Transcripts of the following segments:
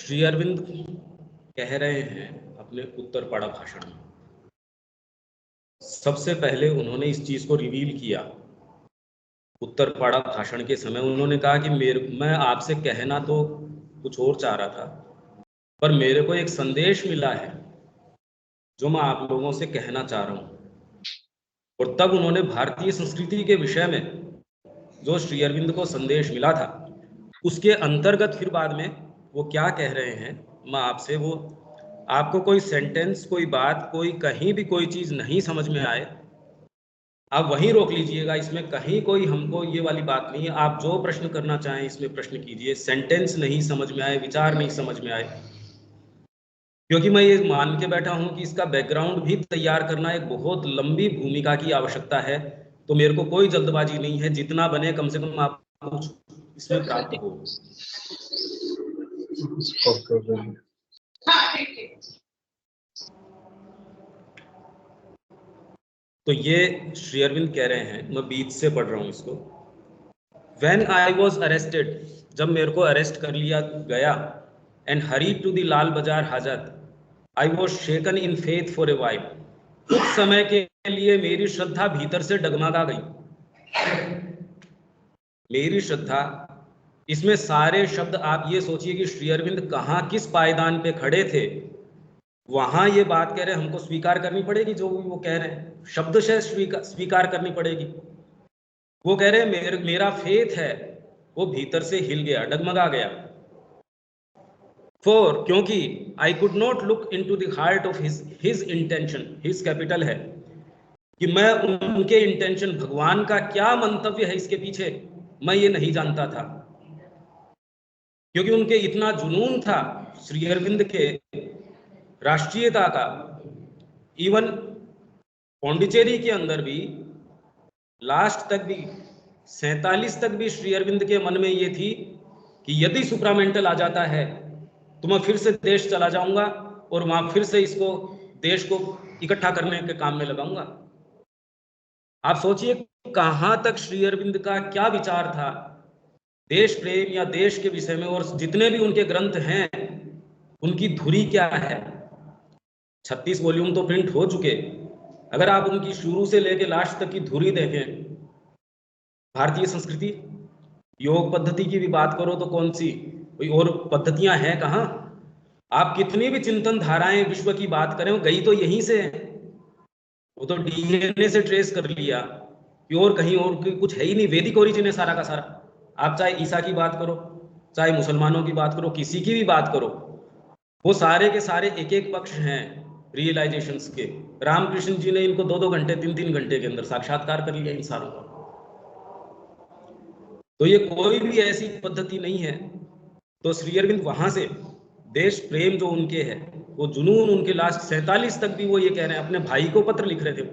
श्री अरविंद कह रहे हैं अपने उत्तरपाड़ा भाषण में, सबसे पहले उन्होंने इस चीज को रिवील किया। उत्तरपाड़ा भाषण के समय उन्होंने कहा कि मैं आपसे कहना तो कुछ और चाह रहा था, पर मेरे को एक संदेश मिला है जो मैं आप लोगों से कहना चाह रहा हूं। और तब उन्होंने भारतीय संस्कृति के विषय में जो श्री अरविंद को संदेश मिला था उसके अंतर्गत फिर बाद में वो क्या कह रहे हैं, मैं आपसे वो आपको कोई सेंटेंस, कोई बात, कोई कहीं भी कोई चीज नहीं समझ में आए, आप वहीं रोक लीजिएगा। इसमें कहीं कोई हमको ये वाली बात नहीं है। आप जो प्रश्न करना चाहें इसमें प्रश्न कीजिए। सेंटेंस नहीं समझ में आए, विचार नहीं समझ में आए, क्योंकि मैं ये मान के बैठा हूं कि इसका बैकग्राउंड भी तैयार करना एक बहुत लंबी भूमिका की आवश्यकता है। तो मेरे को कोई जल्दबाजी नहीं है, जितना बने कम से कम आपको इसमें प्राप्त हो। तो ये श्री अरविंद कह रहे हैं, मैं बीच से पढ़ रहा हूं इसको। When I was arrested, जब मेरे को अरेस्ट कर लिया गया, and hurried to the लाल बाजार हाजत, I was shaken in faith for a while. कुछ समय के लिए मेरी श्रद्धा भीतर से डगमगा गई। मेरी श्रद्धा, इसमें सारे शब्द आप ये सोचिए कि श्री अरविंद कहाँ किस पायदान पे खड़े थे। वहां ये बात कह रहे हैं, हमको स्वीकार करनी पड़ेगी जो वो कह रहे हैं, शब्द से स्वीकार करनी पड़ेगी। वो कह रहे हैं मेरा फेथ है वो भीतर से हिल गया, डगमगा गया। फोर, क्योंकि I could not look into the heart of his intention, his capital है कि मैं उनके इंटेंशन, भगवान का क्या मंतव्य है इसके पीछे, मैं ये नहीं जानता था। क्योंकि उनके इतना जुनून था श्री अरविंद के राष्ट्रीयता का। इवन पौंडीचेरी के अंदर भी लास्ट तक भी 47 तक भी श्री अरविंद के मन में ये थी कि यदि सुप्रामेंटल आ जाता है तो मैं फिर से देश चला जाऊंगा और वहां फिर से इसको देश को इकट्ठा करने के काम में लगाऊंगा। आप सोचिए कहां तक श्री अरविंद का क्या विचार था देश प्रेम या देश के विषय में। और जितने भी उनके ग्रंथ हैं उनकी धुरी क्या है। 36 वॉल्यूम तो प्रिंट हो चुके। अगर आप उनकी शुरू से लेकर लास्ट तक की धुरी देखें, भारतीय संस्कृति योग पद्धति की भी बात करो तो कौन सी कोई और पद्धतियां हैं कहाँ। आप कितनी भी चिंतन धाराएं विश्व की बात करें, वो गई तो यहीं से है। वो तो डीएनए से ट्रेस कर लिया, प्योर कहीं और कुछ है ही नहीं। वैदिक ओरिजिन है सारा का सारा। आप चाहे ईसा की बात करो, चाहे मुसलमानों की बात करो, किसी की भी बात करो, वो सारे के सारे एक एक पक्ष हैं रियलाइजेशंस के। रामकृष्ण जी ने इनको 2-2 घंटे 3-3 घंटे के अंदर साक्षात्कार कर लिया इन सारों का। तो ये कोई भी ऐसी पद्धति नहीं है। तो श्री अरविंद वहां से देश प्रेम जो उनके है, वो जुनून उनके लास्ट 47 तक भी वो ये कह रहे हैं, अपने भाई को पत्र लिख रहे थे।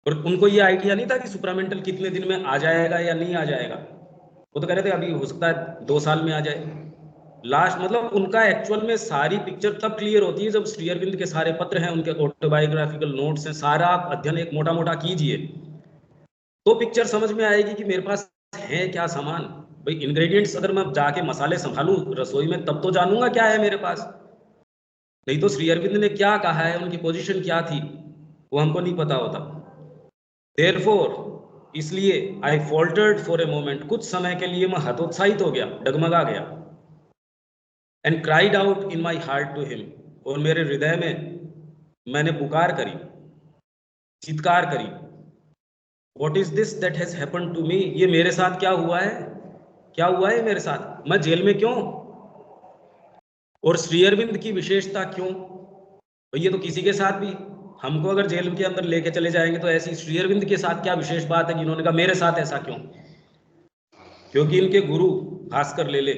और उनको ये आइडिया नहीं था कि सुप्रामेंटल कितने दिन में आ जाएगा या नहीं आ जाएगा। वो तो कह रहे थे अभी हो सकता है 2 साल में आ जाए। लास्ट मतलब उनका एक्चुअल में सारी पिक्चर तब क्लियर होती है जब श्री अरविंद के सारे पत्र हैं, उनके ऑटोबायोग्राफिकल नोट्स हैं, सारा आप अध्ययन एक मोटा मोटा कीजिए तो पिक्चर समझ में आएगी कि मेरे पास है क्या सामान। भाई इंग्रेडिएंट्स अगर मैं जाके मसाले संभालूं रसोई में तब तो जानूंगा क्या है मेरे पास। नहीं तो श्री अरविंद ने क्या कहा है, उनकी पोजीशन क्या थी, वो हमको नहीं पता होता। देयरफॉर, इसलिए आई फॉल्टर्ड फॉर ए मोमेंट, कुछ समय के लिए मैं हतोत्साहित हो गया, डगमगा गया। And cried out in my heart to him, और मेरे हृदय में मैंने पुकार करी, चित्कार करी। What is this that has happened to me? ये मेरे साथ क्या हुआ है, क्या हुआ है मेरे साथ, मैं जेल में क्यों, और श्री अरविंद की विशेषता क्यों। तो ये तो किसी के साथ भी, हमको अगर जेल के अंदर लेके चले जाएंगे तो ऐसी श्री अरविंद के साथ क्या विशेष बात है कि इन्होंने कहा मेरे साथ ऐसा क्यों। क्योंकि इनके गुरु भास्कर लेले,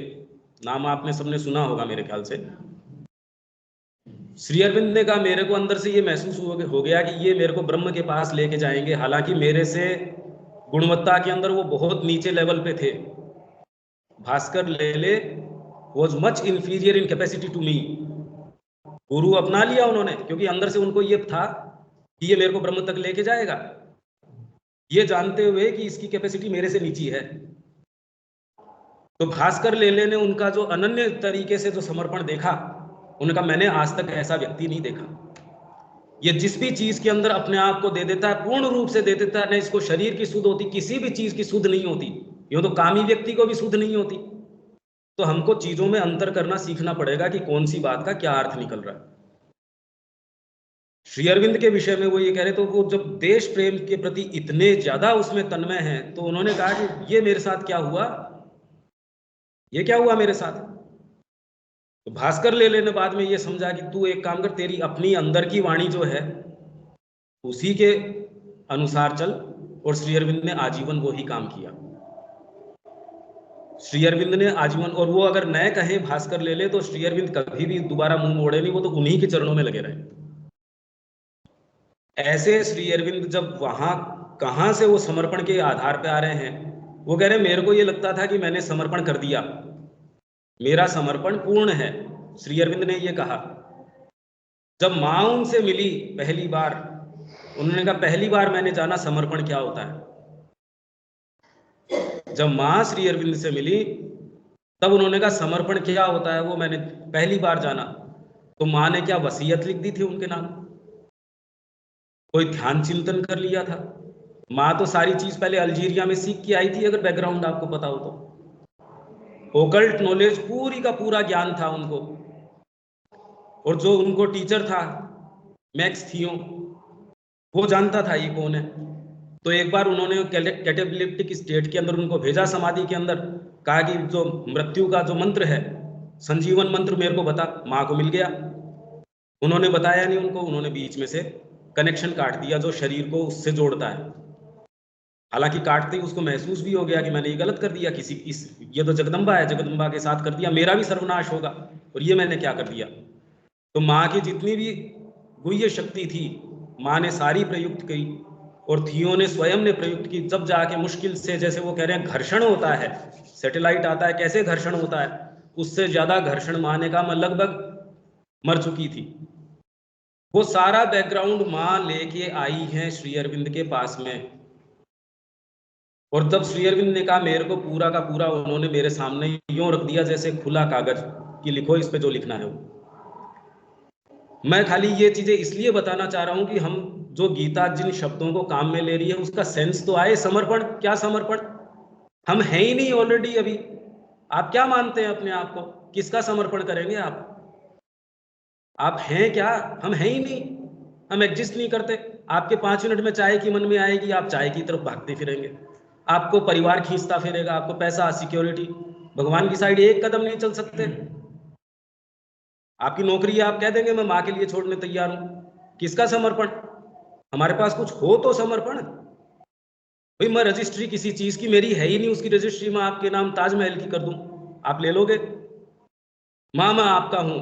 नाम आपने सबने सुना होगा मेरे ख्याल से। श्री अरविंद ने कहा मेरे को अंदर से ये महसूस हो गया कि ये मेरे को ब्रह्म के पास लेके जाएंगे। हालांकि मेरे से गुणवत्ता के अंदर वो बहुत नीचे लेवल पे थे। Bhaskar Lele was much inferior in capacity to me. गुरु अपना लिया उन्होंने क्योंकि अंदर से उनको ये था कि ये मेरे को ब्रह्म तक लेके जाएगा, ये जानते हुए कि इसकी कैपेसिटी मेरे से नीची है। तो भास्कर लेले ने उनका जो अनन्य तरीके से जो समर्पण देखा, उनका मैंने आज तक ऐसा व्यक्ति नहीं देखा। ये जिस भी चीज के अंदर अपने आप को दे देता है, पूर्ण रूप से दे देता है, न इसको शरीर की सुध होती, किसी भी चीज की सुध नहीं होती, यूं तो कामी व्यक्ति को भी सुध नहीं होती। तो हमको चीजों में अंतर करना सीखना पड़ेगा कि कौन सी बात का क्या अर्थ निकल रहा है। श्री अरविंद के विषय में वो ये कह रहे, तो वो जब देश प्रेम के प्रति इतने ज्यादा उसमें तन्मय हैं, तो उन्होंने कहा कि ये मेरे साथ क्या हुआ, ये क्या हुआ मेरे साथ। तो भास्कर ले लेने बाद में ये समझा कि तू एक काम कर, तेरी अपनी अंदर की वाणी जो है उसी के अनुसार चल। और श्री अरविंद ने आजीवन वो ही काम किया। श्री अरविंद ने आजीवन, और वो अगर नए कहे भास्कर ले ले, तो श्री अरविंद कभी भी दोबारा मुंह मोड़े नहीं, वो तो उन्हीं के चरणों में लगे रहे। ऐसे श्री अरविंद जब वहां कहां से वो समर्पण के आधार पे आ रहे हैं, वो कह रहे मेरे को ये लगता था कि मैंने समर्पण कर दिया, मेरा समर्पण पूर्ण है। श्री अरविंद ने ये कहा। जब मां उनसे मिली पहली बार, उन्होंने कहा पहली बार मैंने जाना समर्पण क्या होता है। जब मां श्री अरविंद से मिली तब उन्होंने कहा समर्पण क्या होता है, वो मैंने पहली बार जाना। तो मां ने क्या वसीयत लिख दी थी उनके नाम, कोई ध्यान चिंतन कर लिया था। मां तो सारी चीज पहले अल्जीरिया में सीख के आई थी, अगर बैकग्राउंड आपको पता हो तो। ओकल्ट नॉलेज पूरी का पूरा ज्ञान था उनको। और जो उनको टीचर था मैक्स थियो, वो जानता था ये कौन है। तो एक बार उन्होंने कैटेबलिप्टिक स्टेट के अंदर उनको भेजा, समाधि के अंदर, कहा कि जो मृत्यु का जो मंत्र है, संजीवन मंत्र मेरे को बता। मां को मिल गया, उन्होंने बताया नहीं उनको, उन्होंने बीच में से कनेक्शन काट दिया जो शरीर को उससे जोड़ता है। हालांकि काटते ही उसको महसूस भी हो गया कि मैंने ये गलत कर दिया, ये तो जगदम्बा है, जगदम्बा के साथ कर दिया, मेरा भी सर्वनाश होगा, और ये मैंने क्या कर दिया। तो माँ की जितनी भी गुह्य शक्ति थी, माँ ने सारी प्रयुक्त की, और थियो ने स्वयं ने प्रयुक्त की। जब जाके मुश्किल से, जैसे वो कह रहे हैं घर्षण होता है, सैटेलाइट आता है कैसे घर्षण होता है, उससे ज्यादा घर्षण माँ ने कहा मैं लगभग मर चुकी थी। वो सारा बैकग्राउंड माँ लेके आई है श्री अरविंद के पास में। और तब श्री अरविंद ने कहा मेरे को पूरा का पूरा, उन्होंने मेरे सामने यूं रख दिया जैसे खुला कागज कि लिखो इस पे जो लिखना है वो। मैं खाली ये चीजें इसलिए बताना चाह रहा हूं कि हम जो गीता जिन शब्दों को काम में ले रही है उसका सेंस तो आए। समर्पण क्या, समर्पण हम हैं ही नहीं ऑलरेडी अभी। आप क्या मानते हैं अपने आप को, किसका समर्पण करेंगे आप हैं क्या? हम हैं ही नहीं, हम एग्जिस्ट नहीं करते। आपके 5 मिनट में चाय की मन में आएगी, आप चाय की तरफ भागते फिरेंगे, आपको परिवार खींचता फिरेगा, आपको पैसा, सिक्योरिटी। भगवान की साइड एक कदम नहीं चल सकते। आपकी नौकरी है, आप कह देंगे मैं माँ के लिए छोड़ने तैयार हूं। किसका समर्पण? हमारे पास कुछ हो तो समर्पण। भाई मैं रजिस्ट्री किसी चीज की मेरी है ही नहीं, उसकी रजिस्ट्री मैं आपके नाम ताजमहल की कर दूं, आप ले लोगे? माँ मैं आपका हूं,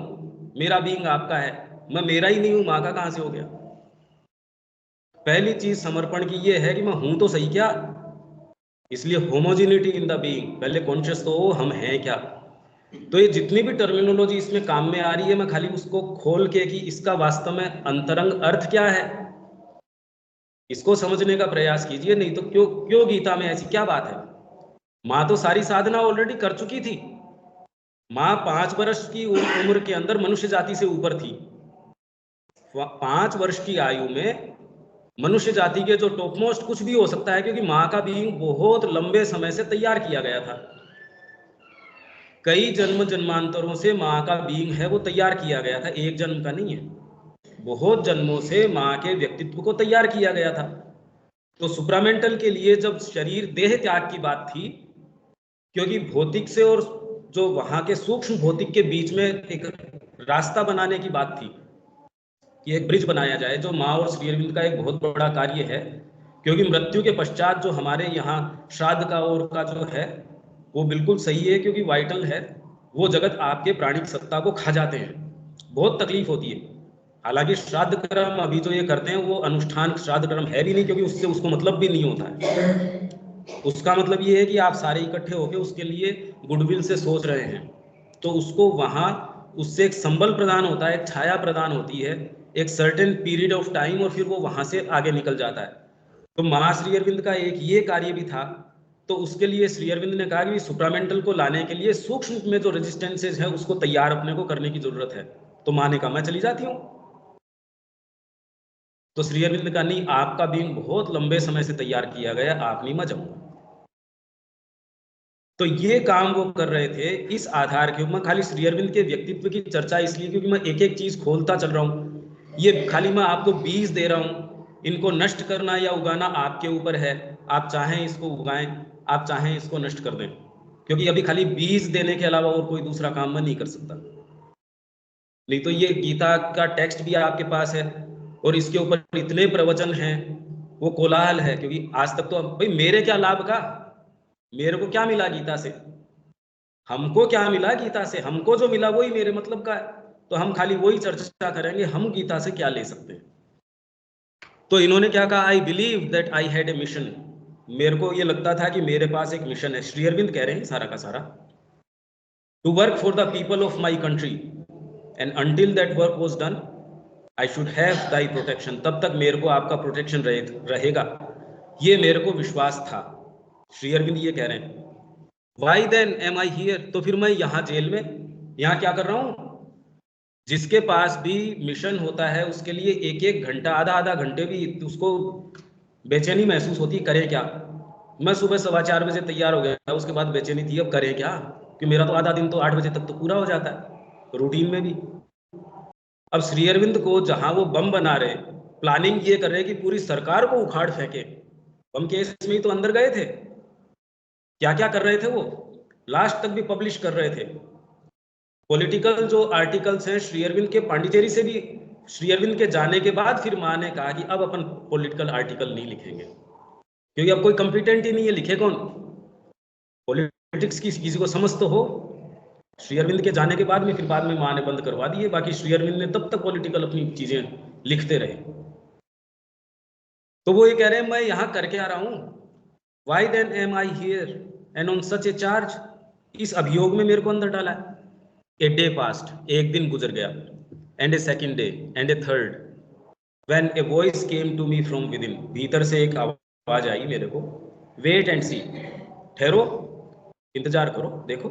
मेरा बीइंग आपका है, मैं मेरा ही नहीं हूं, माँ का कहां से हो गया? पहली चीज समर्पण की ये है कि मैं हूं तो सही क्या। इसलिए होमोजिनिटी इन द बीइंग, पहले कॉन्शियस तो हो हम हैं क्या। तो ये जितनी भी टर्मिनोलॉजी इसमें काम में आ रही है, मैं खाली उसको खोल के कि इसका वास्तव में अंतरंग अर्थ क्या है, इसको समझने का प्रयास कीजिए। नहीं तो क्यों क्यों गीता में ऐसी क्या बात है? माँ तो सारी साधना ऑलरेडी कर चुकी थी। माँ 5 वर्ष की उम्र के अंदर मनुष्य जाति से ऊपर थी। 5 वर्ष की आयु में मनुष्य जाति के जो टॉप मोस्ट कुछ भी हो सकता है, क्योंकि माँ का बीइंग बहुत लंबे समय से तैयार किया गया था। कई जन्म जन्मांतरों से माँ का बीइंग है वो तैयार किया गया था, एक जन्म का नहीं है। बहुत जन्मों से माँ के व्यक्तित्व को तैयार किया गया था। तो सुप्रामेंटल के लिए जब शरीर देह त्याग की बात थी, क्योंकि भौतिक से और जो वहां के सूक्ष्म भौतिक के बीच में एक रास्ता बनाने की बात थी कि एक ब्रिज बनाया जाए, जो माँ और श्री अरविंद का एक बहुत बड़ा कार्य है। क्योंकि मृत्यु के पश्चात जो हमारे यहाँ श्राद्ध का और का जो है वो बिल्कुल सही है, क्योंकि वाइटल है, वो जगत आपके प्राणिक सत्ता को खा जाते हैं, बहुत तकलीफ होती है। हालांकि श्राद्ध कर्म अभी जो ये करते हैं वो अनुष्ठान श्राद्ध कर्म है भी नहीं, क्योंकि उससे उसको मतलब भी नहीं होता है। उसका मतलब ये है कि आप सारे इकट्ठे होकर उसके लिए गुडविल से सोच रहे हैं, तो उसको वहां उससे एक संबल प्रदान होता है, एक छाया प्रदान होती है, एक सर्टेन पीरियड ऑफ टाइम, और फिर वो वहां से आगे निकल जाता है। तो माँ श्री अरविंद का एक ये कार्य भी था। तो उसके लिए श्री अरविंद ने कहा कि सुप्रामेंटल को लाने के लिए सूक्ष्म में जो रेजिस्टेंसेज है उसको तैयार अपने को करने की जरूरत है। तो माँ ने कहा मैं चली जाती हूँ। तो श्री अरविंद ने कहा नहीं, आपका बीम बहुत लंबे समय से तैयार किया गया, आप नहीं, मैं जाऊंगा। तो ये काम वो कर रहे थे इस आधार के ऊपर। खाली श्री अरविंद के व्यक्तित्व की चर्चा इसलिए क्योंकि मैं एक एक चीज खोलता चल रहा हूँ। ये खाली मैं आपको बीज दे रहा हूँ, इनको नष्ट करना या उगाना आपके ऊपर है। आप चाहें इसको उगाएं, आप चाहें इसको नष्ट कर दें, क्योंकि अभी खाली बीज देने के अलावा और कोई दूसरा काम मैं नहीं कर सकता। नहीं तो ये गीता का टेक्स्ट भी आपके पास है और इसके ऊपर इतने प्रवचन हैं, वो कोलाहल है। क्योंकि आज तक तो भाई मेरे क्या लाभ का, मेरे को क्या मिला गीता से, हमको क्या मिला गीता से, हमको जो मिला वही मेरे मतलब का है। तो हम खाली वही चर्चा करेंगे, हम गीता से क्या ले सकते हैं। तो इन्होंने क्या कहा, I believe that I had a mission. मेरे को ये लगता था कि मेरे पास एक मिशन है। श्री अरविंद कह रहे हैं सारा का सारा, to work for the people of my country and until that work was done I should have thy protection. तब तक मेरे को आपका प्रोटेक्शन रहेगा, ये मेरे को विश्वास था। श्री अरविंद ये कह रहे हैं। Why then am I here, तो फिर मैं यहाँ जेल में यहाँ क्या कर रहा हूँ। जिसके पास भी मिशन होता है उसके लिए एक एक घंटा, आधा आधा घंटे भी उसको बेचैनी महसूस होती, करे क्या। मैं सुबह 4:15 बजे तैयार हो गया, उसके बाद बेचैनी थी अब करें क्या, कि मेरा तो आधा दिन तो 8 बजे तक तो पूरा हो जाता है रूटीन में भी। अब श्री अरविंद को जहां वो बम बना रहे, प्लानिंग ये कर रहे कि पूरी सरकार को उखाड़ फेंके, बम केस में ही तो अंदर गए थे, क्या क्या कर रहे थे वो, लास्ट तक भी पब्लिश कर रहे थे। पॉलिटिकल जो आर्टिकल्स हैं श्री अरविंद के पांडिचेरी से भी, श्री अरविंद के जाने के बाद फिर माँ ने कहा कि अब अपन पॉलिटिकल आर्टिकल नहीं लिखेंगे, क्योंकि अब कोई कंपिटेंट ही नहीं है, लिखे कौन पॉलिटिक्स की, किसी को समझ तो हो। श्री अरविंद के जाने के बाद में फिर बाद में माँ ने बंद करवा दिए, बाकी श्री अरविंद ने तब तक पॉलिटिकल अपनी चीजें लिखते रहे। तो वो ये कह रहे हैं मैं यहाँ करके आ रहा हूँ, why then am I here and on such a charge, इस अभियोग में मेरे को अंदर डाला है। ए डे पास्ट, एक दिन गुजर गया, and a second day and a third, when a voice came to me from within, भीतर से एक आवाज आई मेरे को, वेट एंड सी, ठहरो, इंतजार करो, देखो।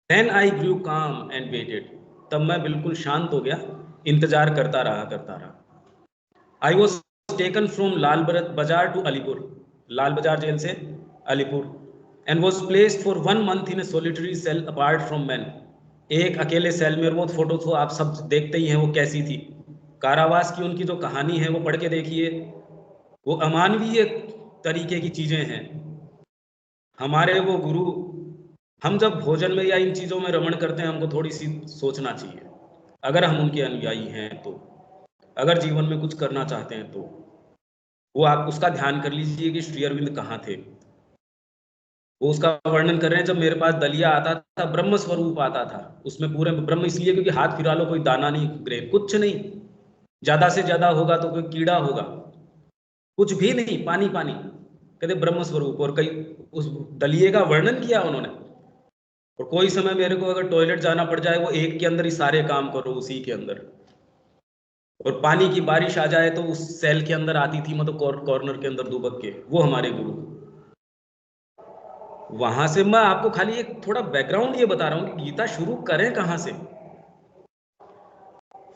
देन आई ग्रू काम एंड वेटेड, तब मैं बिल्कुल शांत हो गया, इंतजार करता रहा। I was taken from Lal Bazar to Alipur, Lal Bazar jail से Alipur, and was placed for 1 month in a solitary cell apart from man, एक अकेले सेल में। वो फोटो तो आप सब देखते ही हैं वो कैसी थी, कारावास की उनकी जो कहानी है वो पढ़ के देखिए, वो अमानवीय तरीके की चीजें हैं। हमारे वो गुरु, हम जब भोजन में या इन चीजों में रमण करते हैं, हमको थोड़ी सी सोचना चाहिए, अगर हम उनके अनुयायी हैं तो, अगर जीवन में कुछ करना चाहते हैं तो वो आप उसका ध्यान कर लीजिए कि श्री अरविंद कहाँ थे। वो उसका वर्णन कर रहे हैं, जब मेरे पास दलिया आता था, ब्रह्म स्वरूप आता था, उसमें पूरे ब्रह्म, इसलिए क्योंकि हाथ फिरा लो कोई दाना नहीं ग्रे, कुछ नहीं, ज्यादा से ज्यादा होगा तो कोई कीड़ा होगा, कुछ भी नहीं, पानी पानी, कहते ब्रह्म स्वरूप। और कई उस दलिये का वर्णन किया उन्होंने। और कोई समय मेरे को अगर टॉयलेट जाना पड़ जाए, वो एक के अंदर ही सारे काम करो, उसी के अंदर। और पानी की बारिश आ जाए तो उस सेल के अंदर आती थी, मतलब कॉर्नर के अंदर दुबक के, वो हमारे गुरु। वहां से मैं आपको खाली एक थोड़ा बैकग्राउंड ये बता रहा हूं कि गीता शुरू करें कहां से।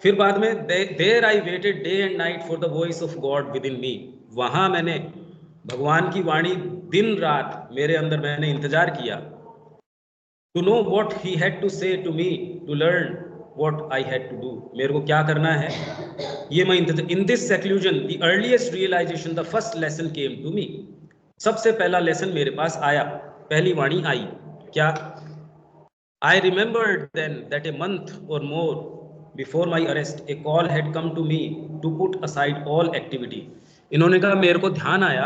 फिर बाद में there I waited day and night for the voice of God within me, वहां मैंने भगवान की वाणी दिन रात मेरे अंदर मैंने इंतजार किया, to know what he had to say to me, to learn what I had to do, मेरे को क्या करना है ये मैं in this seclusion the earliest realisation the first lesson came to me, सबसे पहला लेसन मेरे पास आया, पहली वाणी आई, क्या, I remembered then that a month or more before my arrest, a call had come to me to put aside all activity. इन्होंने कहा मेरे को ध्यान आया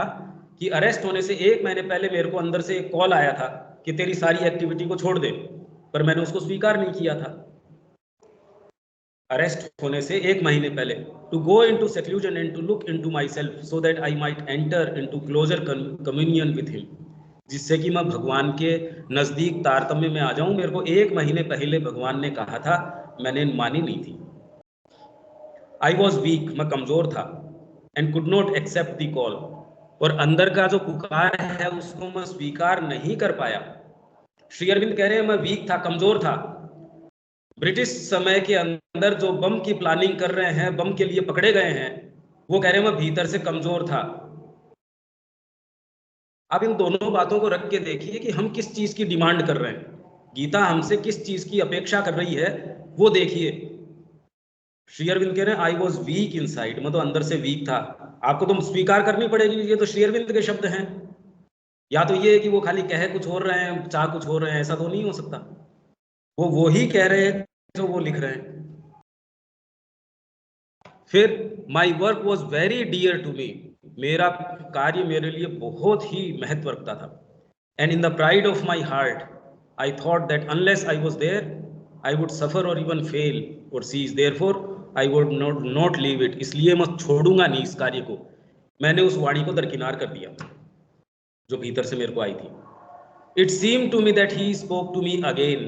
कि अरेस्ट होने से 1 महीने पहले मेरे को अंदर से एक कॉल आया था कि तेरी सारी एक्टिविटी को छोड़ दे, पर मैंने उसको स्वीकार नहीं किया था। अरेस्ट होने से 1 महीने पहले, to go into seclusion and to look into myself so that I might enter into closer communion with him, जिससे कि मैं भगवान के नजदीक तारतम्य में आ जाऊं। मेरे को 1 महीने पहले भगवान ने कहा था, मैंने मानी नहीं थी। आई वॉज वीक, मैं कमजोर था, and could not accept the call, और अंदर का जो पुकार है उसको मैं स्वीकार नहीं कर पाया। श्री अरविंद कह रहे हैं मैं वीक था, कमजोर था। ब्रिटिश समय के अंदर जो बम की प्लानिंग कर रहे हैं, बम के लिए पकड़े गए हैं, वो कह रहे हैं मैं भीतर से कमजोर था। अब इन दोनों बातों को रख के देखिए कि हम किस चीज की डिमांड कर रहे हैं, गीता हमसे किस चीज की अपेक्षा कर रही है वो देखिए। श्री अरविंद कह रहे हैं आई वॉज वीक इनसाइड, मैं तो अंदर से वीक था। आपको तो स्वीकार करनी पड़ेगी, ये तो श्री अरविंद के शब्द हैं। या तो ये है कि वो खाली कह कुछ और रहे हैं, चाह कुछ और रहे हैं, ऐसा तो नहीं हो सकता। वो ही कह रहे हैं जो वो लिख रहे हैं। फिर my work was very dear to me, मेरा कार्य मेरे लिए बहुत ही महत्व रखता था। And in the pride of my heart I thought that unless I was there I would suffer or even fail or cease, therefore I would not leave it, इसलिए मैं छोड़ूंगा नहीं इस कार्य को। मैंने उस वाणी को दरकिनार कर दिया जो भीतर से मेरे को आई थी। It seem to me that he spoke to me again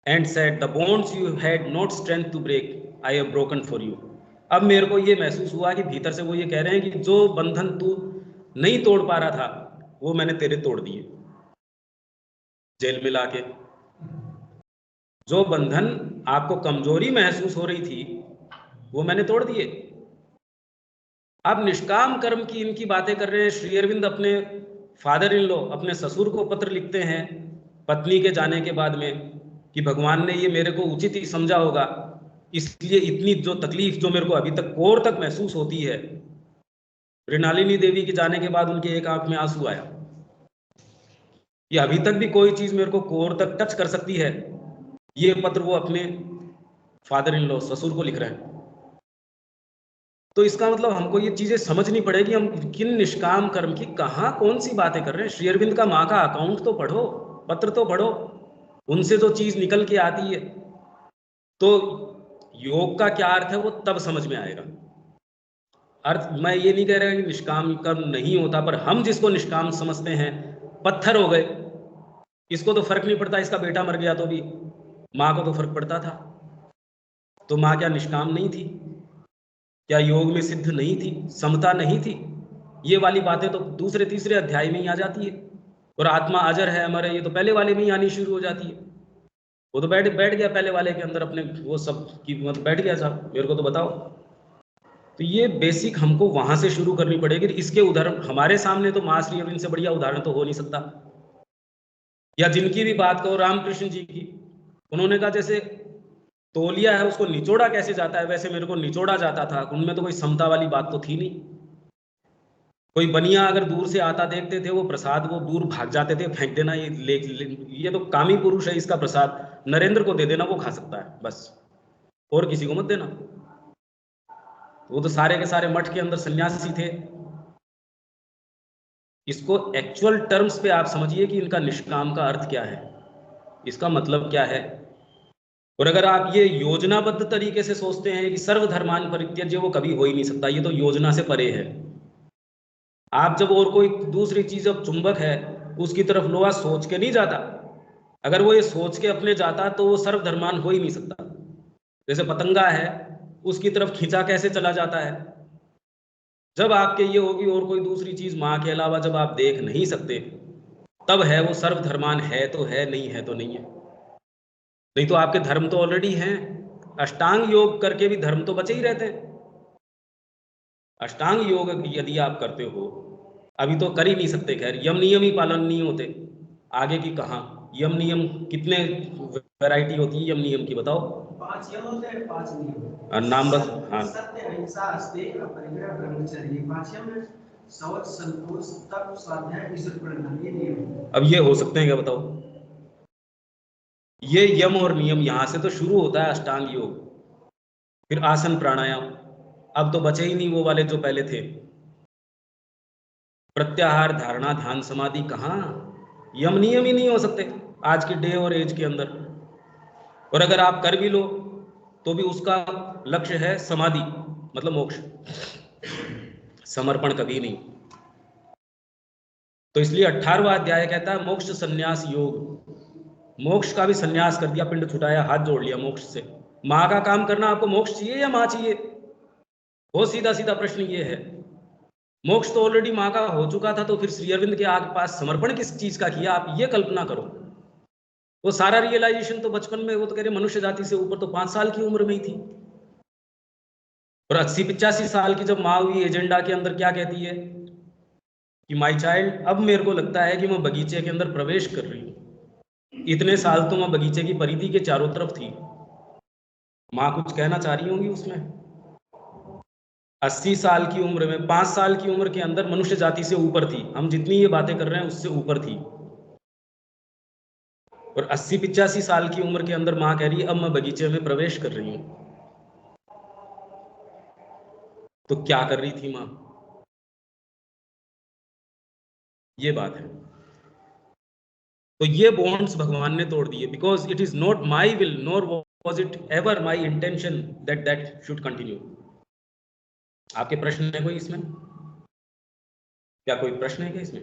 and said the bones you had not strength to break I have broken for you. अब मेरे को ये महसूस हुआ कि भीतर से वो ये कह रहे हैं कि जो बंधन तू नहीं तोड़ पा रहा था वो मैंने तेरे तोड़ दिए जेल में लाके। जो बंधन आपको कमजोरी महसूस हो रही थी वो मैंने तोड़ दिए। अब निष्काम कर्म की इनकी बातें कर रहे हैं। श्री अरविंद अपने फादर इन लॉ, अपने ससुर को पत्र लिखते हैं पत्नी के जाने के बाद में कि भगवान ने ये मेरे को उचित ही समझा होगा, इसलिए इतनी जो तकलीफ जो मेरे को अभी तक कोर तक महसूस होती है। मृणालिनी देवी के जाने के बाद उनके एक आंख में आंसू आया कि अभी तक भी कोई चीज मेरे को कोर तक टच कर सकती है। ये पत्र वो अपने फादर इन लॉ, ससुर को लिख रहे हैं। तो इसका मतलब हमको ये चीजें समझनी पड़ेगी, हम किन निष्काम कर्म की कहाँ कौन सी बातें कर रहे हैं। श्री अरविंद का माँ का अकाउंट तो पढ़ो, पत्र तो पढ़ो, उनसे जो चीज निकल के आती है तो योग का क्या अर्थ है वो तब समझ में आएगा। अर्थ मैं ये नहीं कह रहा कि निष्काम कर्म नहीं होता, पर हम जिसको निष्काम समझते हैं पत्थर हो गए, इसको तो फर्क नहीं पड़ता, इसका बेटा मर गया तो भी, माँ को तो फर्क पड़ता था। तो माँ क्या निष्काम नहीं थी? क्या योग में सिद्ध नहीं थी? समता नहीं थी? ये वाली बातें तो दूसरे तीसरे अध्याय में ही आ जाती है। और आत्मा अजर है अमर है, ये तो पहले वाले में ही आनी शुरू हो जाती है। वो तो बैठ गया पहले वाले के अंदर अपने, वो सब की मतलब बैठ गया साहब, मेरे को तो बताओ। तो ये बेसिक हमको वहां से शुरू करनी पड़ेगी। इसके उदाहरण हमारे सामने तो माँ श्री अरविंद से बढ़िया उदाहरण तो हो नहीं सकता। या जिनकी भी बात करो, रामकृष्ण जी की, उन्होंने कहा जैसे तौलिया है उसको निचोड़ा कैसे जाता है वैसे मेरे को निचोड़ा जाता था। उनमें तो कोई समता वाली बात तो थी नहीं। कोई बनिया अगर दूर से आता देखते थे वो प्रसाद, वो दूर भाग जाते थे, फेंक देना, ये तो कामी पुरुष है, इसका प्रसाद नरेंद्र को दे देना, वो खा सकता है बस, और किसी को मत देना। वो तो सारे के सारे मठ के अंदर सन्यासी थे। इसको एक्चुअल टर्म्स पे आप समझिए कि इनका निष्काम का अर्थ क्या है, इसका मतलब क्या है। और अगर आप ये योजनाबद्ध तरीके से सोचते हैं कि सर्वधर्मान परित्यज्य, वो कभी हो ही नहीं सकता, ये तो योजना से परे है। आप जब और कोई दूसरी चीज, अब चुंबक है उसकी तरफ लोहा सोच के नहीं जाता, अगर वो ये सोच के अपने जाता तो वो सर्वधर्मान हो ही नहीं सकता। जैसे पतंगा है उसकी तरफ खींचा कैसे चला जाता है। जब आपके ये होगी और कोई दूसरी चीज माँ के अलावा जब आप देख नहीं सकते, तब है वो सर्वधर्मान, है तो है, नहीं है तो नहीं है। नहीं तो आपके धर्म तो ऑलरेडी हैं। अष्टांग योग करके भी धर्म तो बचे ही रहते हैं। अष्टांग योग यदि आप करते हो, अभी तो कर ही नहीं सकते, खैर यम नियम ही पालन नहीं होते, आगे की कहाँ। यम नियम कितने वैरायटी होती है यम नियम की बताओ? 5 यम होते हैं, 5 नियम। नाम बस। हाँ, सत्य, अहिंसा, अस्तेय, परिग्रह, ब्रह्मचर्य। 5 यम में शौच, संतोष, तप, स्वाध्याय, ईश्वर प्रणिधान, ये नियम। अब ये हो सकते हैं क्या बताओ? ये यम और नियम यहां से तो शुरू होता है अष्टांग योग, फिर आसन प्राणायाम। अब तो बचे ही नहीं वो वाले जो पहले थे, प्रत्याहार, धारणा, ध्यान, समाधि, कहाँ? यम नियम ही नहीं हो सकते आज की डे और एज के अंदर। और अगर आप कर भी लो तो भी उसका लक्ष्य है समाधि, मतलब मोक्ष, समर्पण कभी नहीं। तो इसलिए 18वां अध्याय कहता है मोक्ष संन्यास योग। मोक्ष का भी संन्यास कर दिया, पिंड छुटाया, हाथ जोड़ लिया मोक्ष से। माँ का काम करना आपको मोक्ष चाहिए या माँ चाहिए? बहुत सीधा सीधा प्रश्न ये है। मोक्ष तो ऑलरेडी माँ का हो चुका था, तो फिर श्री अरविंद के आगे पास समर्पण किस चीज का किया, आप ये कल्पना करो। वो सारा रियलाइजेशन तो बचपन में, वो तो कह रहे मनुष्य जाति से ऊपर तो 5 साल की उम्र में ही थी। और 80-85 साल की जब माँ हुई, एजेंडा के अंदर क्या कहती है कि माय चाइल्ड, अब मेरे को लगता है कि मैं बगीचे के अंदर प्रवेश कर रही हूँ। इतने साल तो मैं बगीचे की परिधि के चारों तरफ थी। माँ कुछ कहना चाह रही होंगी उसमें। 80 साल की उम्र में 5 साल की उम्र के अंदर मनुष्य जाति से ऊपर थी। हम जितनी ये बातें कर रहे हैं उससे ऊपर थी। और 80-85 साल की उम्र के अंदर माँ कह रही है अब मैं बगीचे में प्रवेश कर रही हूं। तो क्या कर रही थी माँ? ये बात है। तो ये बॉन्ड्स भगवान ने तोड़ दिए, because it is not my will nor was it ever my intention that should continue. आपके प्रश्न है कोई इसमें? क्या कोई प्रश्न है क्या इसमें?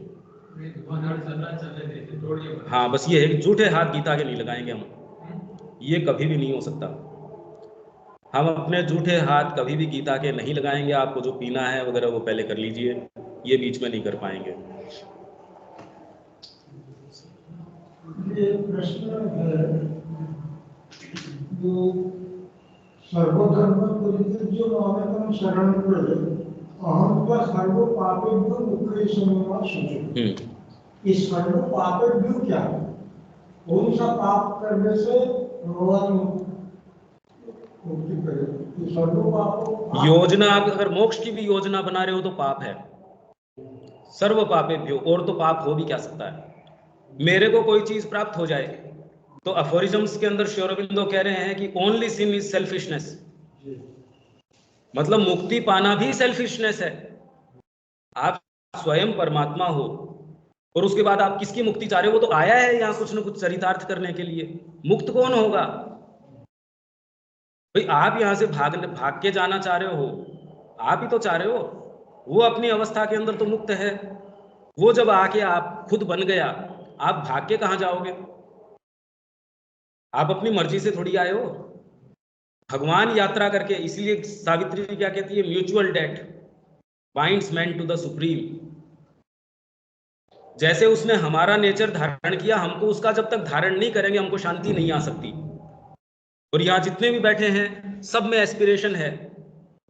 हाँ, बस ये है कि झूठे हाथ गीता के नहीं लगाएंगे हम, ये कभी भी नहीं हो सकता। हम अपने झूठे हाथ कभी भी गीता के नहीं लगाएंगे। आपको जो पीना है वगैरह वो पहले कर लीजिए, ये बीच में नहीं कर पाएंगे। ये प्रश्न है, जो सर्वधर्म परित्यज्य मामेकं शरणं व्रज अहं त्वा सर्व पापेभ्यो मुक्तिः शुचि। ये सर्व पापेभ्यो क्या है? कौन सा पाप करने से भगवान मुक्ति करे? ये सर्व पाप योजना, आप अगर मोक्ष की भी योजना बना रहे हो तो पाप है। सर्व पापेभ्यो, और तो पाप हो भी क्या सकता है? मेरे को कोई चीज प्राप्त हो जाए तो अफोरिज्म्स के अंदर श्री अरविंदो कह रहे हैं कि ओनली सिन इज सेल्फिशनेस। मतलब मुक्ति पाना भी सेल्फिशनेस है। आप स्वयं परमात्मा हो और उसके बाद आप किसकी मुक्ति चाह रहे हो? वो तो आया है यहाँ कुछ न कुछ चरितार्थ करने के लिए। मुक्त कौन होगा भाई? आप यहाँ से भाग के जाना चाह रहे हो, आप ही तो चाह रहे हो। वो अपनी अवस्था के अंदर तो मुक्त है। वो जब आके आप खुद बन गया, आप भाग के कहाँ जाओगे? आप अपनी मर्जी से थोड़ी आए हो। भगवान यात्रा करके, इसलिए सावित्री क्या कहती है? Mutual debt binds man to the supreme. जैसे उसने हमारा नेचर धारण किया, हमको उसका जब तक धारण नहीं करेंगे हमको शांति नहीं आ सकती। और यहाँ जितने भी बैठे हैं सब में एस्पिरेशन है।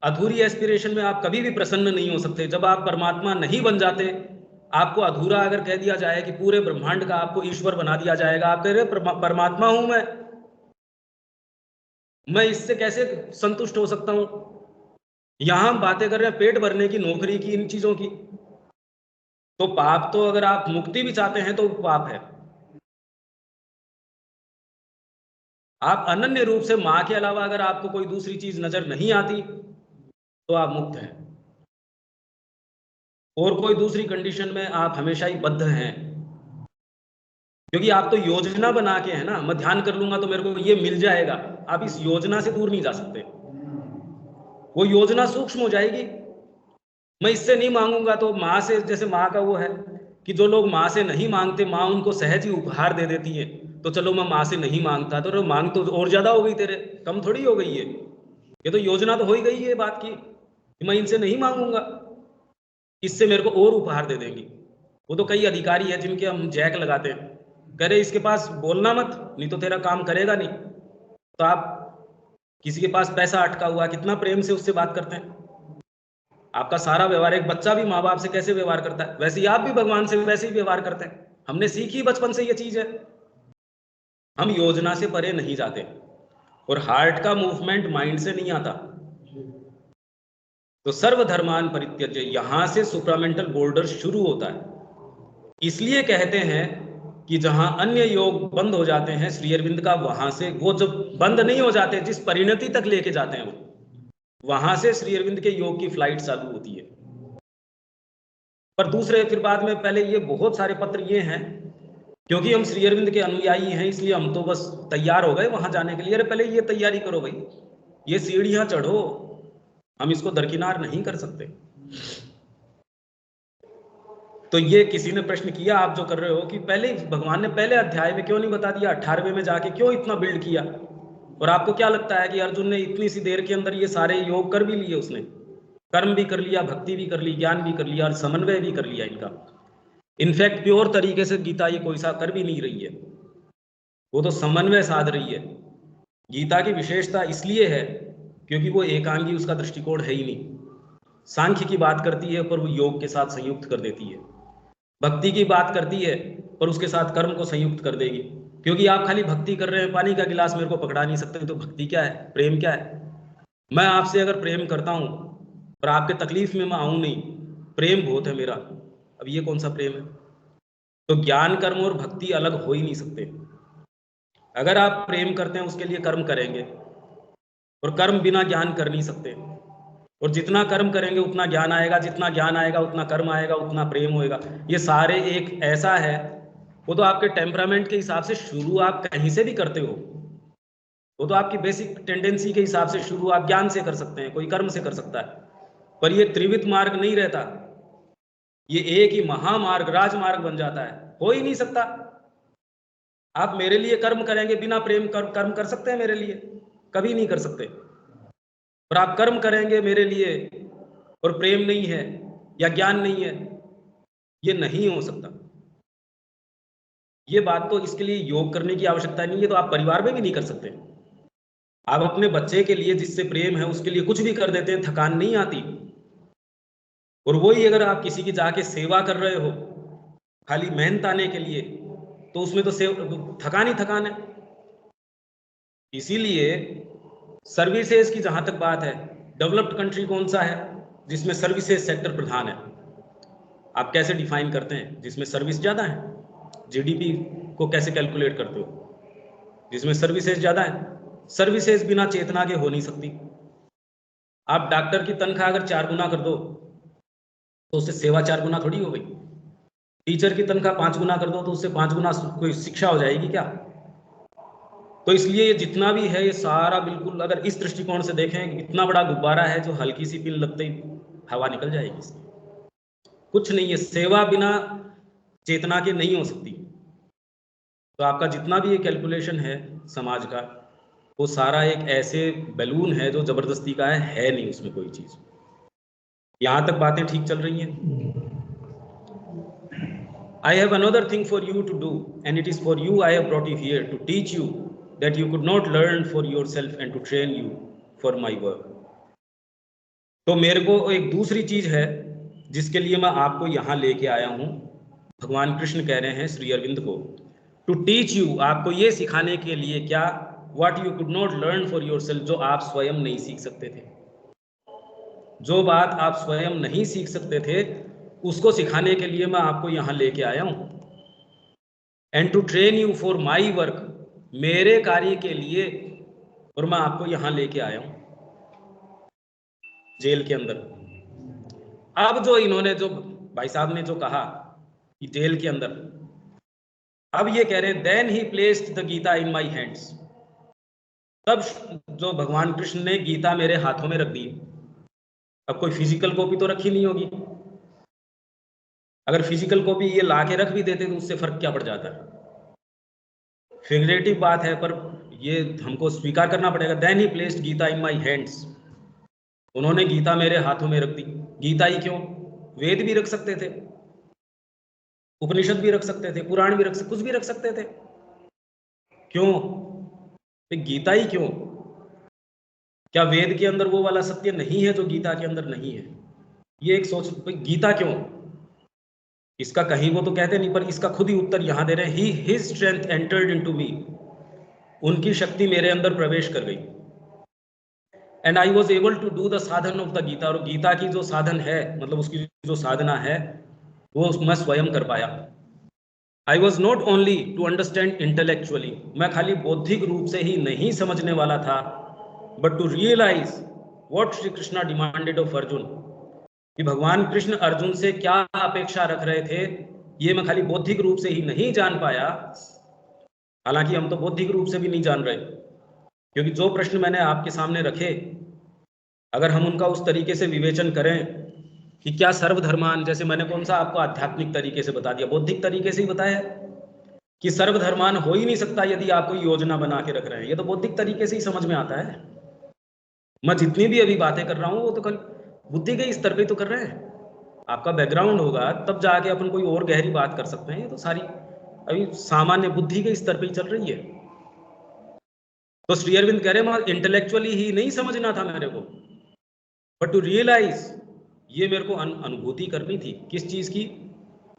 अधूरी एस्पिरेशन में आप कभी भी प्रसन्न नहीं हो सकते। जब आप परमात्मा नहीं बन जाते, आपको अधूरा अगर कह दिया जाए कि पूरे ब्रह्मांड का आपको ईश्वर बना दिया जाएगा, आप कह रहे परमात्मा हूं मैं इससे कैसे संतुष्ट हो सकता हूं? यहां हम बातें कर रहे हैं पेट भरने की, नौकरी की, इन चीजों की। तो पाप तो, अगर आप मुक्ति भी चाहते हैं तो पाप है। आप अनन्य रूप से मां के अलावा अगर आपको कोई दूसरी चीज नजर नहीं आती तो आप मुक्त हैं। और कोई दूसरी कंडीशन में आप हमेशा ही बद्ध हैं, क्योंकि आप तो योजना बना के है ना, मैं ध्यान कर लूंगा तो मेरे को ये मिल जाएगा। आप इस योजना से दूर नहीं जा सकते। वो योजना सूक्ष्म हो जाएगी। मैं इससे नहीं मांगूंगा तो माँ से, जैसे माँ का वो है कि जो लोग माँ से नहीं मांगते, माँ उनको सहज ही उपहार दे देती है। तो चलो मैं माँ से नहीं मांगता, तो मांग तो और ज्यादा हो गई, तेरे कम थोड़ी हो गई है। ये तो योजना तो हो ही गई है बात की कि मैं इनसे नहीं मांगूंगा, इससे मेरे को और उपहार दे देंगी। वो तो कई अधिकारी है जिनके हम जैक लगाते हैं, कह रहे इसके पास बोलना मत, नहीं तो तेरा काम करेगा नहीं। तो आप किसी के पास पैसा अटका हुआ, कितना प्रेम से उससे बात करते हैं। आपका सारा व्यवहार, एक बच्चा भी माँ बाप से कैसे व्यवहार करता है, वैसे ही आप भी भगवान से वैसे ही व्यवहार करते हैं। हमने सीखी बचपन से ये चीज है। हम योजना से परे नहीं जाते। और हार्ट का मूवमेंट माइंड से नहीं आता। तो सर्वधर्मान परित्यज्य, यहां से सुप्रामेंटल बॉर्डर शुरू होता है। इसलिए कहते हैं कि जहां अन्य योग बंद हो जाते हैं श्री अरविंद का, वहां से वो जब बंद नहीं हो जाते, जिस परिणति तक लेके जाते हैं वो, वहां से श्री अरविंद के योग की फ्लाइट चालू होती है। पर दूसरे, फिर बाद में, पहले ये बहुत सारे पत्र ये हैं, क्योंकि हम श्री अरविंद के अनुयायी हैं इसलिए हम तो बस तैयार हो गए वहां जाने के लिए। अरे पहले ये तैयारी करो भाई, ये सीढ़ियां चढ़ो, हम इसको दरकिनार नहीं कर सकते। तो ये किसी ने प्रश्न किया, आप जो कर रहे हो, कि पहले भगवान ने पहले अध्याय में क्यों नहीं बता दिया, 18वें में जाके क्यों इतना बिल्ड किया? और आपको क्या लगता है कि अर्जुन ने इतनी सी देर के अंदर ये सारे योग कर भी लिए उसने? कर्म भी कर लिया, भक्ति भी कर ली, ज्ञान भी कर लिया और समन्वय भी कर लिया इनका। इनफैक्ट प्योर तरीके से गीता ये कोई सा कर भी नहीं रही है, वो तो समन्वय साध रही है। गीता की विशेषता इसलिए है क्योंकि वो एकांगी उसका दृष्टिकोण है ही नहीं। सांख्य की बात करती है पर वो योग के साथ संयुक्त कर देती है, भक्ति की बात करती है पर उसके साथ कर्म को संयुक्त कर देगी। क्योंकि आप खाली भक्ति कर रहे हैं, पानी का गिलास मेरे को पकड़ा नहीं सकते, तो भक्ति क्या है, प्रेम क्या है? मैं आपसे अगर प्रेम करता हूं पर आपके तकलीफ में मैं आऊं नहीं, प्रेम बहुत है मेरा, अब ये कौन सा प्रेम है? तो ज्ञान कर्म और भक्ति अलग हो ही नहीं सकते। अगर आप प्रेम करते हैं उसके लिए कर्म करेंगे, और कर्म बिना ज्ञान कर नहीं सकते। और जितना कर्म करेंगे उतना ज्ञान आएगा, जितना ज्ञान आएगा उतना कर्म आएगा, उतना प्रेम होएगा। ये सारे एक ऐसा है, वो तो आपके टेम्परामेंट के हिसाब से शुरू आप कहीं से भी करते हो, वो तो आपकी बेसिक टेंडेंसी के हिसाब से शुरू आप ज्ञान से कर सकते हैं, कोई कर्म से कर सकता है, पर ये त्रिविध मार्ग नहीं रहता, ये एक ही महामार्ग राजमार्ग बन जाता है, हो ही नहीं सकता। आप मेरे लिए कर्म करेंगे, बिना प्रेम कर्म कर सकते हैं मेरे लिए? कभी नहीं कर सकते। और आप कर्म करेंगे मेरे लिए और प्रेम नहीं है या ज्ञान नहीं है, ये नहीं हो सकता। ये बात तो इसके लिए योग करने की आवश्यकता नहीं है, तो आप परिवार में भी नहीं कर सकते। आप अपने बच्चे के लिए जिससे प्रेम है उसके लिए कुछ भी कर देते हैं, थकान नहीं आती। और वही अगर आप किसी की जाके सेवा कर रहे हो खाली मेहनत आने के लिए, तो उसमें तो थकान ही थकान है। इसीलिए सर्विसेज की जहां तक बात है, डेवलप्ड कंट्री कौन सा है जिसमें सर्विसेज सेक्टर प्रधान है? आप कैसे डिफाइन करते हैं? जिसमें सर्विस ज्यादा है। जीडीपी को कैसे कैलकुलेट करते हो? जिसमें सर्विसेज ज्यादा है। सर्विसेज बिना चेतना के हो नहीं सकती। आप डॉक्टर की तनख्वाह अगर 4 गुना कर दो तो उससे सेवा 4 गुना थोड़ी हो गई। टीचर की तनख्वाह 5 गुना कर दो तो उससे 5 गुना कोई शिक्षा हो जाएगी क्या? तो इसलिए ये जितना भी है ये सारा बिल्कुल, अगर इस दृष्टिकोण से देखें, इतना बड़ा गुब्बारा है जो हल्की सी पिन लगते ही हवा निकल जाएगी इसकी। कुछ नहीं है, सेवा बिना चेतना के नहीं हो सकती। तो आपका जितना भी ये कैलकुलेशन है समाज का, वो सारा एक ऐसे बैलून है जो जबरदस्ती का है नहीं उसमें कोई चीज। यहां तक बातें ठीक चल रही हैं? I have another thing for you to do, and it is for you I have brought you here, to teach you that you could not learn for yourself and to train you for my work. तो मेरे को एक दूसरी चीज है जिसके लिए मैं आपको यहाँ लेके आया हूँ। भगवान कृष्ण कह रहे हैं श्री अरविंद को, टू टीच यू, आपको ये सिखाने के लिए क्या, what you could not learn for yourself, जो आप स्वयं नहीं सीख सकते थे। जो बात आप स्वयं नहीं सीख सकते थे उसको सिखाने के लिए मैं आपको यहाँ लेके आया हूँ। And to train you for my work, मेरे कार्य के लिए, और मैं आपको यहाँ लेके आया हूँ जेल के अंदर। अब जो इन्होंने, जो भाई साहब ने जो कहा कि जेल के अंदर, अब ये कह रहे हैं then he placed the Gita in my hands, तब जो भगवान कृष्ण ने गीता मेरे हाथों में रख दी। अब कोई फिजिकल कॉपी तो रखी नहीं होगी, अगर फिजिकल कॉपी ये ला के रख भी देते तो उससे फर्क क्या पड़ जाता है? फिगरेटिव बात है पर ये हमको स्वीकार करना पड़ेगा। Then he placed Gita in my hands, उन्होंने गीता मेरे हाथों में रख दी। गीता ही क्यों, वेद भी रख सकते थे, उपनिषद भी रख सकते थे, पुराण भी रख सकते, कुछ भी रख सकते थे, क्यों गीता ही क्यों? क्या वेद के अंदर वो वाला सत्य नहीं है जो गीता के अंदर नहीं है? ये एक सोच, गीता क्यों? इसका कहीं वो तो कहते नहीं, पर इसका खुद ही उत्तर यहां दे रहे हैं, he his strength entered into me, उनकी शक्ति मेरे अंदर प्रवेश कर गई। And I was able to do the sadhan of the Gita, और गीता की जो साधन है, मतलब उसकी जो साधना है, वो मैं स्वयं कर पाया। I was not only to understand intellectually, मैं खाली बौद्धिक रूप से ही नहीं समझने वाला था, but to realise what Shri Krishna demanded of Arjun, कि भगवान कृष्ण अर्जुन से क्या अपेक्षा रख रहे थे, ये मैं खाली बौद्धिक रूप से ही नहीं जान पाया। हालांकि हम तो बौद्धिक रूप से भी नहीं जान रहे, क्योंकि जो प्रश्न मैंने आपके सामने रखे, अगर हम उनका उस तरीके से विवेचन करें कि क्या सर्वधर्मान, जैसे मैंने कौन सा आपको आध्यात्मिक तरीके से बता दिया, बौद्धिक तरीके से ही बताया कि सर्वधर्मान हो ही नहीं सकता यदि आप कोई योजना बना के रख रहे हैं, ये तो बौद्धिक तरीके से ही समझ में आता है। मैं जितनी भी अभी बातें कर रहा हूँ वो तो कल बुद्धि के स्तर पे तो कर रहे हैं। आपका बैकग्राउंड होगा तब जाके अपन कोई और गहरी बात कर सकते हैं। ये तो सारी अभी सामान्य बुद्धि के स्तर पे ही चल रही है। तो श्री अरविंद कह रहे इंटेलेक्चुअली ही नहीं समझना था मेरे को, बट टू रियलाइज, ये मेरे को अनुभूति करनी थी किस चीज की,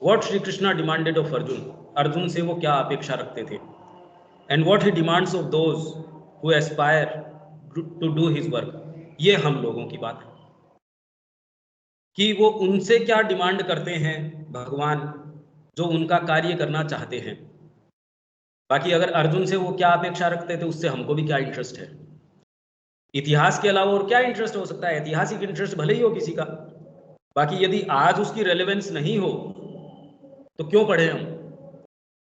what Shri Krishna demanded of Arjun, Arjun से वो क्या अपेक्षा रखते थे, and what he demands of those who aspire to do his work. ये हम लोगों की बात है कि वो उनसे क्या डिमांड करते हैं भगवान जो उनका कार्य करना चाहते हैं। बाकी अगर अर्जुन से वो क्या अपेक्षा रखते थे उससे हमको भी क्या इंटरेस्ट है। इतिहास के अलावा और क्या इंटरेस्ट हो सकता है, ऐतिहासिक इंटरेस्ट भले ही हो किसी का, बाकी यदि आज उसकी रेलेवेंस नहीं हो तो क्यों पढ़े हम।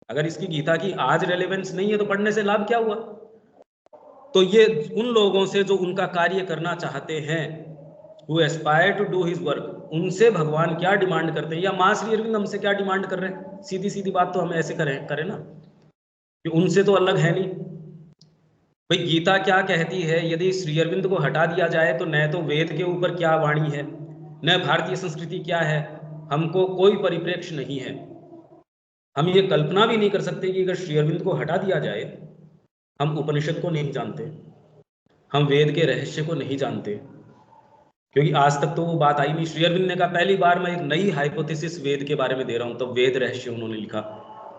अगर इसकी गीता की आज रेलेवेंस नहीं है तो पढ़ने से लाभ क्या हुआ। तो ये उन लोगों से जो उनका कार्य करना चाहते हैं, who aspire to do his work, उनसे भगवान क्या डिमांड करते हैं, या मां श्री अरविंद हमसे क्या डिमांड कर रहे हैं। सीधी सीधी बात तो हम ऐसे करें ना कि उनसे तो अलग है नहीं। भाई गीता क्या कहती है, यदि श्री अरविंद को हटा दिया जाए तो न तो वेद के ऊपर क्या वाणी है, न भारतीय संस्कृति क्या है, हमको कोई परिप्रेक्ष्य नहीं है। हम ये कल्पना भी नहीं कर सकते कि अगर श्री अरविंद को हटा दिया जाए, हम उपनिषद को नहीं जानते, हम वेद के रहस्य को नहीं जानते, क्योंकि आज तक तो वो बात आई नहीं। श्री अरविंद ने कहा पहली बार मैं एक नई हाइपोथेसिस वेद के बारे में दे रहा हूं, तो वेद रहस्य उन्होंने लिखा,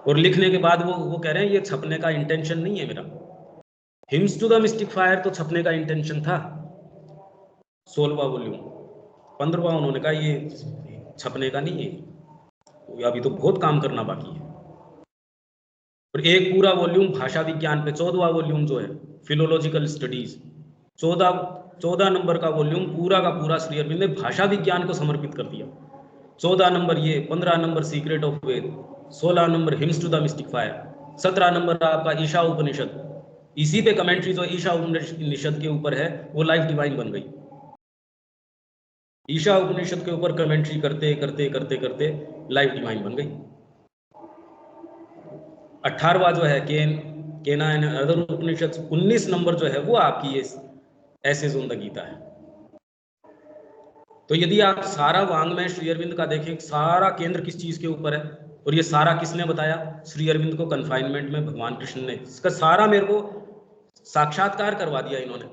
और लिखने के बाद वो कह रहे हैं ये छपने का इंटेंशन नहीं है मेरा। Hymns to the mystic fire तो छपने का इंटेंशन था, 16वां वॉल्यूम, 15वां उन्होंने कहा ये छपने का नहीं है, अभी तो बहुत काम करना बाकी है। और एक पूरा वॉल्यूम भाषा विज्ञान पे, 14वां वॉल्यूम जो है फिलोलॉजिकल स्टडीज, 14 नंबर का वॉल्यूम पूरा का पूरा श्री अरविंद ने भाषा विज्ञान को समर्पित कर दिया। 14 नंबर ये, 15 number secret of Veda, 16 number hymns to the mystic fire, 17 number आपका ईशा उपनिषद। इसी पे कमेंट्री जो ईशा उपनिषद के ऊपर है वो लाइफ डिवाइन बन गई। ईशा उपनिषद के ऊपर कमेंट्री करते करते करते करते लाइफ डिवाइन बन गई। 18वां जो है केना एंड अदर उपनिषद, 19 नंबर जो है वो आपकी ये एसेज ऑन द गीता है। तो यदि आप सारा वांग्मय श्री अरविंद का देखें, सारा केंद्र किस चीज के ऊपर है, और ये सारा किसने बताया, श्री अरविंद को कन्फाइनमेंट में भगवान कृष्ण ने, इसका सारा मेरे को साक्षात्कार करवा दिया इन्होंने।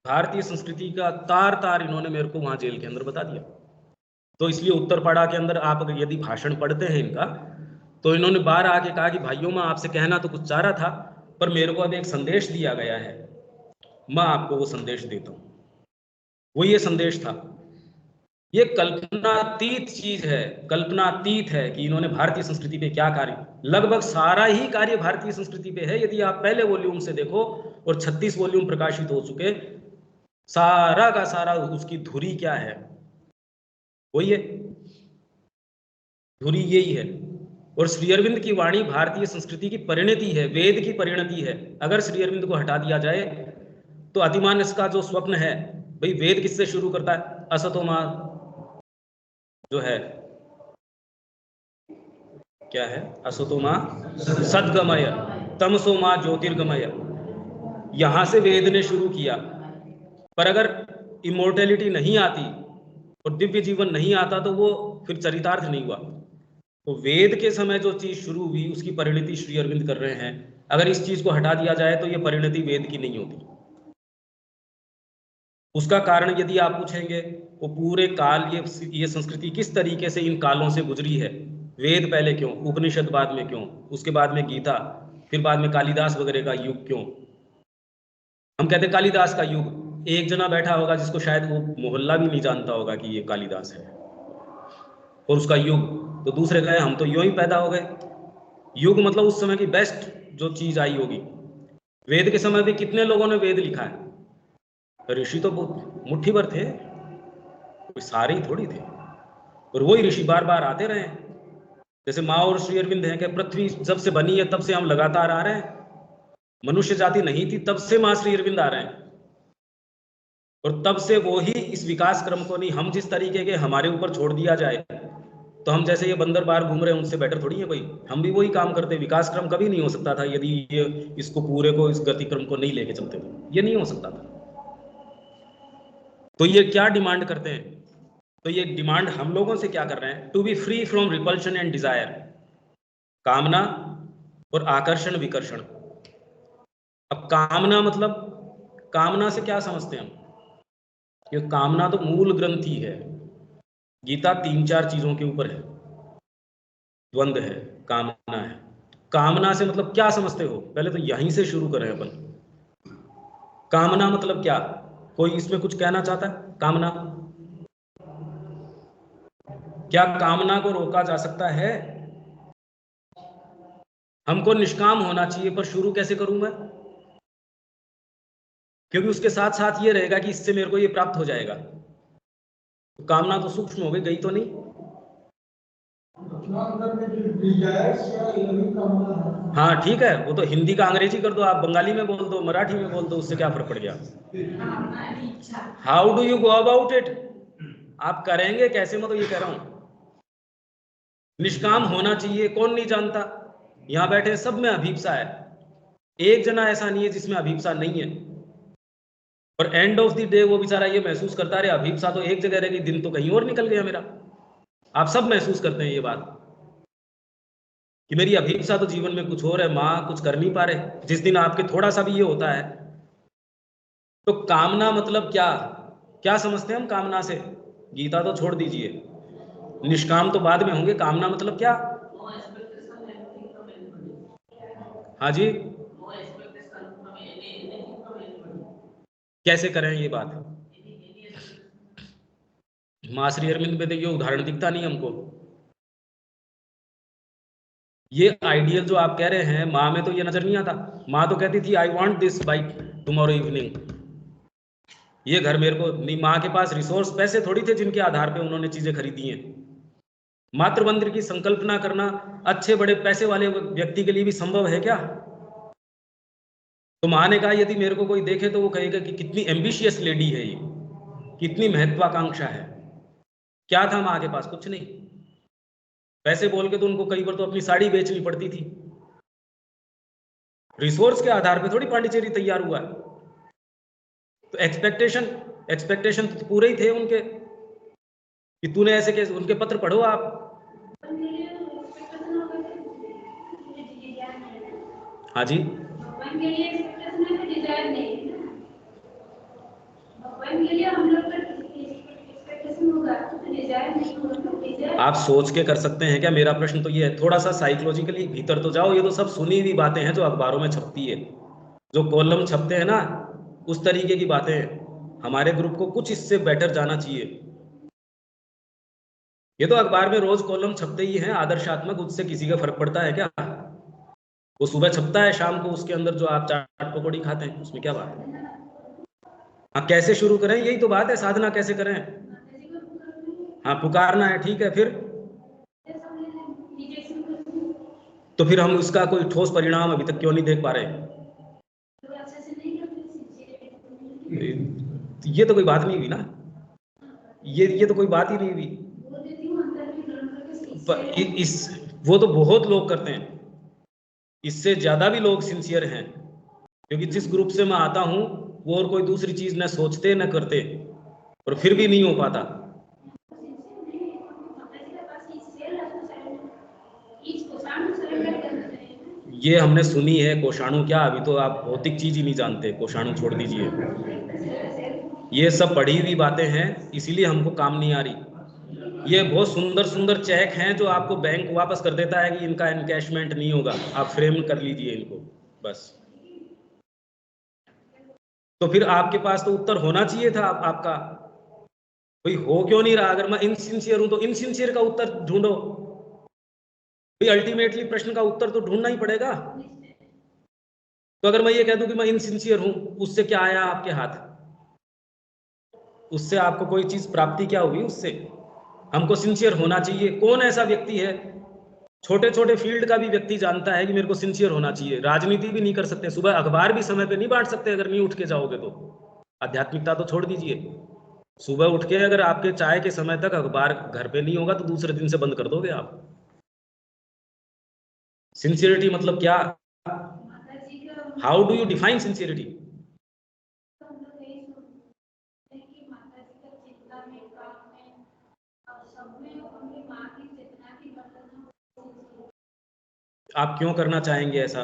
भारतीय संस्कृति का तार तार इन्होंने मेरे को वहां जेल के अंदर बता दिया। तो इसलिए उत्तरपाड़ा के अंदर आप अगर यदि भाषण पढ़ते हैं इनका, तो इन्होंने बाहर आके कहा कि भाइयों मैं आपसे कहना तो कुछ चाह रहा था, पर मेरे को अब एक संदेश दिया गया है, मैं आपको वो संदेश देता हूं। वो ये संदेश था, ये कल्पनातीत चीज है, कल्पनातीत है कि इन्होंने भारतीय संस्कृति पे क्या कार्य, लगभग सारा ही कार्य भारतीय संस्कृति पे है। यदि आप पहले वॉल्यूम से देखो, और 36 वॉल्यूम प्रकाशित हो चुके, सारा का सारा उसकी धुरी क्या है, वही है, धुरी यही है। और श्री अरविंद की वाणी भारतीय संस्कृति की परिणति है, वेद की परिणति है। अगर श्री अरविंद को हटा दिया जाए तो अतिमानस का जो स्वप्न है, भाई वेद किससे शुरू करता है, असतोमा जो है, क्या है, असतोमा सद्गमय, तमसोमा ज्योतिर्गमय, यहां से वेद ने शुरू किया। पर अगर इमोर्टेलिटी नहीं आती और दिव्य जीवन नहीं आता तो वो फिर चरितार्थ नहीं हुआ। तो वेद के समय जो चीज शुरू हुई उसकी परिणति श्री अरविंद कर रहे हैं। अगर इस चीज को हटा दिया जाए तो ये परिणति वेद की नहीं होती। उसका कारण यदि आप पूछेंगे, वो पूरे काल, ये संस्कृति किस तरीके से इन कालों से गुजरी है, वेद पहले क्यों, उपनिषद बाद में क्यों, उसके बाद में गीता, फिर बाद में कालिदास वगैरह का युग क्यों। हम कहते कालिदास का युग, एक जना बैठा होगा जिसको शायद वो मोहल्ला भी नहीं जानता होगा कि ये कालिदास है, और उसका युग, तो दूसरे कहे हम तो यूं ही पैदा हो गए। युग मतलब उस समय की बेस्ट जो चीज आई होगी। वेद के समय में कितने लोगों ने वेद लिखा है, ऋषि तो मुट्ठी भर थे, कोई सारे ही थोड़ी थे, और वही ऋषि बार बार आते रहे। जैसे माँ और श्री अरविंद हैं कि पृथ्वी जब से बनी है तब से हम लगातार आ रहे हैं, मनुष्य जाति नहीं थी तब से माँ श्री अरविंद आ रहे हैं, और तब से वो ही इस विकास क्रम को नहीं, हम जिस तरीके के हमारे ऊपर छोड़ दिया जाए तो हम जैसे ये बंदर बाहर घूम रहे हैं उनसे बेटर थोड़ी है कोई, हम भी वही काम करते। विकास क्रम कभी नहीं हो सकता था यदि ये इसको पूरे को, इस गति क्रम को नहीं लेके चलते थे, ये नहीं हो सकता था। तो ये क्या डिमांड करते हैं, तो ये डिमांड हम लोगों से क्या कर रहे हैं? To be free from repulsion and desire, कामना और आकर्षण विकर्षण। अब कामना मतलब, कामना से क्या समझते हैं हम? ये कामना तो मूल ग्रंथि है, गीता 3-4 चीजों के ऊपर है, द्वंद्व है, कामना है। कामना से मतलब क्या समझते हो? पहले तो यहीं से शुरू करें अपन। कामना मतलब क्या? कोई इसमें कुछ कहना चाहता है? कामना, क्या कामना को रोका जा सकता है? हमको निष्काम होना चाहिए, पर शुरू कैसे करूं मैं? क्योंकि उसके साथ साथ ये रहेगा कि इससे मेरे को ये प्राप्त हो जाएगा। तो कामना तो सूक्ष्म हो गई, गई तो नहीं। अपना अंदर में जो डिजायर्स है यही कामना है। हाँ ठीक है, वो तो हिंदी का अंग्रेजी कर दो, आप बंगाली में बोल दो, मराठी में बोल दो, उससे क्या फर्क पड़ गया? How do you go about it? आप करेंगे कैसे, मैं तो ये कह रहा हूं। निष्काम होना चाहिए, कौन नहीं जानता? यहां बैठे सब में अभीप्सा है, एक जना ऐसा नहीं है जिसमें अभीप्सा नहीं है। और एंड ऑफ द डे वो बेचारा ये महसूस करता रहे अभीप्सा तो एक जगह रहेगी, दिन तो कहीं और निकल गया मेरा। आप सब महसूस करते हैं ये बात कि मेरी अभीप्सा तो जीवन में कुछ और है, माँ कुछ कर नहीं पा रहे। जिस दिन आपके थोड़ा सा भी ये होता है, तो कामना मतलब क्या? क्या समझते हैं हम कामना से? गीता तो छोड़ दीजिए, निष्काम तो बाद में होंगे, कामना मतलब क्या? हाँ जी, कैसे करें ये बात? माँ श्री अरविंद में तो ये उदाहरण दिखता नहीं हमको। ये आइडियल जो आप कह रहे हैं, माँ में तो ये नजर नहीं आता। माँ तो कहती थी I want this by tomorrow evening. ये घर मेरे को नहीं। माँ के पास रिसोर्स पैसे थोड़ी थे जिनके आधार पे उन्होंने चीजें खरीदी हैं। मातृवंदन की संकल्पना करना अच्छे बड़े पैसे वाले व्यक्ति के लिए भी संभव है क्या? तो माँ ने कहा यदि मेरे को कोई देखे तो वो कहेगा कि कितनी एम्बिशियस लेडी है ये, कितनी महत्वाकांक्षा है। क्या था माँ के पास? कुछ नहीं। पैसे बोल के तो उनको कई बार तो अपनी साड़ी बेचनी पड़ती थी। रिसोर्स के आधार पे थोड़ी पांडिचेरी तैयार हुआ। तो एक्सपेक्टेशन तो पूरे ही थे उनके कि तूने ऐसे कैसे। उनके पत्र पढ़ो आप। हाँ जी, भगवान के लिए एक्सपेक्टेशन है, डिजायर नहीं है ना। भगवान के लिए हम लोग का एक्सपेक्टेशन होगा तो डिजायर नहीं होगा तो डिजायर। आप सोच के कर सकते हैं क्या? मेरा प्रश्न तो ये है, थोड़ा सा साइकोलॉजिकली भीतर तो जाओ। ये तो सब सुनी हुई बातें हैं जो अखबारों में छपती है, जो कॉलम छपते हैं ना, उस तरीके की बातें हैं। हमारे ग्रुप को कुछ इससे बेटर जाना चाहिए। ये तो अखबार में रोज कॉलम छपते ही हैं आदर्शात्मक, उससे किसी का फर्क पड़ता है क्या? वो सुबह छपता है, शाम को उसके अंदर जो आप चाट पकौड़ी खाते हैं, उसमें क्या बात है? हाँ, कैसे शुरू करें, यही तो बात है। साधना कैसे करें? हाँ, पुकारना है, ठीक है। फिर तो फिर हम उसका कोई ठोस परिणाम अभी तक क्यों नहीं देख पा रहे? ये तो कोई बात नहीं हुई ना। ये तो कोई बात ही नहीं हुई। इस वो तो बहुत लोग करते हैं, इससे ज्यादा भी लोग सिंसियर हैं। क्योंकि जिस ग्रुप से मैं आता हूं, वो और कोई दूसरी चीज न सोचते न करते, और फिर भी नहीं हो पाता। ये हमने सुनी है कोषाणु। क्या अभी तो आप भौतिक चीज ही नहीं जानते, कोषाणु छोड़ दीजिए। ये सब पढ़ी हुई बातें हैं, इसीलिए हमको काम नहीं आ रही। ये बहुत सुंदर सुंदर चेक हैं जो आपको बैंक वापस कर देता है कि इनका एनकैशमेंट नहीं होगा, आप फ्रेम कर लीजिए इनको बस। तो फिर आपके पास तो उत्तर होना चाहिए था आपका। भाई हो क्यों नहीं रहा? अगर मैं इनसिंसियर हूं तो इनसिंसियर का उत्तर ढूंढो। भाई अल्टीमेटली प्रश्न का उत्तर तो ढूंढना ही पड़ेगा। तो अगर मैं ये कह दूं कि मैं इनसिंसियर हूं, उससे क्या आया आपके हाथ? उससे आपको कोई चीज प्राप्ति क्या हुई उससे? हमको सिंसियर होना चाहिए। कौन ऐसा व्यक्ति है, छोटे छोटे फील्ड का भी व्यक्ति जानता है कि मेरे को सिंसियर होना चाहिए? राजनीति भी नहीं कर सकते, सुबह अखबार भी समय पे नहीं बांट सकते अगर नहीं उठ के जाओगे तो। आध्यात्मिकता तो छोड़ दीजिए। सुबह उठ के अगर आपके चाय के समय तक अखबार घर पे नहीं होगा तो दूसरे दिन से बंद कर दोगे आप। सिंसियरिटी मतलब क्या? How do you define sincerity? आप क्यों करना चाहेंगे ऐसा?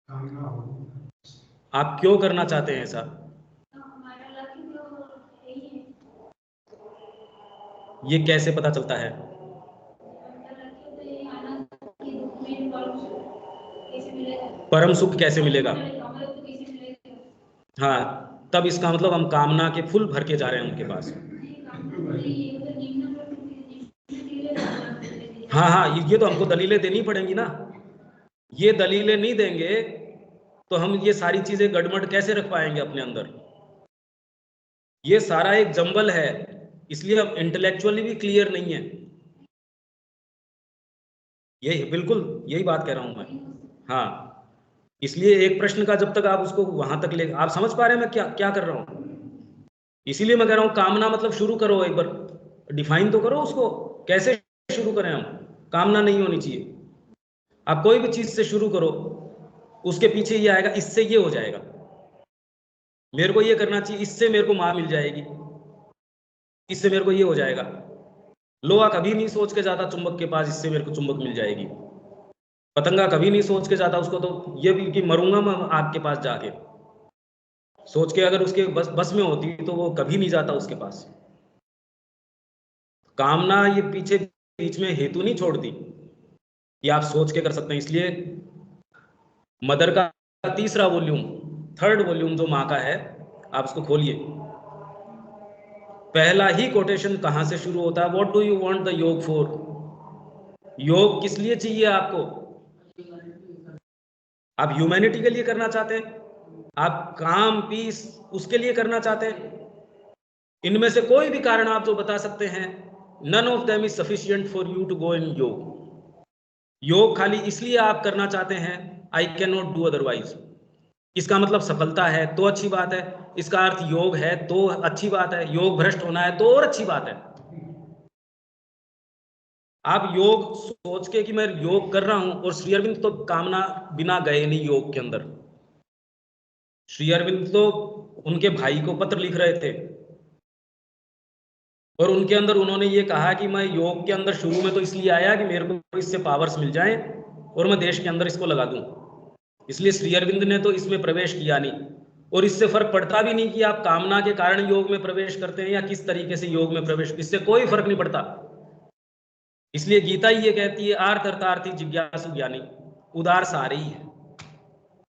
कामना हो। आप क्यों करना चाहते हैं ऐसा? तो हमारा लक्ष्य तो यही है। ये कैसे पता चलता है? हमारा लक्ष्य तो यही आना कि मेन परम सुख कैसे मिलेगा? परम सुख कैसे मिलेगा? हमें तो कैसे मिलेगा? हाँ, तब इसका मतलब हम कामना के फुल भर के जा रहे हैं उनके पास। नहीं, कामना तो नहीं है, वो तो निम्न प्रवृत्ति के लिए कामना करते हैं। हाँ हाँ, ये तो हमको दलीलें देनी पड़ेंगी ना। ये दलीलें नहीं देंगे तो हम ये सारी चीजें गड़बड़ कैसे रख पाएंगे अपने अंदर? ये सारा एक जंबल है, इसलिए हम इंटेलेक्चुअली भी क्लियर नहीं है। ये बिल्कुल यही बात कह रहा हूं मैं। हाँ, इसलिए एक प्रश्न का जब तक आप उसको वहां तक ले, आप समझ पा रहे हैं मैं क्या क्या कर रहा हूं? इसीलिए मैं कह रहा हूं कामना मतलब शुरू करो, एक बार डिफाइन तो करो उसको, कैसे शुरू करें हम? कामना नहीं होनी चाहिए। आप कोई भी चीज से शुरू करो, उसके पीछे ये आएगा, इससे ये हो जाएगा, मेरे को ये करना चाहिए, इससे मेरे को मां मिल जाएगी, इससे मेरे को ये हो जाएगा। लोहा कभी नहीं सोच के जाता चुंबक के पास, इससे मेरे को चुंबक मिल जाएगी। पतंगा कभी नहीं सोच के जाता उसको तो ये भी कि मरूंगा मैं आग के पास जाके, सोच के अगर उसके बस में होती तो वो कभी नहीं जाता उसके पास। कामना ये पीछे बीच में हेतु नहीं छोड़ती, ये आप सोच के कर सकते हैं। इसलिए मदर का तीसरा वॉल्यूम, थर्ड वॉल्यूम जो माँ का है, आप उसको खोलिए। पहला ही कोटेशन कहां से शुरू होता है? What do you want the योग फॉर? योग किस लिए चाहिए आपको? आप ह्यूमैनिटी के लिए करना चाहते हैं? आप काम पीस उसके लिए करना चाहते हैं? इनमें से कोई भी कारण आप जो बता सकते हैं, none of them is sufficient for you to go in yog. योग खाली इसलिए आप करना चाहते हैं, I can not do otherwise. इसका मतलब सफलता है तो अच्छी बात है, इसका अर्थ योग है तो अच्छी बात है, योग भ्रष्ट होना है तो और अच्छी बात है। आप योग सोच के कि मैं योग कर रहा हूं, और श्री अरविंद तो कामना बिना गए नहीं योग के अंदर। श्री अरविंद तो उनके भाई को पत्र लिख रहे थे, और उनके अंदर उन्होंने ये कहा कि मैं योग के अंदर शुरू में तो इसलिए आया कि मेरे को इससे पावर्स मिल जाएं और मैं देश के अंदर इसको लगा दूं। इसलिए श्री अरविंद ने तो इसमें प्रवेश किया नहीं, और इससे फर्क पड़ता भी नहीं कि आप कामना के कारण योग में प्रवेश करते हैं या किस तरीके से योग में प्रवेश, इससे कोई फर्क नहीं पड़ता। इसलिए गीता ही ये कहती है, आर्थ अर्थार्थी जिज्ञासु ज्ञानी। उदार सारे ही है,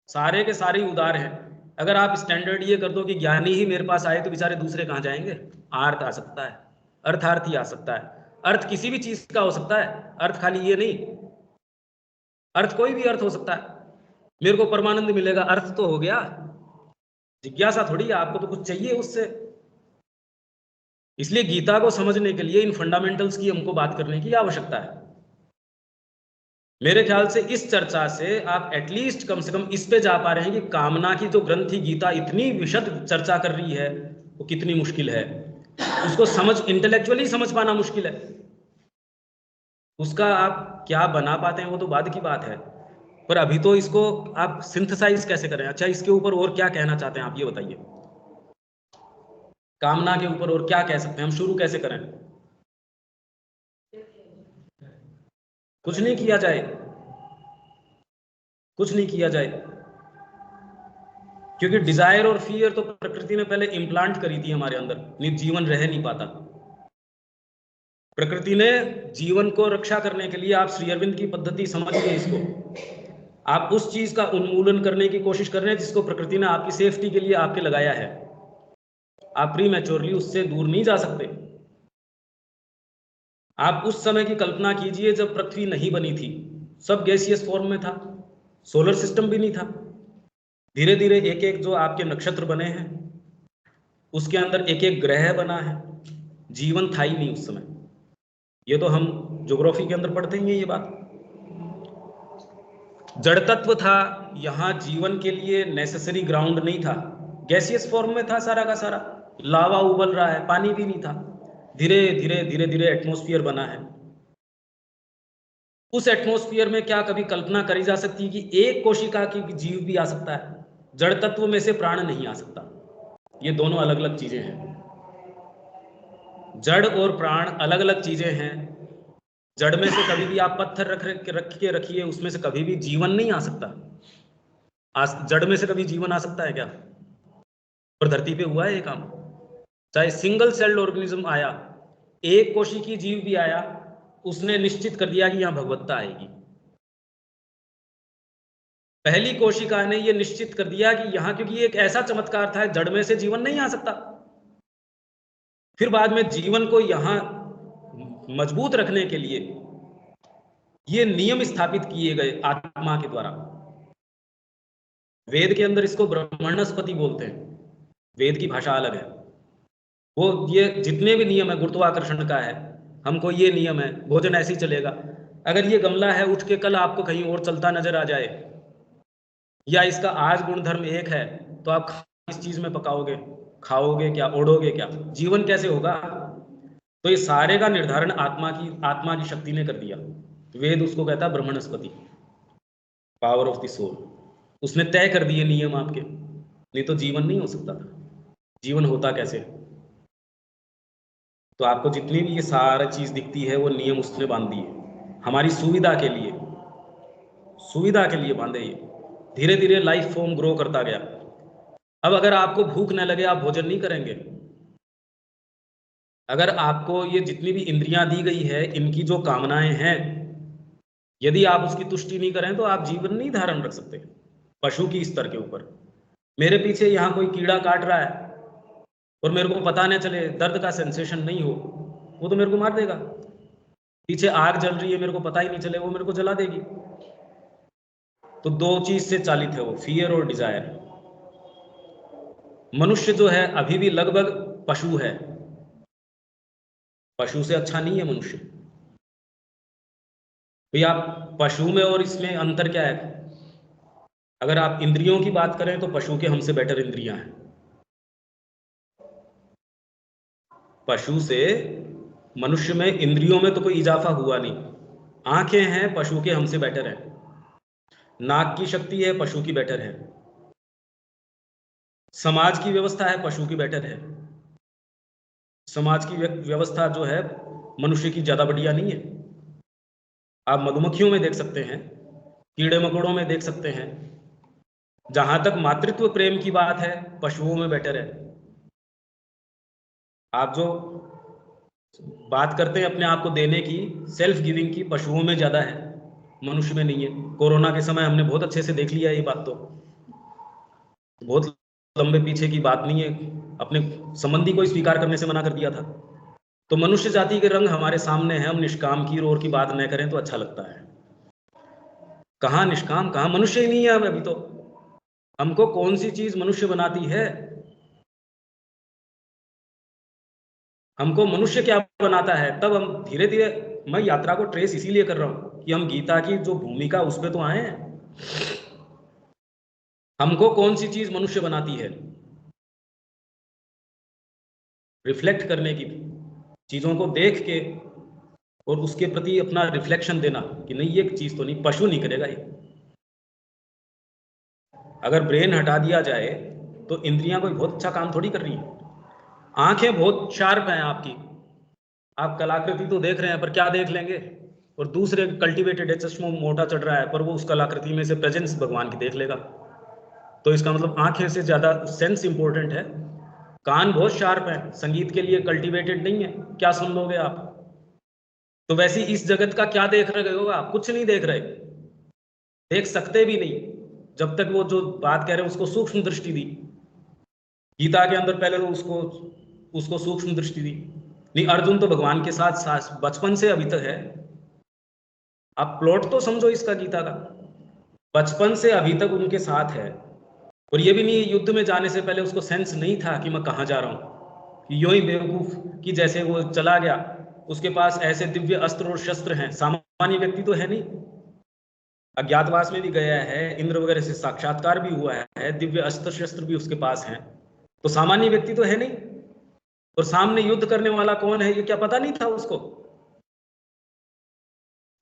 सारे के सारे उदार हैं। अगर आप स्टैंडर्ड ये कर दो कि ज्ञानी ही मेरे पास आए तो बेचारे दूसरे कहाँ जाएंगे? आर्थ आ सकता है, अर्थार्थी आ सकता है, अर्थ किसी भी चीज का हो सकता है, अर्थ खाली ये नहीं, अर्थ कोई भी अर्थ हो सकता है। मेरे को परमानंद मिलेगा, अर्थ तो हो गया। जिज्ञासा थोड़ी है, आपको तो कुछ चाहिए उससे। इसलिए गीता को समझने के लिए इन फंडामेंटल्स की हमको बात करने की आवश्यकता है। मेरे ख्याल से इस चर्चा से आप एटलीस्ट कम से कम इस पे जा पा रहे हैं कि कामना की जो ग्रंथि गीता इतनी विशद चर्चा कर रही है वो कितनी मुश्किल है। उसको समझ, इंटेलेक्चुअली समझ पाना मुश्किल है, उसका आप क्या बना पाते हैं वो तो बाद की बात है, पर अभी तो इसको आप सिंथेसाइज कैसे करें? अच्छा, इसके ऊपर और क्या कहना चाहते हैं आप ये बताइए। कामना के ऊपर और क्या कह सकते हैं, हम शुरू कैसे करें? कुछ नहीं किया जाए, कुछ नहीं किया जाए, क्योंकि डिजायर और फियर तो प्रकृति ने पहले इम्प्लांट करी थी हमारे अंदर, जीवन रह नहीं पाता। प्रकृति ने जीवन को रक्षा करने के लिए, आप श्री अरविंद की पद्धति समझिए इसको, आप उस चीज का उन्मूलन करने की कोशिश कर रहे हैं जिसको प्रकृति ने आपकी सेफ्टी के लिए आपके लगाया है। आप प्री मैच्योरली उससे दूर नहीं जा सकते। आप उस समय की कल्पना कीजिए जब पृथ्वी नहीं बनी थी, सब गैसियस फॉर्म में था, सोलर सिस्टम भी नहीं था। धीरे धीरे एक एक जो आपके नक्षत्र बने हैं उसके अंदर एक एक ग्रह बना है, जीवन था ही नहीं उस समय। ये तो हम ज्योग्राफी के अंदर पढ़ते ही हैं ये बात। जड़ तत्व था, यहां जीवन के लिए नेसेसरी ग्राउंड नहीं था, गैसियस फॉर्म में था सारा का सारा, लावा उबल रहा है, पानी भी नहीं था। धीरे धीरे धीरे धीरे एटमॉस्फेयर बना है। उस एटमॉस्फेयर में क्या कभी कल्पना करी जा सकती है कि एक कोशिका की जीव भी आ सकता है? जड़ तत्व में से प्राण नहीं आ सकता, ये दोनों अलग अलग चीजें हैं। जड़ और प्राण अलग अलग चीजें हैं। जड़ में से कभी भी आप पत्थर रख के रखिए, उसमें से कभी भी जीवन नहीं आ सकता। जड़ में से कभी जीवन आ सकता है क्या? और धरती पे हुआ है ये काम? चाहे सिंगल सेल्ड ऑर्गेनिज्म आया, एक कोशिकीय जीव भी आया, उसने निश्चित कर दिया कि यहां भगवत्ता आएगी। पहली कोशिका ने ये निश्चित कर दिया कि यहां, क्योंकि ये एक ऐसा चमत्कार था, जड़ में से जीवन नहीं आ सकता। फिर बाद में जीवन को यहां मजबूत रखने के लिए ये नियम स्थापित किए गए आत्मा के द्वारा। वेद के अंदर इसको ब्रह्मणस्पति बोलते हैं, वेद की भाषा अलग है। वो ये जितने भी नियम है, गुरुत्वाकर्षण का है, हमको ये नियम है, भोजन ऐसे ही चलेगा। अगर ये गमला है, उठ के कल आपको कहीं और चलता नजर आ जाए, या इसका आज गुणधर्म एक है, तो आप किस चीज में पकाओगे, खाओगे क्या, ओढ़ोगे क्या, जीवन कैसे होगा? तो ये सारे का निर्धारण आत्मा की शक्ति ने कर दिया। वेद उसको कहता है Brahmanaspati, power of the soul. उसने तय कर दिए नियम आपके, नहीं तो जीवन नहीं हो सकता था। जीवन होता कैसे? तो आपको जितनी भी ये सारा चीज दिखती है, वो नियम उसने बांध दिए हमारी सुविधा के लिए, सुविधा के लिए बांधे। ये धीरे धीरे लाइफ फॉर्म ग्रो करता गया। अब अगर आपको भूख न लगे, आप भोजन नहीं करेंगे। अगर आपको ये जितनी भी इंद्रियां दी गई है, इनकी जो कामनाएं हैं, यदि आप उसकी तुष्टि नहीं करें तो आप जीवन नहीं धारण रख सकते। पशु की स्तर के ऊपर, मेरे पीछे यहाँ कोई कीड़ा काट रहा है और मेरे को पता न चले, दर्द का सेंसेशन नहीं हो, वो तो मेरे को मार देगा। पीछे आग जल रही है, मेरे को पता ही नहीं चले, वो मेरे को जला देगी। तो दो चीज से चालित है वो, फियर और डिजायर। मनुष्य जो है अभी भी लगभग पशु है, पशु से अच्छा नहीं है मनुष्य। भैया आप पशु में और इसमें अंतर क्या है? अगर आप इंद्रियों की बात करें तो पशु के हमसे बेटर इंद्रियां हैं। पशु से मनुष्य में इंद्रियों में तो कोई इजाफा हुआ नहीं। आंखें हैं, पशु के हमसे बेटर है। नाक की शक्ति है, पशु की बेटर है। समाज की व्यवस्था है, पशु की बेटर है। समाज की व्यवस्था जो है मनुष्य की ज्यादा बढ़िया नहीं है। आप मधुमक्खियों में देख सकते हैं, कीड़े मकोड़ों में देख सकते हैं। जहां तक मातृत्व प्रेम की बात है, पशुओं में बेटर है। आप जो बात करते हैं अपने आप को देने की, सेल्फ गिविंग की, पशुओं में ज्यादा है, मनुष्य में नहीं है। कोरोना के समय हमने बहुत अच्छे से देख लिया ये बात। तो बहुत लंबे पीछे की बात नहीं है, अपने संबंधी को स्वीकार करने से मना कर दिया था। तो मनुष्य जाति के रंग हमारे सामने है। हम निष्काम की ओर की बात न करें तो अच्छा लगता है। कहाँ निष्काम, कहाँ मनुष्य ही नहीं है हम अभी तो। हमको कौन सी चीज मनुष्य बनाती है? हमको मनुष्य क्या बनाता है? तब हम धीरे धीरे, मैं यात्रा को ट्रेस इसीलिए कर रहा हूं कि हम गीता की जो भूमिका उस पर तो आए हैं। हमको कौन सी चीज मनुष्य बनाती है? रिफ्लेक्ट करने की, चीजों को देख के और उसके प्रति अपना रिफ्लेक्शन देना कि नहीं ये चीज तो नहीं, पशु नहीं करेगा ये। अगर ब्रेन हटा दिया जाए तो इंद्रियां कोई बहुत अच्छा काम थोड़ी कर रही है। आंखें बहुत शार्प हैं आपकी, आप कलाकृति तो देख रहे हैं, पर क्या देख लेंगे? और दूसरे कल्टीवेटेड है, चश्मा मोटा चढ़ रहा है, पर वो उस कलाकृति में से प्रेजेंस भगवान की देख लेगा। तो इसका मतलब आंखें से ज्यादा सेंस इंपॉर्टेंट है। कान बहुत शार्प है, संगीत के लिए कल्टीवेटेड नहीं है, क्या सुन लोगे आप? तो वैसे इस जगत का क्या देख रहे हो आप? कुछ नहीं देख रहे, देख सकते भी नहीं, जब तक वो जो बात कह रहे हैं उसको सूक्ष्म दृष्टि दी। गीता के अंदर पहले तो उसको सूक्ष्म दृष्टि दी। नहीं, अर्जुन तो भगवान के साथ बचपन से अभी तक है। आप प्लॉट तो समझो इसका गीता का, बचपन से अभी तक उनके साथ है। और ये भी नहीं, युद्ध में जाने से पहले उसको सेंस नहीं था कि मैं कहाँ जा रहा हूँ, कि यूं ही बेवकूफ कि जैसे वो चला गया। उसके पास ऐसे दिव्य अस्त्र और शस्त्र हैं, सामान्य व्यक्ति तो है नहीं। अज्ञातवास में भी गया है, इंद्र वगैरह से साक्षात्कार भी हुआ है, दिव्य अस्त्र शस्त्र भी उसके पास हैं, तो सामान्य व्यक्ति तो है नहीं। और सामने युद्ध करने वाला कौन है ये क्या पता नहीं था उसको।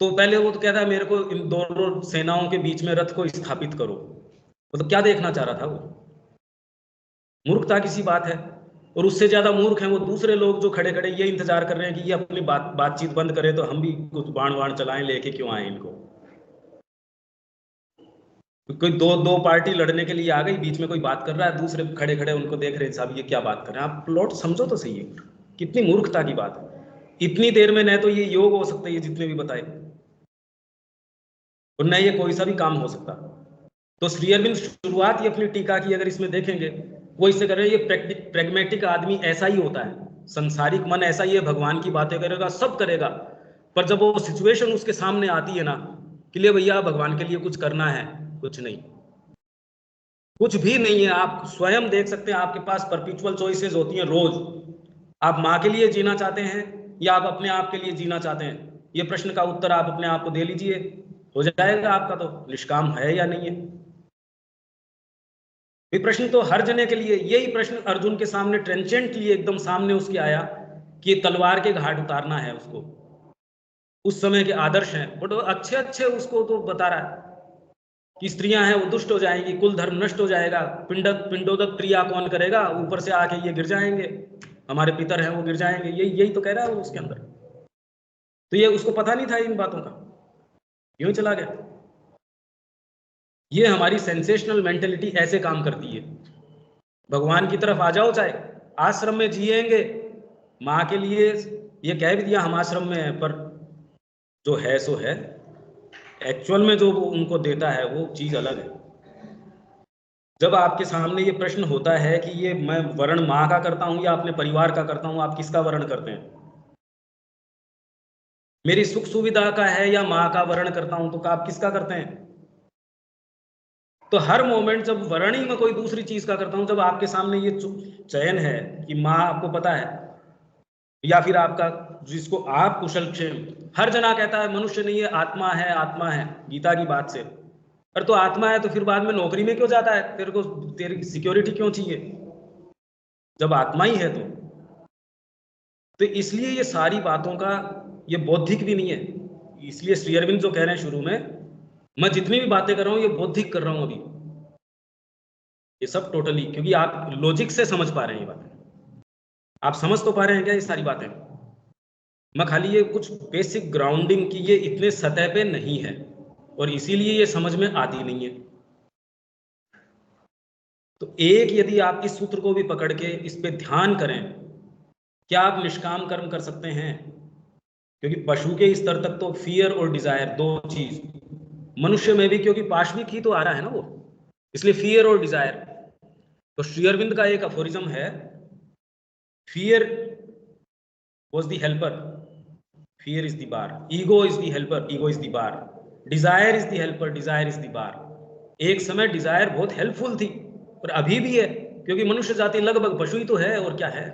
तो पहले वो तो कहता है मेरे को इन दोनों सेनाओं के बीच में रथ को स्थापित करो। मतलब क्या देखना चाह रहा था वो? मूर्खता की सी बात है। और उससे ज्यादा मूर्ख हैं वो दूसरे लोग जो खड़े खड़े ये इंतजार कर रहे हैं कि ये अपनी बातचीत बंद करे तो हम भी कुछ बाण वाण चलाएं, लेके क्यों आए इनको। कोई दो पार्टी लड़ने के लिए आ गई, बीच में कोई बात कर रहा है, दूसरे खड़े खड़े उनको देख रहे हैं, साहब ये क्या बात कर रहे हैं। आप प्लॉट समझो तो सही है, कितनी मूर्खता की बात है। इतनी देर में न तो ये योग हो सकता है, ये जितने भी बताए, और न ये कोई सा भी काम हो सकता। तो श्री अरविंद शुरुआत ही अपनी टीका की अगर इसमें देखेंगे, वो इससे कर रहे हैं ये प्रैग्मेटिक आदमी ऐसा ही होता है, संसारिक मन ऐसा ही है, भगवान की बातें करेगा, सब करेगा, पर जब वो सिचुएशन उसके सामने आती है ना कि ले भैया भगवान के लिए कुछ करना है, कुछ नहीं, कुछ भी नहीं है। आप स्वयं देख सकते हैं, आपके पास परपिचुअल चॉइसेस होती हैं रोज। आप माँ के लिए जीना चाहते हैं या आप अपने आप के लिए जीना चाहते हैं, ये प्रश्न का उत्तर आप अपने आप को दे लीजिए, हो जाएगा आपका तो निष्काम है या नहीं है। ये प्रश्न तो हर जने के लिए, यही प्रश्न अर्जुन के सामने ट्रेंचेंटली एकदम सामने उसके आया कि तलवार के घाट उतारना है उसको। उस समय के आदर्श हैं बट अच्छे अच्छे उसको तो बता रहा है कि स्त्रियां हैं वो दुष्ट हो जाएंगी, कुल धर्म नष्ट हो जाएगा, पिंडोदक क्रिया कौन करेगा, ऊपर से आके ये गिर जाएंगे, हमारे पितर हैं वो गिर जाएंगे, यही तो कह रहा है वो उसके अंदर। तो ये उसको पता नहीं था इन बातों का, यूं चला गया। ये हमारी सेंसेशनल मेंटेलिटी ऐसे काम करती है। भगवान की तरफ आ जाओ, चाहे आश्रम में जिएंगे, माँ के लिए ये कह भी दिया हम आश्रम में है, पर जो है सो है, एक्चुअल में जो वो उनको देता है वो चीज अलग है। जब आपके सामने ये प्रश्न होता है कि ये मैं वर्ण माँ का करता हूं या अपने परिवार का करता हूं, आप किसका वर्ण करते हैं? मेरी सुख सुविधा का है या माँ का वर्ण करता हूं, तो आप किसका करते हैं? तो हर मोमेंट जब वर्ण ही मैं कोई दूसरी चीज का करता हूं, जब आपके सामने ये चयन है कि माँ आपको पता है या फिर आपका जिसको आप कुशल क्षेम, हर जना कहता है मनुष्य नहीं है, आत्मा है, आत्मा है, गीता की बात से। पर तो आत्मा है तो फिर बाद में नौकरी में क्यों जाता है? तेरे को तेरी सिक्योरिटी क्यों चाहिए जब आत्मा ही है तो इसलिए ये सारी बातों का ये बौद्धिक भी नहीं है। इसलिए श्री अरविंद जो कह रहे हैं शुरू में, मैं जितनी भी बातें कर रहा हूं ये बौद्धिक कर रहा हूं अभी, ये सब टोटली, क्योंकि आप लॉजिक से समझ पा रहे हैं ये बातें। आप समझ तो पा रहे हैं क्या ये सारी बातें? मैं खाली ये कुछ बेसिक ग्राउंडिंग की, ये इतने सतह पे नहीं है और इसीलिए ये समझ में आती नहीं है। तो एक यदि आप इस सूत्र को भी पकड़ के इस पे ध्यान करें, क्या आप निष्काम कर्म कर सकते हैं? क्योंकि पशु के स्तर तक तो फियर और डिजायर दो चीज, मनुष्य में भी क्योंकि पाशविक ही तो आ रहा है ना वो, इसलिए फियर और डिजायर। तो श्री अरविंद का एक अफोरिज्म है, fear was the helper, fear is the bar, ego is the helper, ego is the bar, desire is the helper, desire is the bar। एक समय डिजायर बहुत हेल्पफुल थी और अभी भी है, क्योंकि मनुष्य जाति लगभग पशु ही तो है और क्या है,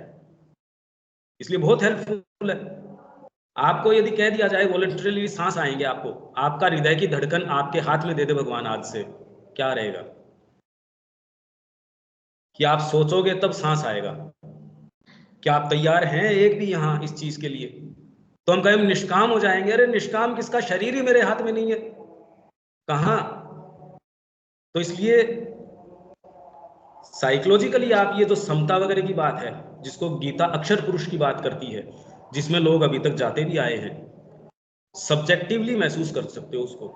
इसलिए बहुत हेल्पफुल है। आपको यदि कह दिया जाए वॉलंटरीली सांस आएंगे आपको, आपका हृदय की धड़कन आपके हाथ में दे दे भगवान आज से, क्या रहेगा? कि आप सोचोगे तब सांस आएगा। क्या आप तैयार हैं एक भी यहां इस चीज के लिए? तो हम कहें निष्काम हो जाएंगे, अरे निष्काम किसका, शरीर ही मेरे हाथ में नहीं है, कहां? तो इसलिए साइकोलॉजिकली आप ये जो समता वगैरह की बात है, जिसको गीता अक्षर पुरुष की बात करती है, जिसमें लोग अभी तक जाते भी आए हैं, सब्जेक्टिवली महसूस कर सकते हो उसको,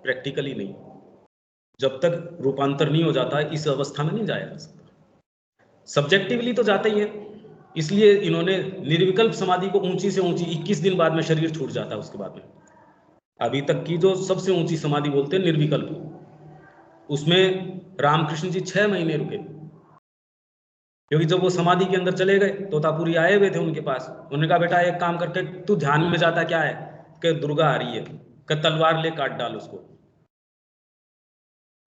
प्रैक्टिकली नहीं। जब तक रूपांतर नहीं हो जाता इस अवस्था में नहीं जाया जा सकता। सब्जेक्टिवली तो जाते ही है, इसलिए इन्होंने निर्विकल्प समाधि को ऊंची से ऊंची 21 दिन बाद में शरीर छूट जाता है, उसके बाद में अभी तक की जो सबसे ऊंची समाधि बोलते हैं निर्विकल्प, उसमें रामकृष्ण जी 6 महीने रुके, क्योंकि जब वो समाधि के अंदर चले गए तोतापुरी आए हुए थे उनके पास, उन्होंने कहा बेटा एक काम करके तू ध्यान में जाता क्या है, कि दुर्गा आ रही है, कि तलवार ले काट डाल उसको।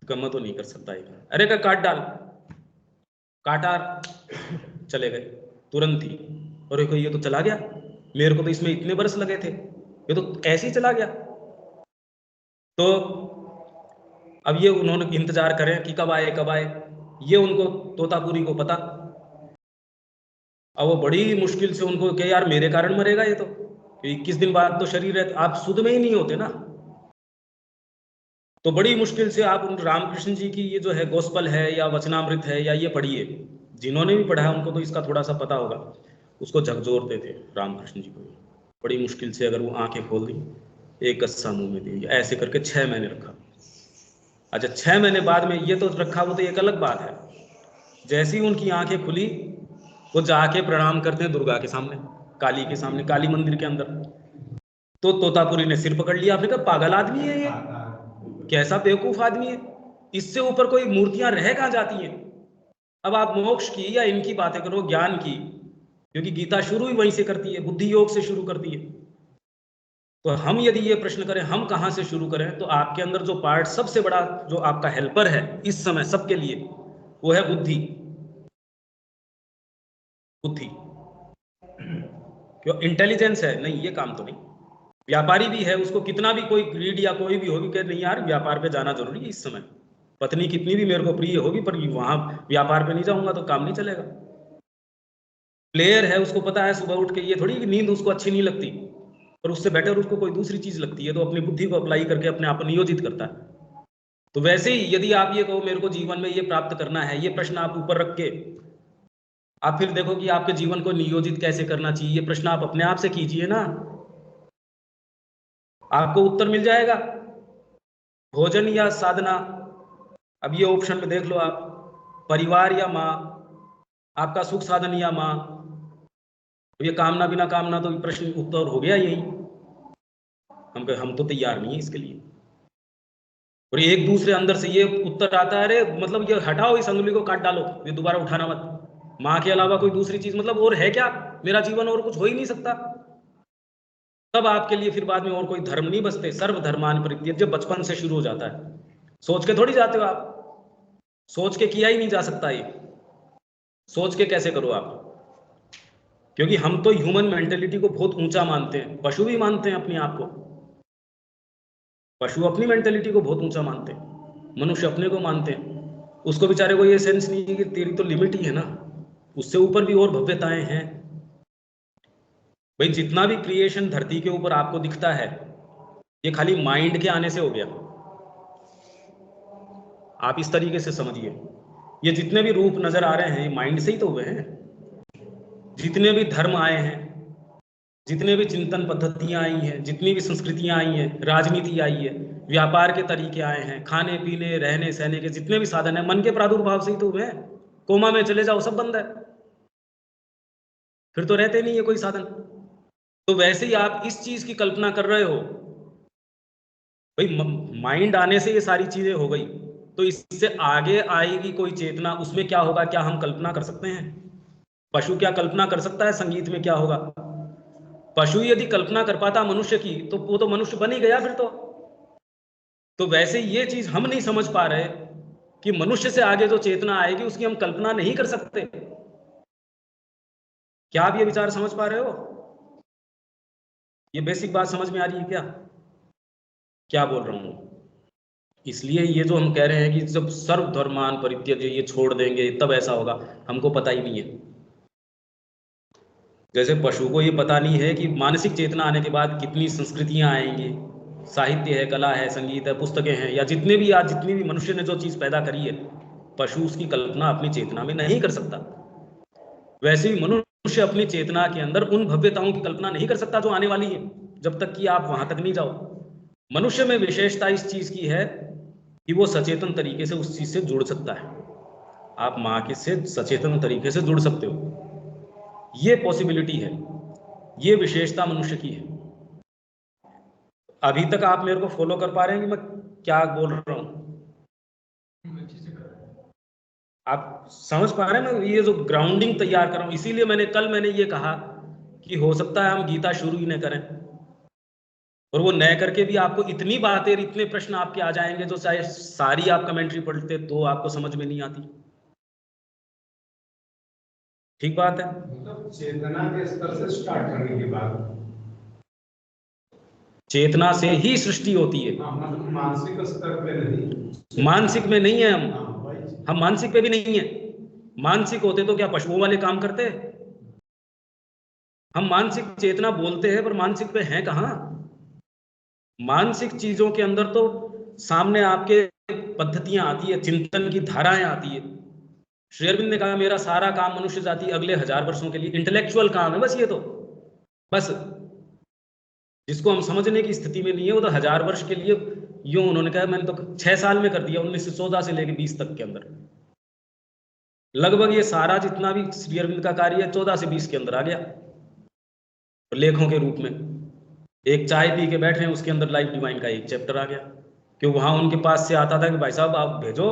मैं तो नहीं कर सकता है, अरे का काट डाल, काटा, चले गए तुरंत ही। और ये तो चला गया, मेरे को तो इसमें इतने बरस लगे थे, ये तो ऐसे ही चला गया। तो अब ये उन्होंने इंतजार करें कि कब आए कब आए, ये उनको तोतापुरी को पता। अब वो बड़ी मुश्किल से उनको कहे यार मेरे कारण मरेगा ये तो, 21 दिन बाद तो शरीर है, आप सुध में ही नहीं होते ना। तो बड़ी मुश्किल से आप उन रामकृष्ण जी की ये जो है गोस्पल है या वचनामृत है या ये पढ़िए, जिन्होंने भी पढ़ा है उनको तो इसका थोड़ा सा पता होगा। उसको झकझोरते थे रामकृष्ण जी को, बड़ी मुश्किल से अगर वो आंखें खोल दी, एक गस्सा मुंह में दी, ऐसे करके 6 महीने रखा। अच्छा 6 महीने बाद में ये तो रखा, वो तो एक अलग बात है। जैसे ही उनकी आंखें खुली, वो जाके प्रणाम करते हैं दुर्गा के सामने, काली के सामने, काली मंदिर के अंदर। तो तोतापुरी ने सिर पकड़ लिया, आपने कहा पागल आदमी है ये, कैसा बेवकूफ आदमी है, इससे ऊपर कोई मूर्तियां रह कहां जाती हैं। अब आप मोक्ष की या इनकी बातें करो, ज्ञान की, क्योंकि गीता शुरू ही वहीं से करती है, बुद्धि योग से शुरू करती है। तो हम यदि ये प्रश्न करें हम कहां से शुरू करें, तो आपके अंदर जो पार्ट सबसे बड़ा जो आपका हेल्पर है इस समय सबके लिए, वो है बुद्धि। बुद्धि क्यों? इंटेलिजेंस है नहीं, ये काम तो नहीं। व्यापारी भी है, उसको कितना भी कोई ग्रीड या कोई भी होगी, कह नहीं यार व्यापार पे जाना जरूरी है इस समय, पत्नी कितनी भी मेरे को प्रिय होगी पर वहां व्यापार पे नहीं जाऊंगा तो काम नहीं चलेगा। प्लेयर है, उसको पता है सुबह उठ के ये थोड़ी नींद उसको अच्छी नहीं लगती, पर उससे बेटर उसको कोई दूसरी चीज लगती है, तो अपनी बुद्धि को अप्लाई करके अपने आप को नियोजित करता है। तो वैसे ही यदि आप ये कहो मेरे को जीवन में ये प्राप्त करना है, ये प्रश्न आप ऊपर रख के आप फिर देखो कि आपके जीवन को नियोजित कैसे करना चाहिए, ये प्रश्न आप अपने आप से कीजिए ना, आपको उत्तर मिल जाएगा। भोजन या साधना, अब ये ऑप्शन में देख लो आप, परिवार या माँ, आपका सुख साधन या माँ, ये कामना बिना कामना, तो प्रश्न उत्तर हो गया यही। हम तो तैयार नहीं है इसके लिए। और एक दूसरे अंदर से ये उत्तर आता है, अरे मतलब ये हटाओ, इस अंगुली को काट डालो, ये दोबारा उठाना मत, माँ के अलावा कोई दूसरी चीज मतलब और है क्या, मेरा जीवन और कुछ हो ही नहीं सकता। तब आपके लिए फिर बाद में और कोई धर्म नहीं बचते। सर्वधर्मान परित्यज्य बचपन से शुरू हो जाता है, सोच के थोड़ी जाते हो आप, सोच के किया ही नहीं जा सकता ये, सोच के कैसे करो आप, क्योंकि हम तो ह्यूमन मेंटेलिटी को बहुत ऊंचा मानते हैं, पशु भी मानते हैं अपने आप को, पशु अपनी मेंटेलिटी को बहुत ऊंचा मानते हैं, मनुष्य अपने को मानते हैं। उसको बेचारे को ये सेंस नहीं है कि तेरी तो लिमिट ही है ना, उससे ऊपर भी और भव्यताएं हैं। भाई जितना भी क्रिएशन धरती के ऊपर आपको दिखता है, ये खाली माइंड के आने से हो गया। आप इस तरीके से समझिए, ये जितने भी रूप नजर आ रहे हैं ये माइंड से ही तो हुए हैं। जितने भी धर्म आए हैं, जितने भी चिंतन पद्धतियां आई हैं, जितनी भी संस्कृतियां आई हैं, राजनीति आई है, व्यापार के तरीके आए हैं, खाने पीने रहने सहने के जितने भी साधन है, मन के प्रादुर्भाव से ही तो हुए हैं। कोमा में चले जाओ सब बंद है, फिर तो रहते नहीं है कोई साधन। तो वैसे ही आप इस चीज की कल्पना कर रहे हो, भाई माइंड आने से ये सारी चीजें हो गई, तो इससे आगे आएगी कोई चेतना, उसमें क्या होगा, क्या हम कल्पना कर सकते हैं? पशु क्या कल्पना कर सकता है संगीत में क्या होगा? पशु यदि कल्पना कर पाता मनुष्य की, तो वो तो मनुष्य बन ही गया फिर तो वैसे ये चीज हम नहीं समझ पा रहे कि मनुष्य से आगे जो चेतना आएगी उसकी हम कल्पना नहीं कर सकते। क्या आप ये विचार समझ पा रहे हो? ये बेसिक बात समझ में आ रही है क्या, क्या बोल रहा हूं? इसलिए ये जो हम कह रहे हैं कि जब सर्वधर्मान परित्यज्य, ये छोड़ देंगे तब ऐसा होगा, हमको पता ही नहीं है। जैसे पशु को ये पता नहीं है कि मानसिक चेतना आने के बाद कितनी संस्कृतियां आएंगी, साहित्य है, कला है, संगीत है, पुस्तकें हैं, या जितने भी आज जितनी भी मनुष्य ने जो चीज पैदा करी है, पशु उसकी कल्पना अपनी चेतना में नहीं कर सकता। वैसे ही मनुष्य अपनी चेतना के अंदर उन भव्यताओं की कल्पना नहीं कर सकता जो आने वाली है, जब तक कि आप वहां तक नहीं जाओ। मनुष्य में विशेषता इस चीज की है कि वो सचेतन तरीके से उस चीज से जुड़ सकता है। आप माँ के से सचेतन तरीके से जुड़ सकते हो, ये पॉसिबिलिटी है, ये विशेषता मनुष्य की है। अभी तक आप मेरे को फॉलो कर पा रहे हैं कि मैं क्या बोल रहा हूं? आप समझ पा रहे हैं मैं ये जो ग्राउंडिंग तैयार कर रहा हूं? इसीलिए मैंने ये कहा कि हो सकता है हम गीता शुरू ही न करें, और वो न करके भी आपको इतनी बातें, इतने प्रश्न आपके आ जाएंगे जो चाहे सारी आप कमेंट्री पढ़ते तो आपको समझ में नहीं आती। ठीक बात है, मतलब चेतना के स्तर से स्टार्ट करने के बाद चेतना से ही सृष्टि होती है, मतलब मानसिक स्तर पे नहीं, मानसिक में नहीं है हम मानसिक पे भी नहीं है। मानसिक होते तो क्या पशुओं वाले काम करते? हम मानसिक चेतना बोलते हैं पर मानसिक पे हैं कहां? मानसिक चीजों के अंदर तो सामने आपके पद्धतियां आती है, चिंतन की धाराएं आती है, श्री अरविंद ने कहा मेरा सारा काम मनुष्य जाति अगले 1000 वर्षों के लिए, इंटेलेक्चुअल काम है बस ये तो, बस जिसको हम समझने की स्थिति में नहीं है वो तो 1000 वर्ष के लिए यूं उन्होंने कहा मैंने तो 6 साल में कर दिया, 1914 से लेकर 20 तक के अंदर लगभग ये सारा जितना भी श्री अरविंद का कार्य है 14 से 20 के अंदर आ गया लेखों के रूप में। एक चाय पी के बैठे हैं उसके अंदर लाइफ डिवाइन का एक चैप्टर आ गया, कि वहां उनके पास से आता था कि भाई साहब आप भेजो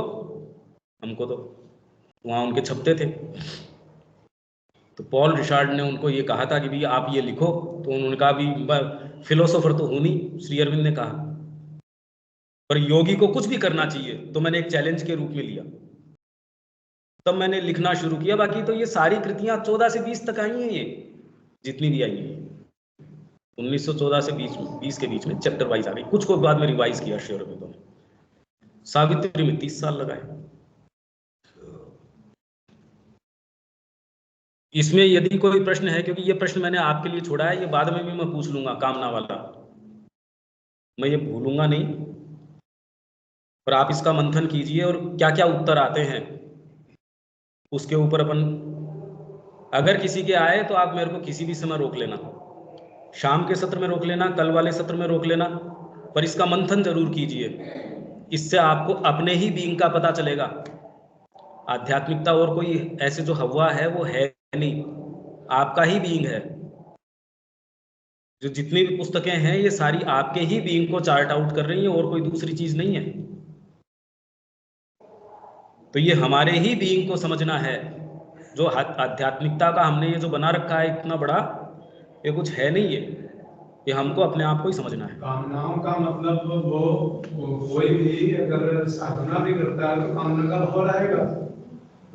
हमको, तो वहां उनके छपते थे। तो पॉल रिचार्ड ने उनको ये कहा था कि भाई आप ये लिखो, तो उन्होंने कहा भी फिलोसोफर तो हूं नहीं, श्री अरविंद ने कहा, पर योगी को कुछ भी करना चाहिए, तो मैंने एक चैलेंज के रूप में लिया, तब मैंने लिखना शुरू किया। बाकी तो ये सारी कृतियां 14 से 20 तक आई हैं, ये जितनी भी आई हैं 1914 से 20 के बीच में चैप्टर वाइज आ गई, कुछ को बाद में रिवाइज किया श्री अरविंदो ने। सावित्री में 30 साल लगाए। इसमें यदि कोई प्रश्न है, क्योंकि ये प्रश्न मैंने आपके लिए छोड़ा है, ये बाद में भी मैं पूछ लूंगा, कामना वाला मैं ये भूलूंगा नहीं, पर आप इसका मंथन कीजिए और क्या क्या उत्तर आते हैं उसके ऊपर अपन, अगर किसी के आए तो आप मेरे को किसी भी समय रोक लेना, शाम के सत्र में रोक लेना, कल वाले सत्र में रोक लेना, पर इसका मंथन जरूर कीजिए। इससे आपको अपने ही बीइंग का पता चलेगा। आध्यात्मिकता और कोई ऐसे जो हवा है वो है नहीं, आपका ही बीइंग है। जो जितनी भी पुस्तकें हैं ये सारी आपके ही बीइंग को चार्ट आउट कर रही हैं और कोई दूसरी चीज नहीं है। तो ये हमारे ही बीइंग को समझना है। जो आध्यात्मिकता का हमने ये जो बना रखा है इतना बड़ा, ये कुछ है नहीं है, ये हमको अपने आप को ही समझना है। कामनाओं का मतलब वो कोई भी अगर साधना भी करता है तो कामना का भाव रहेगा।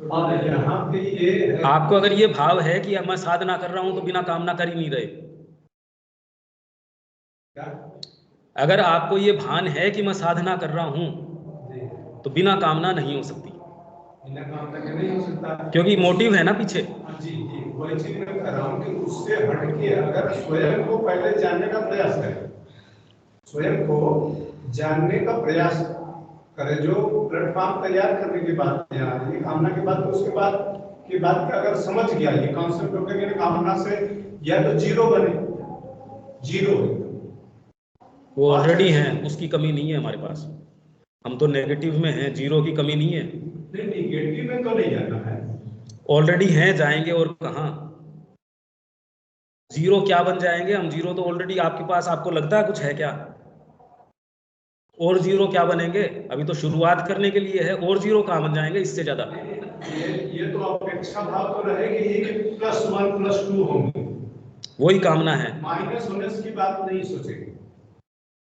तो यहाँ पे ये आपको अगर ये भाव है कि मैं साधना कर रहा हूं तो बिना कामना कर ही नहीं रहे, क्या? अगर आपको ये भान है कि मैं साधना कर रहा हूं तो बिना कामना नहीं हो सकती, बिना कामना के नहीं हो सकता, क्योंकि मोटिव है ना पीछे। जी जी वही चीज मैं कह रहा हूँ कि उससे हटके अगर स्वयं को पहले जानने का प्रयास करें, स्वयं को जानने का प्रयास करे, जो प्लेटफॉर्म तैयार करने की बात यहाँ आ रही है कामना की बात, तो उसके बाद की बात का अगर समझ गया ये कॉन्सेप्ट होगा कि कामना से या तो जीरो बने, जीरो वो ऑलरेडी है, उसकी कमी नहीं है हमारे पास, हम तो नेगेटिव में हैं, जीरो की कमी नहीं है। नहीं, नेगेटिव में तो नहीं जाना है, ऑलरेडी हैं, जाएंगे और कहाँ, जीरो क्या बन जाएंगे हम, जीरो तो ऑलरेडी आपके पास, आपको लगता है कुछ है क्या, और जीरो क्या बनेंगे, अभी तो शुरुआत करने के लिए है, और जीरो कहाँ बन जाएंगे इससे ज्यादा। ये तो अपेक्षा भाव तो रहेगी ही कि +1 +2 होंगे, वही कामना है, माइनस होने की बात नहीं सोचेंगे।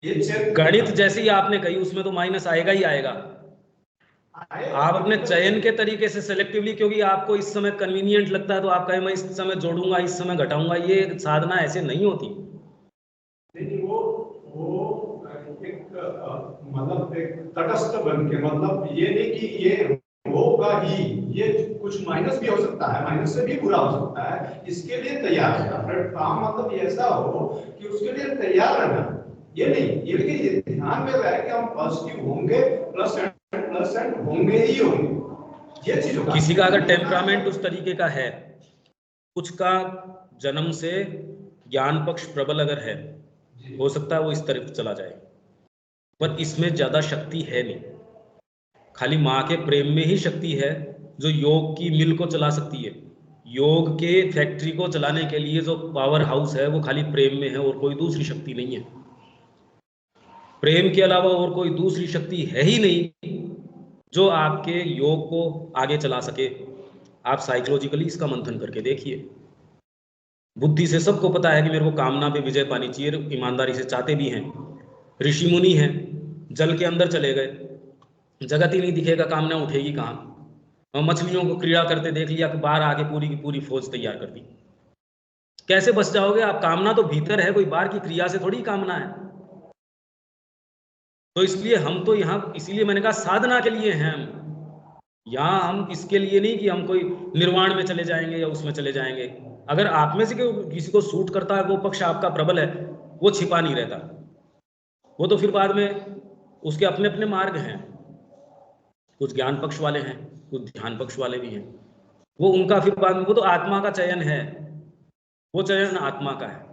ये गणित जैसी आपने कही उसमें तो माइनस आएगा ही आएगा। आप अपने चयन के तरीके से सेलेक्टिवली, क्योंकि आपको इस समय कन्वीनियंट लगता है तो आप कहें मैं इस समय जोड़ूंगा, इस समय घटाऊंगा, ये साधना ऐसे नहीं होती। नहीं, वो एक मतलब एक तटस्थ बन के, मतलब ये नहीं कि ये होगा ही, ये कुछ माइनस भी हो सकता है, माइनस से भी बुरा हो सकता है, इसके लिए तैयार रहना। प्लेटफॉर्म मतलब ऐसा हो कि उसके लिए तैयार रहना, ये नहीं, ये लेकिन ये ध्यान में रहे कि हम पॉजिटिव होंगे, प्लस एंड होंगे ही होंगे, ये चीज होगा। किसी का अगर टेम्परामेंट उस तरीके का है, कुछ का जन्म से ज्ञान पक्ष प्रबल अगर है, हो सकता है वो इस तरफ चला जाए, पर इसमें ज्यादा शक्ति है नहीं। खाली माँ के प्रेम में ही शक्ति है जो योग की मिल को चला सकती है। योग के फैक्ट्री को चलाने के लिए जो पावर हाउस है वो खाली प्रेम में है और कोई दूसरी शक्ति नहीं है। प्रेम के अलावा और कोई दूसरी शक्ति है ही नहीं जो आपके योग को आगे चला सके। आप साइकोलॉजिकली इसका मंथन करके देखिए। बुद्धि से सबको पता है कि मेरे को कामना पे विजय पानी चाहिए, ईमानदारी से चाहते भी हैं। ऋषि मुनि हैं, जल के अंदर चले गए, जगत ही नहीं दिखेगा, कामना उठेगी कहाँ। और मछलियों को क्रीड़ा करते देख लिया कि बाहर आके पूरी की पूरी फौज तैयार कर दी। कैसे बच जाओगे आप? कामना तो भीतर है, कोई बाहर की क्रिया से थोड़ी कामना है। तो इसलिए हम तो यहाँ, इसीलिए मैंने कहा साधना के लिए हैं हम यहाँ। हम इसके लिए नहीं कि हम कोई निर्वाण में चले जाएंगे या उसमें चले जाएंगे। अगर आप में से किसी को सूट करता है, वो पक्ष आपका प्रबल है, वो छिपा नहीं रहता, वो तो फिर बाद में उसके अपने अपने मार्ग हैं। कुछ ज्ञान पक्ष वाले हैं, कुछ ध्यान पक्ष वाले भी हैं। वो उनका फिर बाद में, वो तो आत्मा का चयन है, वो चयन आत्मा का है,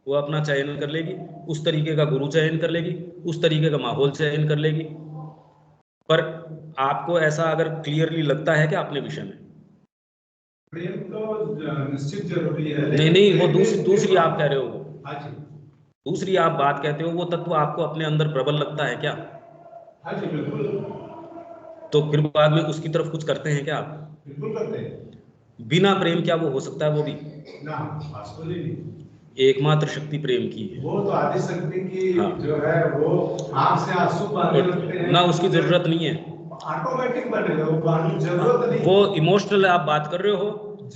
वो अपना चयन कर लेगी, उस तरीके का गुरु चयन कर लेगी, उस तरीके का माहौल चयन कर लेगी। पर आपको ऐसा अगर क्लियरली लगता है कि अपने विषय में प्रेम तो निश्चित जरूरी है, नहीं, वो दूसरी आप कह रहे हो, हाँ जी, दूसरी आप बात कहते हो, वो तत्व आपको अपने अंदर प्रबल लगता है क्या? हाँ जी, बिल्कुल। तो फिर बाद में उसकी तरफ कुछ करते हैं क्या आप? बिल्कुल करते हैं। बिना प्रेम क्या वो हो सकता है? वो भी ना, वास्तव में नहीं। एकमात्र शक्ति प्रेम की है। वो तो आदि शक्ति की, हाँ। जो है वो आंख से आंसू बहने लगते हैं ना, उसकी जरूरत नहीं है, ऑटोमेटिक बनेगा, वो बहाने की जरूरत नहीं। वो इमोशनल आप बात कर रहे हो,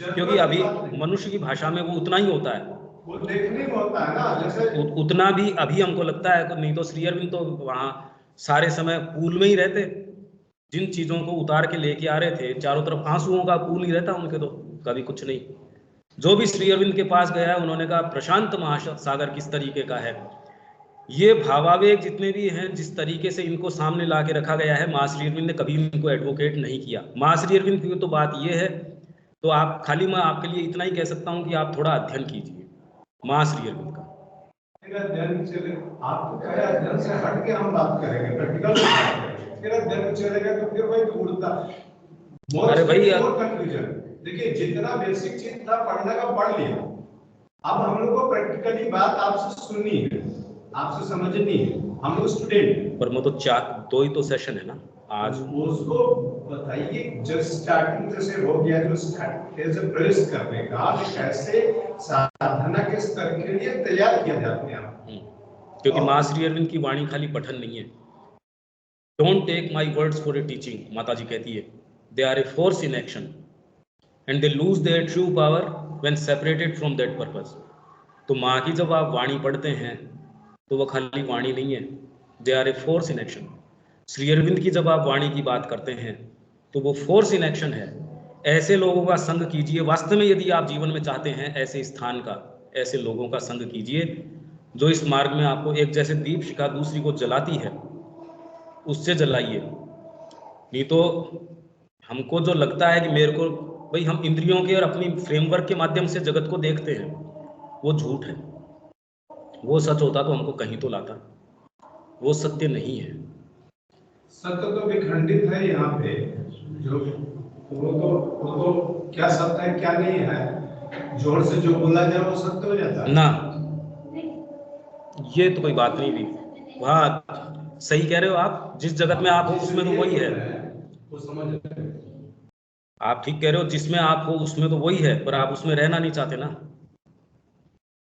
क्योंकि अभी मनुष्य की भाषा में वो उतना ही होता है, वो देखने में होता है ना, जैसे उतना भी अभी हमको लगता है। नहीं तो श्री अरविंद तो वहाँ सारे समय पूल में ही रहते, जिन चीजों को उतार के लेके आ रहे थे चारों तरफ आंसुओं का पूल ही रहता उनके, तो कभी कुछ नहीं। जो भी श्री अरविंद के पास गया है उन्होंने कहा प्रशांत महासागर किस तरीके का है। ये भावावेग जितने भी हैं, जिस तरीके से इनको सामने ला के रखा गया है, माँ श्री अरविंद ने कभी इनको एडवोकेट नहीं किया। माँ श्री अरविंद की तो बात ये है, तो आप खाली मैं आपके लिए इतना ही कह सकता हूँ कि आप थोड़ा अध्ययन कीजिए माँ श्री अरविंद का। अध्ययन चले, आप तो कहे अध्ययन से हट के हम बात करेंगे, प्रैक्टिकल फिर अध्ययन चलेगा तो फिर वही ढूंढता। अरे भाई, कंफ्यूजन देखिए, जितना बेसिक चीज था पढ़ने का पढ़ लिया, अब हम लोग को प्रैक्टिकली बात आपसे सुननी है, आपसे समझनी है, हम लोग स्टूडेंट। पर वो तो 2 ही तो सेशन है ना आज। उसको बताइए, जब स्टार्टिंग जैसे हो गया, जो स्टार्टिंग से प्रवेश करने का, कैसे साधना के स्तर के लिए तैयार किया जाते हैं। क्योंकि माँ श्री अरविंद की वाणी खाली पठन नहीं है। Don't take my words for a teaching, माता जी कहती है, they are a force in action and they lose their true power when separated from that purpose. तो माँ की जब आप वाणी पढ़ते हैं तो वो खाली वाणी नहीं है, they are a force in action. Shri Aurobindo की जब आप वाणी की बात करते हैं तो वो फोर्स इन एक्शन है। ऐसे लोगों का संग कीजिए, वास्तव में यदि आप जीवन में चाहते हैं ऐसे स्थान का, ऐसे लोगों का संग कीजिए जो इस मार्ग में आपको, एक जैसे दीप शिखा दूसरी को जलाती है, उससे जलाइए। नहीं तो हमको जो लगता है कि मेरे को, भाई हम इंद्रियों के और अपनी फ्रेमवर्क के माध्यम से जगत को देखते हैं, वो झूठ है। वो सच होता तो हमको कहीं तो लाता, वो सत्य नहीं है। सत्य तो विखंडित है यहाँ पे, जो वो तो क्या सत्य है क्या नहीं है, जोर से जो बोला जाए वो सत्य हो जाता है ना। ये तो कोई बात नहीं भी, वहाँ सही कह रहे हो आप, जिस जगत में आप हो उसमें तो वही है, वो समझ रहे हैं। आप ठीक कह रहे हो, जिसमें आप हो उसमें तो वही है, पर आप उसमें रहना नहीं चाहते ना।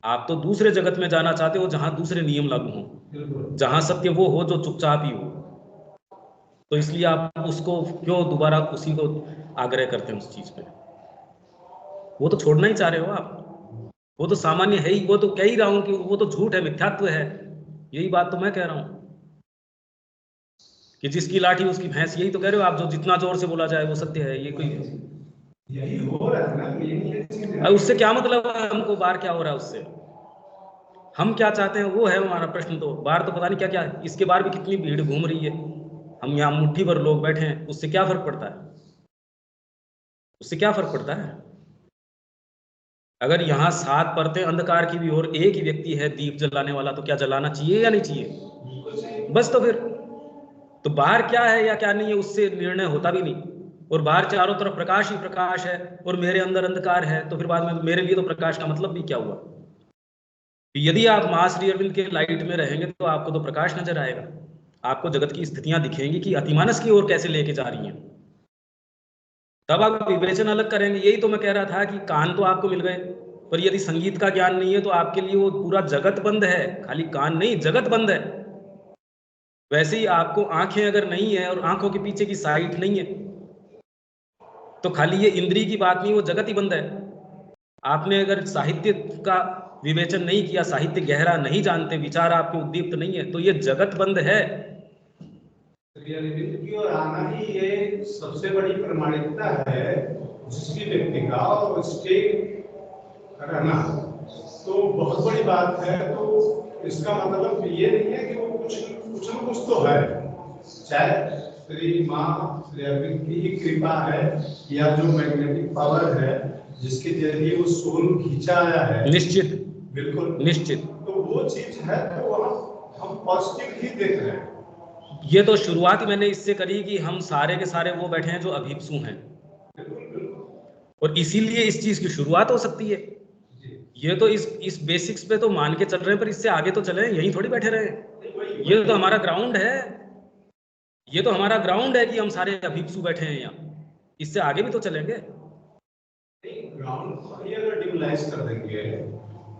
आप तो दूसरे जगत में जाना चाहते हो जहां दूसरे नियम लागू हों, जहां सत्य वो हो जो चुपचाप ही हो। तो इसलिए आप उसको क्यों दोबारा उसी को आग्रह करते हैं उस चीज पे? वो तो छोड़ना ही चाह रहे हो आप, वो तो सामान्य है ही। वो तो कह ही रहा हूं कि वो तो झूठ है, मिथ्यात्व है। यही बात तो मैं कह रहा हूं कि जिसकी लाठी उसकी भैंस, यही तो कह रहे हो आप, जो जितना जोर से बोला जाए वो सत्य है। ये कोई, यही हो रहा है ना, ये चीज है। उससे क्या मतलब है हमको? बाहर क्या हो रहा है उससे? हम क्या चाहते हैं वो है हमारा प्रश्न। तो बाहर तो पता नहीं क्या क्या है, इसके बाहर भी कितनी भीड़ घूम रही है, हम यहाँ मुट्ठी भर लोग बैठे हैं, उससे क्या फर्क पड़ता है? उससे क्या फर्क पड़ता है? अगर यहाँ 7 परतें अंधकार की भी और एक ही व्यक्ति है दीप जलाने वाला, तो क्या जलाना चाहिए या नहीं चाहिए? बस तो फिर तो बाहर क्या है या क्या नहीं है उससे निर्णय होता भी नहीं। और बाहर चारों तरफ प्रकाश ही प्रकाश है और मेरे अंदर अंधकार है, तो फिर बाद में मेरे लिए तो प्रकाश का मतलब भी क्या हुआ? यदि आप माँ श्री अरविंद के लाइट में रहेंगे तो आपको तो प्रकाश नजर आएगा, आपको जगत की स्थितियां दिखेंगी कि अतिमानस की ओर कैसे लेके जा रही हैं, तब आप विवेचन अलग करेंगे। यही तो मैं कह रहा था कि कान तो आपको मिल गए, पर यदि संगीत का ज्ञान नहीं है तो आपके लिए वो पूरा जगत बंद है, खाली कान नहीं जगत बंद है। वैसे ही आपको आंखें अगर नहीं है और आंखों के पीछे की साइट नहीं है तो खाली ये इंद्रिय की बात नहीं, वो जगत ही बंद है। आपने अगर साहित्य का विवेचन नहीं किया, साहित्य गहरा नहीं जानते, विचार आपके उद्दीप्त नहीं है, तो ये जगत बंद है। की ओर आना ही ये सबसे बड़ी प्रमाणिकता है जिसकी व्यक्ति का, और उसके रहना तो बहुत बड़ी बात है। तो इसका मतलब ये नहीं है कि वो कुछ न कुछ तो है, चाहे श्री माँ श्री अरविंद की ही कृपा है, या जो मैग्नेटिक पावर है जिसके जरिए वो सोल खींचा आया है। निश्चित, बिल्कुल निश्चित। तो वो चीज है, तो हम पॉजिटिव ही देख रहे हैं। ये तो शुरुआत ही मैंने इससे करी कि हम सारे के सारे वो बैठे हैं जो अभिप्सु हैं, और इसीलिए इस चीज की शुरुआत हो सकती है। ये तो इस बेसिक्स पे तो मान के चल रहे हैं, पर इससे आगे तो चले, यहीं थोड़ी बैठे रहे। ये तो हमारा ग्राउंड है, ये तो हमारा ग्राउंड है कि हम सारे अभिप्सु बैठे हैं यहाँ, इससे आगे भी तो चलेंगे। ग्राउंड को ही अगर डिमोलाइज कर देंगे,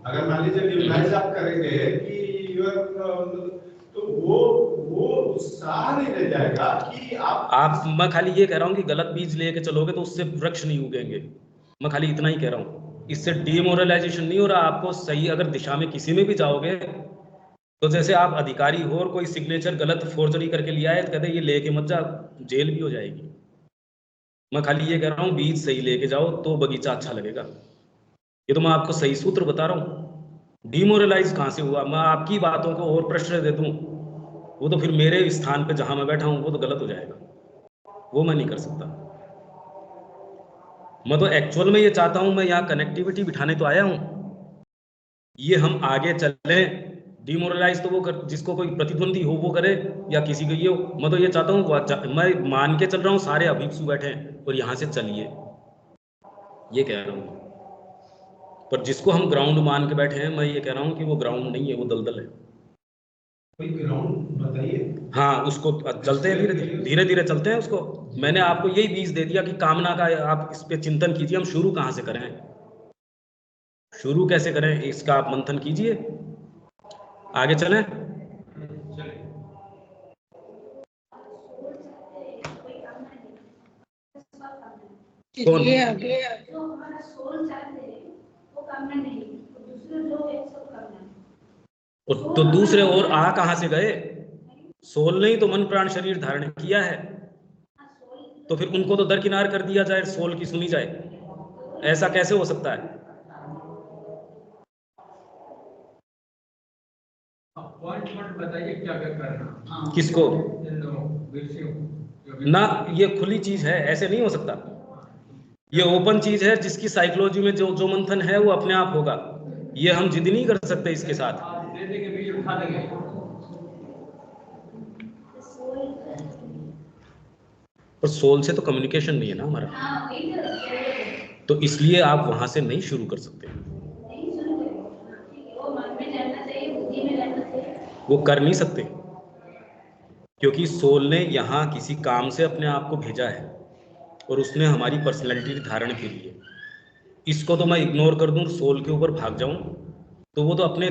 अगर मान लीजिए डिमोलाइज आप करेंगे कि तो वो उत्साह नहीं रह जाएगा कि आप मैं खाली ये कह रहा हूँ कि गलत बीज लेके चलोगे तो उससे वृक्ष नहीं उगेंगे। मैं खाली इतना ही कह रहा हूँ, इससे डीमोरलाइजेशन नहीं हो रहा। आपको सही अगर दिशा में किसी में भी जाओगे, तो जैसे आप अधिकारी हो और कोई सिग्नेचर गलत फोर्जरी करके लिया है तो कहते ये लेके मत जा, जेल भी हो जाएगी। मैं खाली ये कह रहा हूँ बीज सही लेके जाओ तो बगीचा अच्छा लगेगा। ये तो मैं आपको सही सूत्र बता रहा हूँ। डीमोरलाइज कहाँ से हुआ? मैं आपकी बातों को और प्रश्न दे दूं, वो तो फिर मेरे स्थान पे जहां मैं बैठा हूं वो तो गलत हो जाएगा, वो मैं नहीं कर सकता। मैं तो एक्चुअल में ये चाहता हूं, मैं यहाँ कनेक्टिविटी बिठाने तो आया हूं, ये हम आगे चलें। डिमोरलाइज तो वो जिसको कोई प्रतिद्वंदी हो वो करे, या किसी को ये हो। मैं तो ये चाहता हूँ, मैं मान के चल रहा हूँ सारे अभिप्सु बैठे हैं और यहाँ से चलिए, ये कह रहा हूँ। पर जिसको हम ग्राउंड मान के बैठे हैं, मैं ये कह रहा हूँ कि वो ग्राउंड नहीं है, वो दलदल है। कोई ग्राउंड बताइए। हाँ, उसको चलते हैं, धीरे धीरे चलते हैं उसको। मैंने आपको यही बीज दे दिया कि कामना का आप इस पे चिंतन कीजिए। हम शुरू कहाँ से करें, शुरू कैसे करें, इसका आप मंथन कीजिए, आगे चलें। कौन? जो हमारा सोल चाहते हैं वो कामना नहीं, दूसरे लोग एक सब कामना है। तो दूसरे और आ कहाँ से गए? सोल ने ही तो मन प्राण शरीर धारण किया है, तो फिर उनको तो दरकिनार कर दिया जाए, सोल की सुनी जाए, ऐसा कैसे हो सकता है? पॉइंट बताइए क्या क्या करना। किसको ना, ये खुली चीज है, ऐसे नहीं हो सकता। ये ओपन चीज है, जिसकी साइकोलॉजी में जो मंथन है वो अपने आप होगा। ये हम जिद नहीं कर सकते इसके साथ। पर सोल से तो कम्युनिकेशन नहीं है ना हमारा, तो इसलिए आप वहां से नहीं शुरू कर सकते। वो कर नहीं सकते, क्योंकि सोल ने यहाँ किसी काम से अपने आप को भेजा है और उसने हमारी पर्सनैलिटी धारण के लिए। इसको तो मैं इग्नोर कर दूं, सोल के ऊपर भाग जाऊं, तो वो तो अपने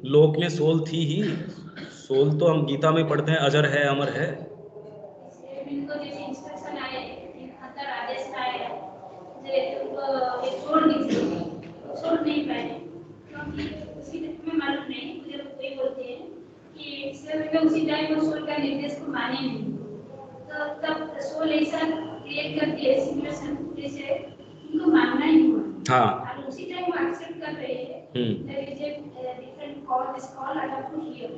लोक में सोल थी ही। सोल तो हम गीता में पढ़ते हैं, अजर है, अमर है। उसी टाइम वो सोल का निर्देश को माने नहीं, तो तब सोल ऐसा क्रिएट करती है सिचुएशन जैसे उनको मानना ही हुआ। हाँ, और उसी टाइम वो एक्सेप्ट कर रहे हैं। There is a different call, this call I have to hear.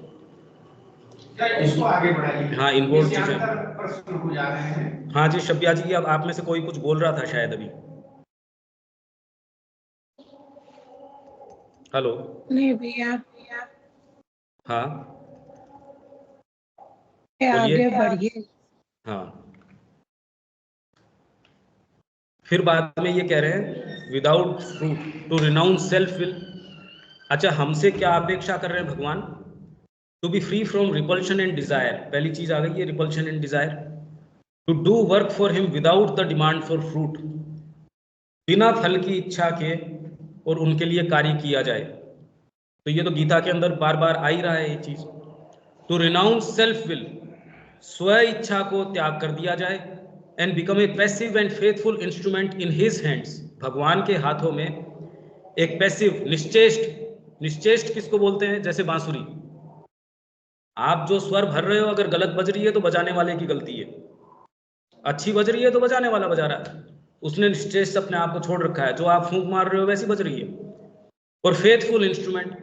क्या इसको आगे बढ़ाइए। हाँ, इन्वॉल्व इसके चीजें। अंदर प्रश्न हो जा रहे हैं। हाँ जी, शब्या जी, अब आप में से कोई कुछ बोल रहा था शायद अभी। हेलो। नहीं भैया, हाँ, आगे बढ़िए। हाँ, फिर बाद में ये कह रहे हैं without fruit to renounce self will. अच्छा, हमसे क्या अपेक्षा कर रहे हैं भगवान? To be free from repulsion and desire. पहली चीज आ गई है, repulsion and desire. To do work for him without the demand for fruit, बिना फल की इच्छा के और उनके लिए कार्य किया जाए। तो ये तो गीता के अंदर बार बार आ ही रहा है ये चीज। टू रिनाउंस सेल्फ विल, स्व इच्छा को त्याग कर दिया जाए, and become a passive and faithful instrument in his hands. भगवान के हाथों में एक पैसिव, निश्चेष्ट किसको बोलते हैं? जैसे बांसुरी, आप जो स्वर भर रहे हो अगर गलत बज रही है तो बजाने वाले की गलती है, अच्छी बज रही है तो बजाने वाला बजा रहा है, उसने निश्चेष्ट अपने आप को छोड़ रखा है। जो आप फूंक मार रहे हो वैसी बज रही है। और फेथफुल इंस्ट्रूमेंट,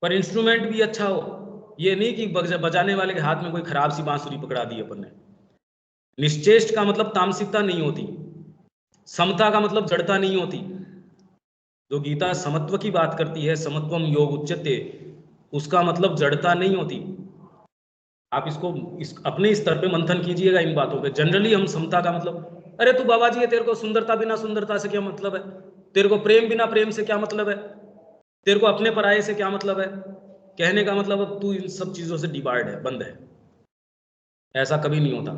पर इंस्ट्रूमेंट भी अच्छा हो, ये नहीं कि बजाने वाले के हाथ में कोई खराब सी बांसुरी पकड़ा दी अपन ने। निश्चेष्ट का मतलब तामसिकता नहीं होती, समता का मतलब जड़ता नहीं होती। जो गीता समत्व की बात करती है, समत्वम योग उच्यते, उसका मतलब जड़ता नहीं होती। आप इसको अपने स्तर पे मंथन कीजिएगा इन बातों पे। जनरली हम समता का मतलब, अरे तू बाबा जी है, तेरे को सुंदरता बिना सुंदरता से क्या मतलब है, तेरे को प्रेम बिना प्रेम से क्या मतलब है, तेरे को अपने पराये से क्या मतलब है, कहने का मतलब अब तू इन सब चीजों से डिबार्ड है, बंद है। ऐसा कभी नहीं होता।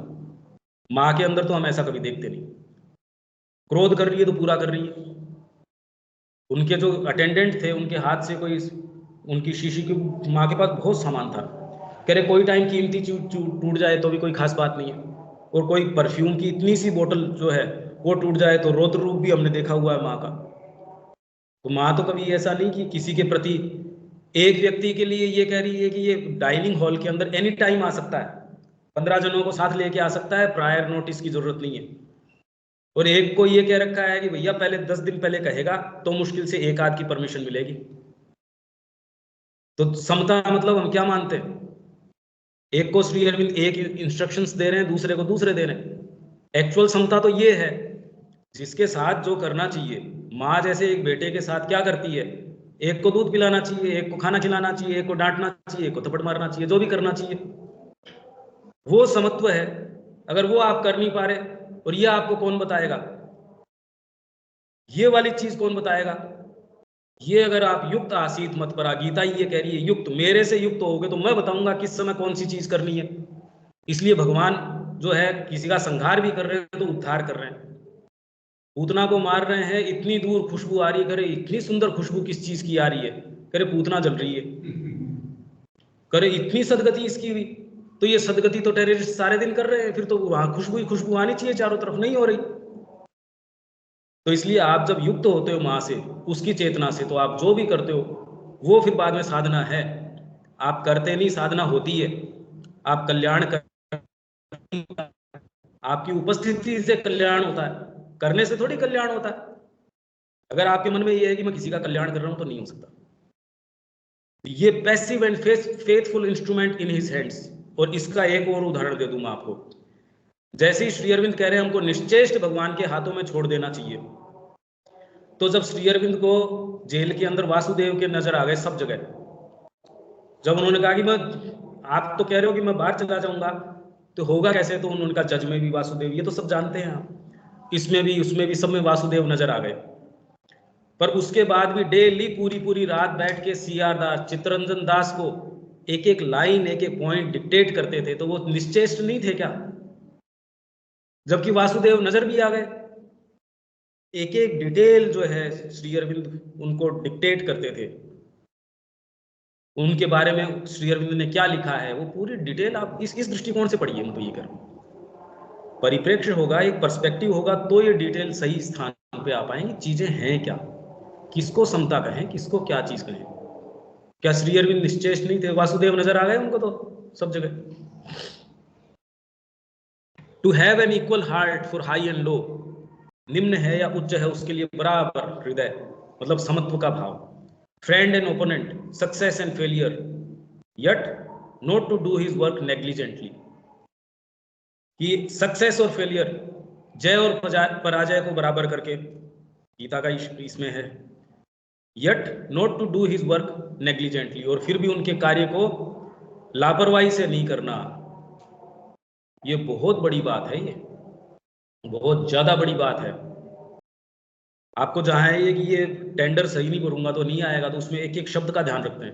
माँ के अंदर तो हम ऐसा कभी देखते नहीं। क्रोध कर रही है तो पूरा कर रही है। उनके जो अटेंडेंट थे, उनके हाथ से कोई, उनकी शीशी की, माँ के पास बहुत सामान था, कह रहे कोई टाइम कीमती टूट जाए तो भी कोई खास बात नहीं है, और कोई परफ्यूम की इतनी सी बोतल जो है वो टूट जाए तो रौद्र रूप भी हमने देखा हुआ है माँ का। तो माँ तो कभी ऐसा नहीं कि किसी के प्रति, एक व्यक्ति के लिए ये कह रही है कि ये डाइनिंग हॉल के अंदर एनी टाइम आ सकता है, 15 जनों को साथ लेके आ सकता है, प्रायर नोटिस की जरूरत नहीं है। और एक को ये कह रखा है कि भैया पहले 10 दिन पहले कहेगा तो मुश्किल से एक आध की परमिशन मिलेगी। तो समता मतलब हम क्या मानते हैं? एक को श्री अरविंद एक इंस्ट्रक्शंस दे रहे हैं, दूसरे को दूसरे दे रहे हैं। एक्चुअल समता तो ये है, जिसके साथ जो करना चाहिए। माँ जैसे एक बेटे के साथ क्या करती है, एक को दूध पिलाना चाहिए, एक को खाना खिलाना चाहिए, एक को डांटना चाहिए, एक को थप्पड़ मारना चाहिए, जो भी करना चाहिए, वो समत्व है। अगर वो आप कर नहीं पा रहे, और ये आपको कौन बताएगा, ये वाली चीज कौन बताएगा? ये अगर आप युक्त आसीत मत परा, गीता ये कह रही है युक्त, मेरे से युक्त होगे तो मैं बताऊंगा किस समय कौन सी चीज करनी है। इसलिए भगवान जो है किसी का संहार भी कर रहे हैं तो उद्धार कर रहे हैं। पूतना को मार रहे हैं, इतनी दूर खुशबू आ रही है, करे इतनी सुंदर खुशबू किस चीज की आ रही है, करे पूतना जल रही है, करे इतनी सदगति इसकी हुई, तो ये सदगति तो टेररिस्ट सारे दिन कर रहे हैं, फिर तो वहां खुशबू ही खुशबू आनी चाहिए चारों तरफ, नहीं हो रही। तो इसलिए आप जब युक्त होते हो माँ से, उसकी चेतना से, तो आप जो भी करते हो वो फिर बाद में साधना है। आप करते नहीं, साधना होती है। आप कल्याण कर, आपकी उपस्थिति से कल्याण होता है, करने से थोड़ी कल्याण होता है। अगर आपके मन में ये है कि मैं किसी का कल्याण कर रहा हूं तो नहीं हो सकता। ये passive and faithful instrument in his hands. और इसका एक और उदाहरण दे दूं मैं आपको। जैसे ही श्री अरविंद कह रहे हैं हमको निश्चेष्ट भगवान के हाथों में छोड़ देना चाहिए, तो जब श्री अरविंद को जेल के अंदर वासुदेव के नजर आ गए सब जगह, जब उन्होंने कहा कि मैं, आप तो कह रहे हो कि मैं बाहर चला जाऊंगा, तो होगा कैसे? तो उन्होंने कहा जज में भी वासुदेव, ये तो सब जानते हैं आप, इसमें भी उसमें भी सब में वासुदेव नजर आ गए। पर उसके बाद भी डेली पूरी पूरी रात बैठ के सीआर दास, चित्तरंजन दास को एक एक लाइन, एक एक पॉइंट डिक्टेट करते थे, तो वो निश्चेष्ट नहीं थे क्या? जबकि वासुदेव नजर भी आ गए। एक एक डिटेल जो है श्री अरविंद उनको डिक्टेट करते थे, उनके बारे में श्री अरविंद ने क्या लिखा है वो पूरी डिटेल आप इस दृष्टिकोण से पढ़िए। मैं तो ये करूँ, परिप्रेक्ष्य होगा, एक पर्सपेक्टिव होगा, तो ये डिटेल सही स्थान पे आ पाएंगी। चीजें हैं क्या, किसको समता कहें, किसको क्या चीज कहें। क्या श्री अरविंद निश्चेष्ट नहीं थे? वासुदेव नजर आ गए उनको तो सब जगह। To have an equal heart for high and low, निम्न है या उच्च है उसके लिए बराबर हृदय, मतलब समत्व का भाव। Friend and opponent, success and failure, yet not to do his work negligently, कि सक्सेस और फेलियर, जय और पराजय को बराबर करके, गीता का इसमें है। Yet not to do his work negligently, और फिर भी उनके कार्य को लापरवाही से नहीं करना। ये बहुत बड़ी बात है, ये बहुत ज्यादा बड़ी बात है। आपको जहां है ये कि ये टेंडर सही नहीं भरूंगा तो नहीं आएगा, तो उसमें एक एक शब्द का ध्यान रखते हैं।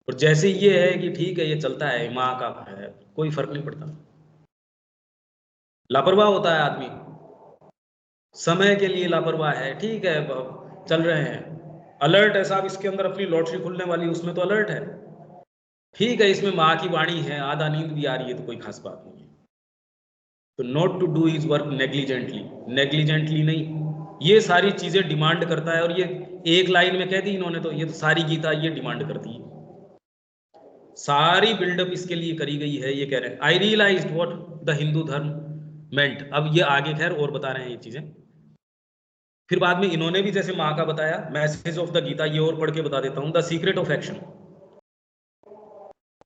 और जैसे ये है कि ठीक है ये चलता है, माँ का है, कोई फर्क नहीं पड़ता। लापरवाह होता है आदमी, समय के लिए लापरवाह है, ठीक है चल रहे हैं। अलर्ट है साहब, इसके अंदर अपनी लॉटरी खुलने वाली, उसमें तो अलर्ट है, ठीक है इसमें माँ की वाणी है, आधा नींद भी आ रही है, तो कोई खास बात नहीं है। तो not to do his work negligently, negligently नहीं, ये सारी चीजें डिमांड करता है। और ये एक लाइन में कह दी इन्होंने, तो ये तो सारी गीता ये डिमांड करती है, सारी बिल्डअप इसके लिए करी गई है। ये कह रहे हैं आई रियलाइज्ड व्हाट द हिंदू धर्म मेंट। अब ये आगे खैर और बता रहे हैं ये चीजें, फिर बाद में इन्होंने भी जैसे माँ का बताया, मैसेज ऑफ द गीता, ये और पढ़ के बता देता हूं, द सीक्रेट ऑफ एक्शन।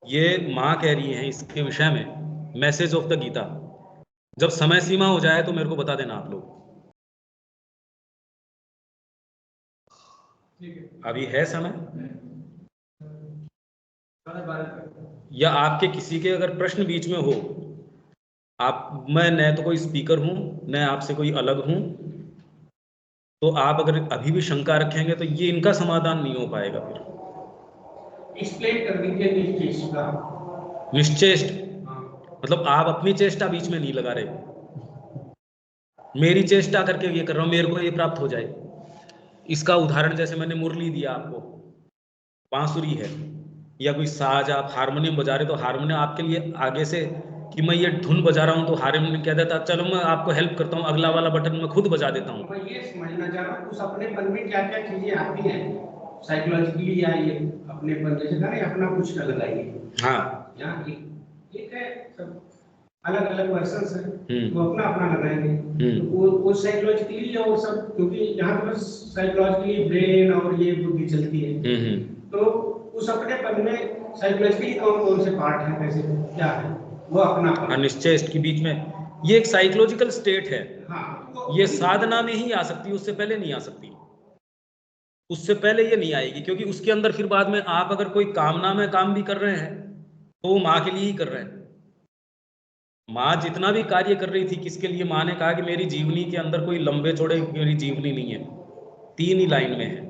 ये माँ कह रही है इसके विषय में, मैसेज ऑफ द गीता, जब समय सीमा हो जाए तो मेरे को बता देना आप लोग। अभी है समय, या आपके किसी के अगर प्रश्न बीच में हो, आप, मैं न तो कोई स्पीकर हूं न आपसे कोई अलग हूं, तो आप अगर अभी भी शंका रखेंगे तो ये इनका समाधान नहीं हो पाएगा। फिर एक्सप्लेन कर दीजिए निश्चेष्ट का। निश्चेष्ट मतलब आप अपनी चेष्टा बीच में नहीं लगा रहे, मेरी चेष्टा करके ये कर रहा हूं, मेरे को ये प्राप्त हो जाए। इसका उदाहरण जैसे मैंने मुरली दिया आपको, बांसुरी है या कोई साज, आप हारमोनियम बजा रहे तो हारमोनियम आपके लिए आगे से कि मैं ये धुन बजा रहा हूँ तो हारमोनियम कह देता चलो मैं आपको हेल्प करता हूँ, अगला वाला बटन मैं खुद बजा देता हूँ। मैं ये समझना चाह रहा हूँ उस अपनेपन में क्या क्या चीजें आती हैं साइकोलॉजिकली, या ये अपनेपन जैसे ना अपना कुछ का लगाइए। हाँ, यहाँ एक है, सब अलग अलग पर्सन्स हैं, वो अपना अपना लगाएंगे, तो वो साइकोलॉजिकली और सब, क्योंकि यहाँ पे बस साइकोलॉजिकली ब्रेन और ये बुद्धि चलती है, तो उस अपनेपन में साइकोलॉजिकली कौन कौन से पार्ट हैं, कैसे क्या है वो अपना निश्चेष्ट के बीच में, ये एक साइकोलॉजिकल स्टेट है। हाँ, ये साधना में ही आ सकती है, उससे पहले नहीं आ सकती, उससे पहले ये नहीं आएगी, क्योंकि उसके अंदर फिर बाद में आप अगर कोई कामना में काम भी कर रहे हैं तो वो माँ के लिए ही कर रहे हैं। माँ जितना भी कार्य कर रही थी, किसके लिए? माँ ने कहा कि मेरी जीवनी के अंदर कोई लंबे चौड़े मेरी जीवनी नहीं है, 3 ही लाइन में है।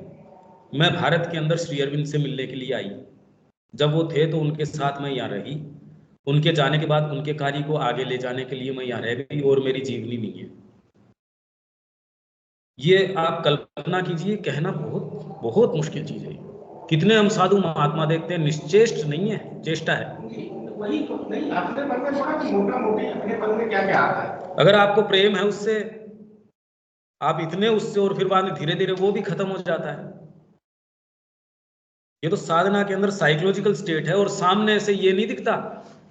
मैं भारत के अंदर श्री अरविंद से मिलने के लिए आई, जब वो थे तो उनके साथ मैं यहाँ रही, उनके जाने के बाद उनके कार्य को आगे ले जाने के लिए मैं यहाँ रह गई, और मेरी जीवनी नहीं है। ये आप कल्पना कीजिए, कहना बहुत बहुत मुश्किल चीज है। कितने हम साधु महात्मा देखते हैं, निश्चेष्ट नहीं है, चेष्टा है। वही तो नहीं, अपने पन में थोड़ा मोटा मोटी अपने पन में क्या क्या आता है। अगर आपको प्रेम है उससे, आप इतने उससे, और फिर बाद में धीरे धीरे वो भी खत्म हो जाता है। ये तो साधना के अंदर साइकोलॉजिकल स्टेट है, और सामने से ये नहीं दिखता,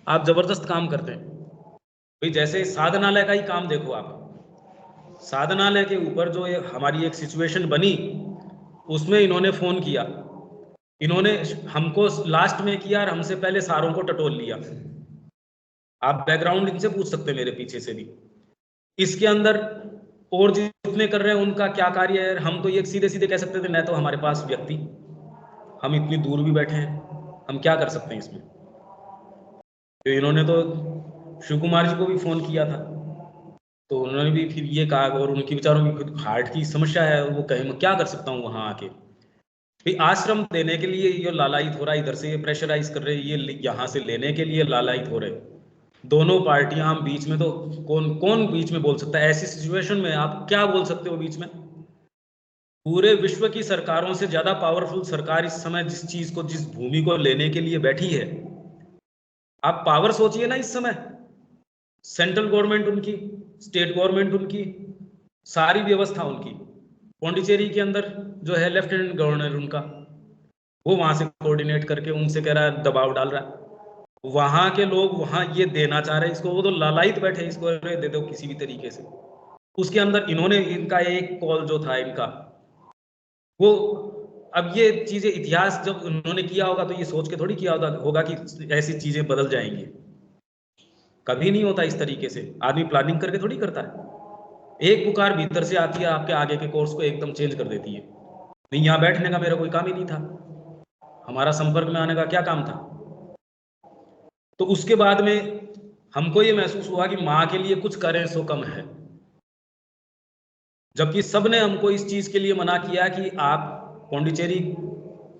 आप जबरदस्त काम करते हैं। भाई जैसे साधनालय का ही काम देखो आप, साधनालय के ऊपर जो हमारी एक सिचुएशन बनी, उसमें इन्होंने फोन किया, इन्होंने हमको लास्ट में किया और हमसे पहले सारों को टटोल लिया। आप बैकग्राउंड इनसे पूछ सकते हैं, मेरे पीछे से भी। इसके अंदर और जितने कर रहे हैं उनका क्या कार्य है, हम तो ये सीधे सीधे कह सकते थे, न तो हमारे पास व्यक्ति, हम इतनी दूर भी बैठे हैं, हम क्या कर सकते हैं इसमें। तो इन्होंने तो शिव कुमार जी को भी फोन किया था, तो उन्होंने भी फिर ये कहा, और उनकी बेचारों की खुद हार्ट की समस्या है, वो कहे मैं क्या कर सकता हूँ वहां आके। भाई आश्रम देने के लिए ये लालायित हो रहा है, इधर से ये प्रेशराइज कर रहे हैं, ये यहाँ से लेने के लिए लालायित हो रहे, दोनों पार्टियां। हम बीच में तो कौन कौन बीच में बोल सकता है? ऐसी सिचुएशन में आप क्या बोल सकते हो बीच में? पूरे विश्व की सरकारों से ज्यादा पावरफुल सरकार इस समय जिस चीज को, जिस भूमि को लेने के लिए बैठी है, आप पावर सोचिए ना इस समय। सेंट्रल गवर्नमेंट उनकी, स्टेट गवर्नमेंट उनकी, सारी व्यवस्था उनकी। पौंडीचेरी के अंदर जो है लेफ्टिनेंट गवर्नर उनका, वो वहां से कोऑर्डिनेट करके उनसे कह रहा है, दबाव डाल रहा है। वहां के लोग वहां ये देना चाह रहे हैं इसको, वो तो लालायित बैठे, इसको दे दो किसी भी तरीके से। उसके अंदर इन्होंने, इनका एक कॉल जो था इनका, वो, अब ये चीजें इतिहास जब उन्होंने किया होगा तो ये सोच के थोड़ी किया होगा कि ऐसी चीजें बदल जाएंगी। कभी नहीं होता इस तरीके से, आदमी प्लानिंग करके थोड़ी करता है। एक पुकार भीतर से आती है, आपके आगे के कोर्स को एकदम चेंज कर देती है। नहीं, यहाँ बैठने का मेरा कोई काम ही नहीं था, हमारा संपर्क में आने का क्या काम था। तो उसके बाद में हमको ये महसूस हुआ कि माँ के लिए कुछ करें सो कम है, जबकि सबने हमको इस चीज के लिए मना किया कि आप पौंडीचेरी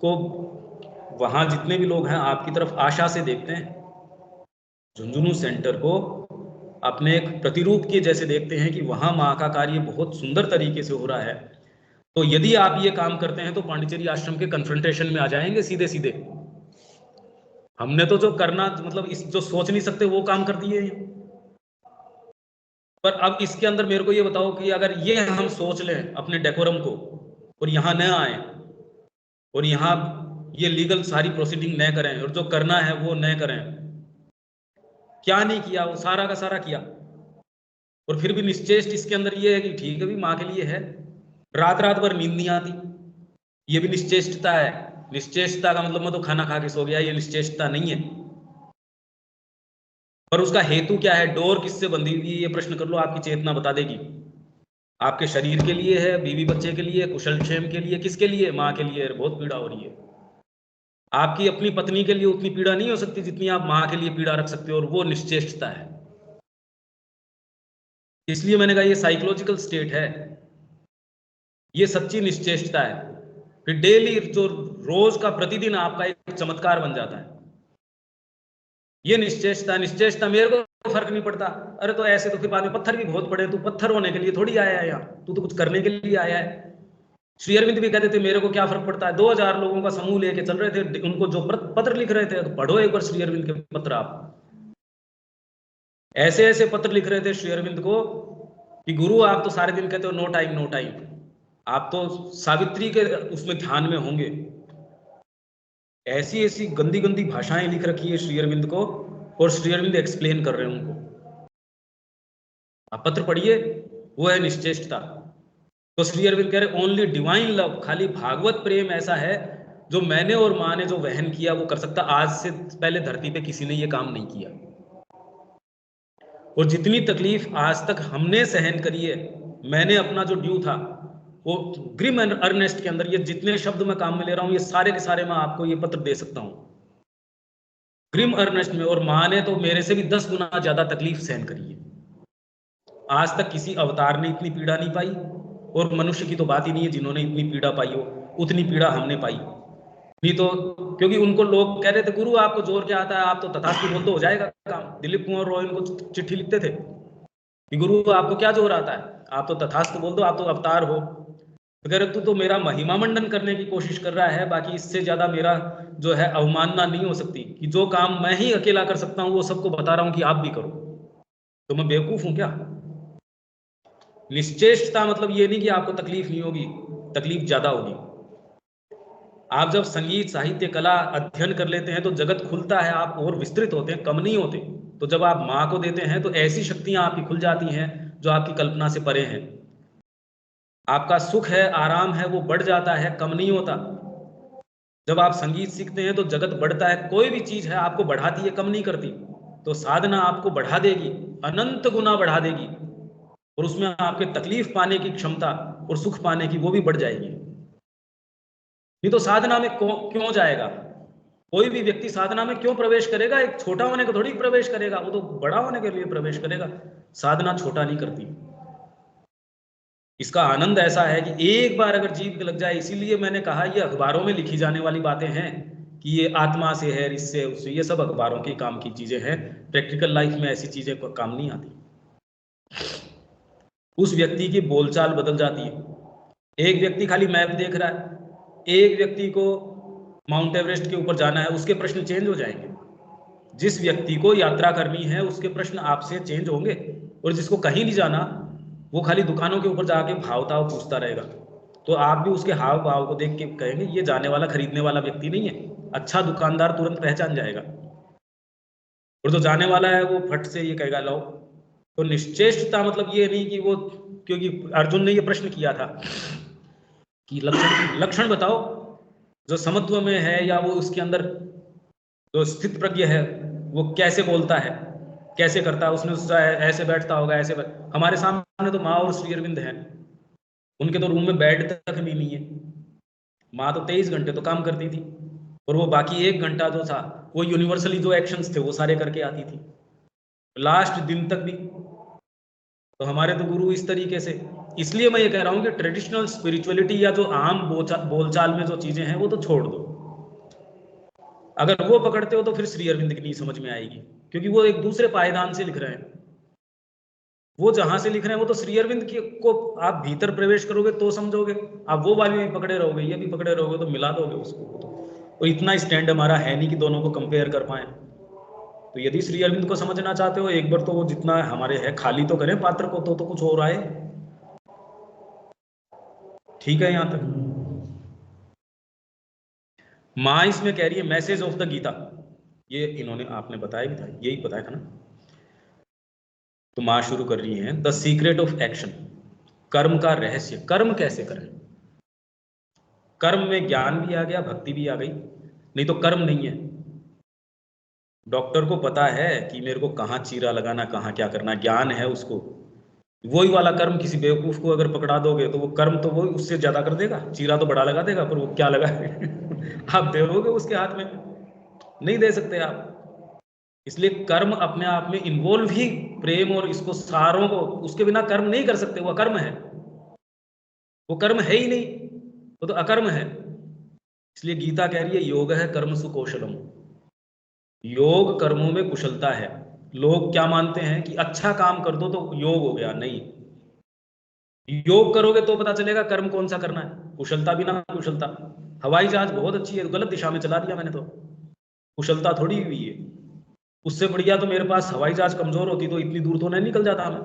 को, वहां जितने भी लोग हैं आपकी तरफ आशा से देखते हैं, झुंझुनू सेंटर को अपने एक प्रतिरूप के जैसे देखते हैं कि वहां माँ का कार्य बहुत सुंदर तरीके से हो रहा है। तो यदि आप ये काम करते हैं तो पांडिचेरी आश्रम के कन्फ्रंटेशन में आ जाएंगे सीधे सीधे। हमने तो जो करना, मतलब इस जो सोच नहीं सकते वो काम कर दिए हैं। पर अब इसके अंदर मेरे को ये बताओ कि अगर ये हम सोच लें अपने डेकोरम को, और यहाँ न आए, और यहाँ ये लीगल सारी प्रोसीडिंग न करें, और जो करना है वो न करें, क्या नहीं किया, वो सारा का सारा किया, और फिर भी निश्चेष्ट इसके अंदर ये है कि ठीक है भी माँ के लिए है, रात रात भर नींद नहीं आती, ये भी निश्चेष्टता है। निश्चेष्टता का मतलब मैं तो खाना खा के सो गया, ये निश्चेष्टता नहीं है। पर उसका हेतु क्या है, डोर किससे बंधी हुई है, ये प्रश्न कर लो, आपकी चेतना बता देगी। आपके शरीर के लिए है, बीवी बच्चे के लिए, कुशल क्षेम के लिए, किसके लिए, माँ के लिए बहुत पीड़ा हो रही है। आपकी अपनी पत्नी के लिए उतनी पीड़ा नहीं हो सकती जितनी आप माँ के लिए पीड़ा रख सकते हो, और वो निश्चेष्टता है। इसलिए मैंने कहा ये साइकोलॉजिकल स्टेट है, ये सच्ची निश्चेष्टता है। फिर डेली जो रोज का प्रतिदिन आपका एक चमत्कार बन जाता है। ये निश्चेष्टता मेरे को फर्क नहीं पड़ता। अरे तो ऐसे तो फिर बाद में पत्थर भी बहुत पड़े, तू पत्थर होने के लिए थोड़ी आया है यहाँ, तू तो कुछ करने के लिए आया है। श्री अरविंद भी कहते थे मेरे को क्या फर्क पड़ता है। 2000 लोगों का समूह लेके चल रहे थे, उनको जो पत्र लिख रहे थे, तो पढ़ो एक बार श्री अरविंद के पत्र। आप ऐसे ऐसे पत्र लिख रहे थे श्री अरविंद को कि गुरु आप तो सारे दिन कहते हो नो टाइम नो टाइम, आप तो सावित्री के उसमें ध्यान में होंगे। ऐसी ऐसी गंदी गंदी भाषाएं लिख रखी है श्री अरविंद को, और श्री अरविंद एक्सप्लेन कर रहे हैं उनको। आप पत्र पढ़िए, वो है निश्चेष्टता। तो श्री अरविंद कह रहे ओनली डिवाइन लव, खाली भागवत प्रेम ऐसा है जो मैंने और माँ ने जो वहन किया वो कर सकता। आज से पहले धरती पे किसी ने ये काम नहीं किया। और जितनी तकलीफ आज तक हमने सहन करी है, मैंने अपना जो ड्यू था वो ग्रिम एंड अर्नेस्ट के अंदर, ये जितने शब्द मैं काम में ले रहा हूं, ये सारे के सारे मैं आपको ये पत्र दे सकता हूं ग्रिम अर्नेस्ट में। और माँ ने तो मेरे से भी 10 गुना ज्यादा तकलीफ सहन करी है। आज तक किसी अवतार ने इतनी पीड़ा नहीं पाई, और मनुष्य की तो बात ही नहीं है जिन्होंने इतनी पीड़ा पाई हो, उतनी पीड़ा हमने पाई नहीं। तो क्योंकि उनको लोग कह रहे थे गुरु आपको जोर क्या आता है, आप तो तथास्तु बोल दो हो जाएगा काम। दिलीप कुमार रॉय उनको चिट्ठी लिखते थे कि गुरु आपको क्या जोर आता है, आप तो तथास्तु बोल दो, आप तो अवतार हो। तो कह रहे तू तो मेरा महिमा मंडन करने की कोशिश कर रहा है, बाकी इससे ज्यादा मेरा जो है अवमानना नहीं हो सकती कि जो काम मैं ही अकेला कर सकता हूं वो सबको बता रहा हूं कि आप भी करो। तो मैं बेवकूफ हूं क्या? निश्चेष्टता मतलब ये नहीं कि आपको तकलीफ नहीं होगी, तकलीफ ज्यादा होगी। आप जब संगीत साहित्य कला अध्ययन कर लेते हैं तो जगत खुलता है, आप और विस्तृत होते हैं, कम नहीं होते। तो जब आप माँ को देते हैं तो ऐसी शक्तियां आपकी खुल जाती हैं जो आपकी कल्पना से परे हैं। आपका सुख है, आराम है, वो बढ़ जाता है, कम नहीं होता। जब आप संगीत सीखते हैं तो जगत बढ़ता है। कोई भी चीज है आपको बढ़ाती है, कम नहीं करती। तो साधना आपको बढ़ा देगी, अनंत गुना बढ़ा देगी, और उसमें आपके तकलीफ पाने की क्षमता और सुख पाने की वो भी बढ़ जाएगी। नहीं तो साधना में क्यों जाएगा? कोई भी व्यक्ति साधना में क्यों प्रवेश करेगा? एक छोटा होने को थोड़ी प्रवेश करेगा, वो तो बड़ा होने के लिए प्रवेश करेगा। साधना छोटा नहीं करती। इसका आनंद ऐसा है कि एक बार अगर जीव लग जाए, इसीलिए मैंने कहा ये अखबारों में लिखी जाने वाली बातें हैं कि ये आत्मा से है, इससे उससे, ये सब अखबारों के काम की चीजें हैं। प्रैक्टिकल लाइफ में ऐसी चीजें काम नहीं आती। उस व्यक्ति की बोलचाल बदल जाती है। एक व्यक्ति खाली मैप देख रहा है, एक व्यक्ति को माउंट एवरेस्ट के ऊपर जाना है, उसके प्रश्न चेंज हो जाएंगे। जिस व्यक्ति को यात्रा करनी है उसके प्रश्न आपसे चेंज होंगे, और जिसको कहीं नहीं जाना वो खाली दुकानों के ऊपर जाके भाव ताव पूछता रहेगा। तो आप भी उसके हाव भाव को देख के कहेंगे ये जाने वाला खरीदने वाला व्यक्ति नहीं है। अच्छा दुकानदार तुरंत पहचान जाएगा, और जो जाने वाला है वो फट से ये कहेगा लो। तो निश्चेष्टता मतलब ये नहीं कि वो, क्योंकि अर्जुन ने ये प्रश्न किया था कि लक्षण बताओ जो समत्व में है, या वो उसके अंदर जो स्थित प्रज्ञ है वो कैसे बोलता है, कैसे करता है। उसने ऐसे बैठता होगा, ऐसे हमारे सामने तो माँ और श्री अरविंद हैं, उनके तो रूम में बेड तक भी नहीं है। माँ तो 23 घंटे तो काम करती थी, और वो बाकी 1 घंटा जो था वो यूनिवर्सली जो एक्शंस थे वो सारे करके आती थी, लास्ट दिन तक भी। तो हमारे तो गुरु इस तरीके से। इसलिए मैं ये कह रहा हूँ कि ट्रेडिशनल स्पिरिचुअलिटी या जो आम बोलचाल में जो चीजें हैं वो तो छोड़ दो। अगर वो पकड़ते हो तो फिर श्री अरविंद की नहीं समझ में आएगी, क्योंकि वो एक दूसरे पायदान से लिख रहे हैं। वो जहां से लिख रहे हैं वो तो श्री अरविंद को आप भीतर प्रवेश करोगे तो समझोगे। आप वो वाली भी पकड़े रहोगे, ये भी पकड़े रहोगे तो मिला दोगे उसको। तो इतना स्टैंड हमारा है नहीं कि दोनों को कंपेयर कर पाए। तो यदि श्री अरविंद को समझना चाहते हो एक बार तो वो जितना हमारे है खाली तो करें पात्र को, तो कुछ और आए। ठीक है यहां तक। माँ इसमें कह रही है मैसेज ऑफ द गीता, ये इन्होंने आपने बताया भी था, यही बताया था ना। तो माँ शुरू कर रही है द सीक्रेट ऑफ एक्शन, कर्म का रहस्य। कर्म कैसे करें? कर्म में ज्ञान भी आ गया, भक्ति भी आ गई, नहीं तो कर्म नहीं है। डॉक्टर को पता है कि मेरे को कहाँ चीरा लगाना, कहाँ क्या करना, ज्ञान है उसको। वही वाला कर्म किसी बेवकूफ को अगर पकड़ा दोगे तो वो कर्म तो वो उससे ज्यादा कर देगा, चीरा तो बड़ा लगा देगा, पर वो क्या लगा आप दोगे उसके हाथ में? नहीं दे सकते आप। इसलिए कर्म अपने आप में इन्वॉल्व ही प्रेम और इसको सारों को, उसके बिना कर्म नहीं कर सकते, वो अकर्म है, वो कर्म है ही नहीं, वो तो अकर्म है। इसलिए गीता कह रही है योग है कर्म सुकौशलम, योग कर्मों में कुशलता है। लोग क्या मानते हैं कि अच्छा काम कर दो तो योग हो गया, नहीं। योग करोगे तो पता चलेगा कर्म कौन सा करना है, कुशलता बिना कुशलता। हवाई जहाज बहुत अच्छी है, गलत दिशा में चला दिया मैंने तो, कुशलता थोड़ी हुई है। उससे बढ़िया तो मेरे पास हवाई जहाज कमजोर होती तो इतनी दूर तो नहीं निकल जाता मैं।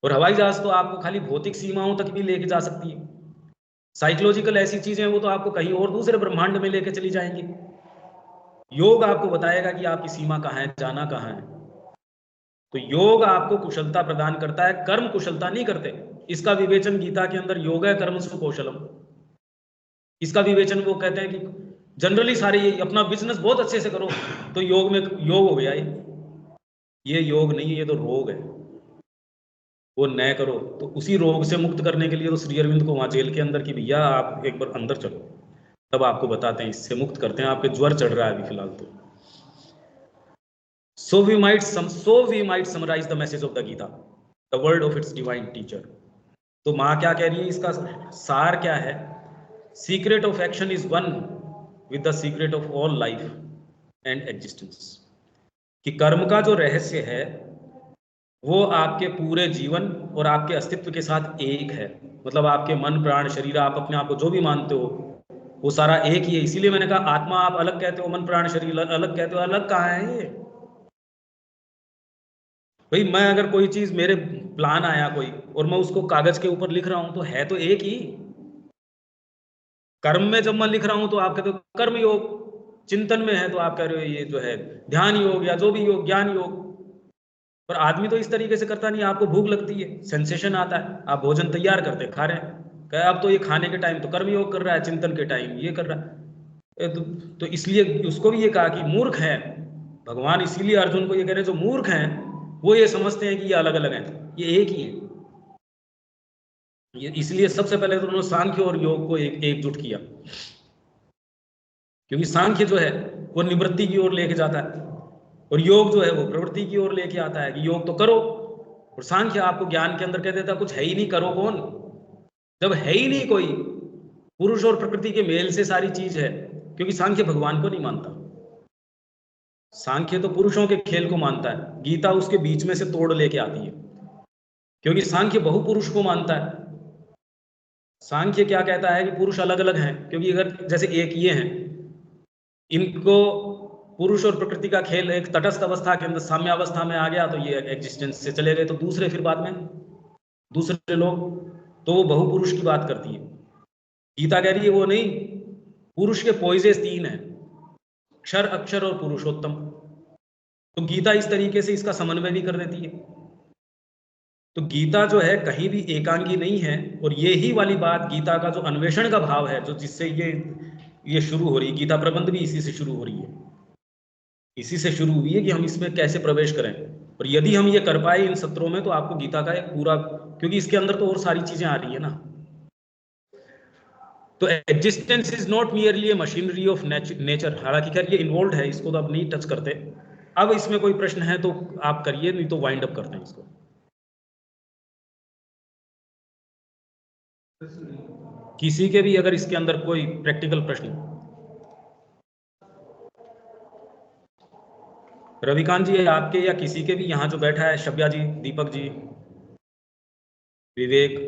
और हवाई जहाज तो आपको खाली भौतिक सीमाओं तक भी लेके जा सकती है, साइकोलॉजिकल ऐसी चीजें वो तो आपको कहीं और दूसरे ब्रह्मांड में लेके चली जाएंगी। योग आपको बताएगा कि आपकी सीमा कहाँ है, जाना कहाँ है। तो योग आपको कुशलता प्रदान करता है, कर्म कुशलता नहीं करते। इसका विवेचन गीता के अंदर योग है कर्म सुकौशलम, इसका विवेचन वो कहते हैं कि जनरली सारे ये अपना बिजनेस बहुत अच्छे से करो तो योग में योग हो गया। ये योग नहीं है, ये तो रोग है। वो न करो तो उसी रोग से मुक्त करने के लिए तो श्री अरविंद को वहां जेल के अंदर की भैया आप एक बार अंदर चलो, तब आपको बताते हैं, इससे मुक्त करते हैं। आपके ज्वर चढ़ रहा है अभी फिलहाल तो। So we might summarize the message of the Gita, the word of its divine teacher. तो माँ क्या कह रही है, इसका सार क्या है? Secret of action is one with the secret of all life and existence. कि कर्म का जो रहस्य है वो आपके पूरे जीवन और आपके अस्तित्व के साथ एक है। मतलब आपके मन प्राण शरीर, आप अपने आप को जो भी मानते हो वो सारा एक ही है। इसीलिए मैंने कहा आत्मा आप अलग कहते हो, मन प्राण शरीर अलग कहते हो। अलग कहाँ है ये भाई? मैं अगर कोई चीज, मेरे प्लान आया कोई और मैं उसको कागज के ऊपर लिख रहा हूं तो है तो एक ही। कर्म में जब मैं लिख रहा हूं तो आप कहते हो कर्म योग, चिंतन में है तो आप कह रहे हो ये जो है ध्यान योग या जो भी योग, ज्ञान योग। पर आदमी तो इस तरीके से करता नहीं। आपको भूख लगती है, सेंसेशन आता है, आप भोजन तैयार करते खा रहे हैं, कहे अब तो ये खाने के टाइम तो कर्म योग कर रहा है, चिंतन के टाइम ये कर रहा है। तो इसलिए उसको भी ये कहा कि मूर्ख है भगवान। इसीलिए अर्जुन को ये कह रहे हैं जो मूर्ख हैं वो ये समझते हैं कि ये अलग अलग हैं, ये एक ही है। ये इसलिए सबसे पहले तो उन्होंने सांख्य और योग को एकजुट किया, क्योंकि सांख्य जो है वो निवृत्ति की ओर लेके जाता है और योग जो है वो प्रवृत्ति की ओर लेके आता है कि योग तो करो। और सांख्य आपको ज्ञान के अंदर कह देता कुछ है ही नहीं, करो कौन? जब है ही नहीं कोई, पुरुष और प्रकृति के मेल से सारी चीज है। क्योंकि सांख्य भगवान को नहीं मानता, सांख्य तो पुरुषों के खेल को मानता है। गीता उसके बीच में से तोड़ लेके आती है, क्योंकि सांख्य बहुपुरुष को मानता है। सांख्य क्या कहता है कि पुरुष अलग अलग हैं, क्योंकि अगर जैसे एक ये हैं, इनको पुरुष और प्रकृति का खेल एक तटस्थ अवस्था के अंदर साम्यावस्था में आ गया तो ये एग्जिस्टेंस से चले गए। तो दूसरे फिर बाद में दूसरे लोग, तो वो बहुपुरुष की बात करती है। गीता कह रही है वो नहीं, पुरुष के पोइजेस तीन हैं, क्षर अक्षर और पुरुषोत्तम। तो गीता इस तरीके से इसका समन्वय भी कर देती है। तो गीता जो है कहीं भी एकांगी नहीं है। और ये ही वाली बात गीता का जो अन्वेषण का भाव है, जो जिससे ये शुरू हो रही है, गीता प्रबंध भी इसी से शुरू हो रही है। इसी से शुरू हुई है कि हम इसमें कैसे प्रवेश करें। और यदि हम ये कर पाए इन सत्रों में तो आपको गीता का एक पूरा, क्योंकि इसके अंदर तो और सारी चीजें आ रही है ना। तो existence is not merely A machinery of nature. हालांकि खैर ये इन्वॉल्व है, इसको तो अब नहीं टच करते। अब इसमें कोई प्रश्न है तो आप करिए, नहीं तो वाइंड अप करते हैं इसको। किसी के भी अगर इसके अंदर कोई प्रैक्टिकल प्रश्न, रविकांत जी आपके या किसी के भी, यहाँ जो बैठा है शब्या जी, दीपक जी, विवेक,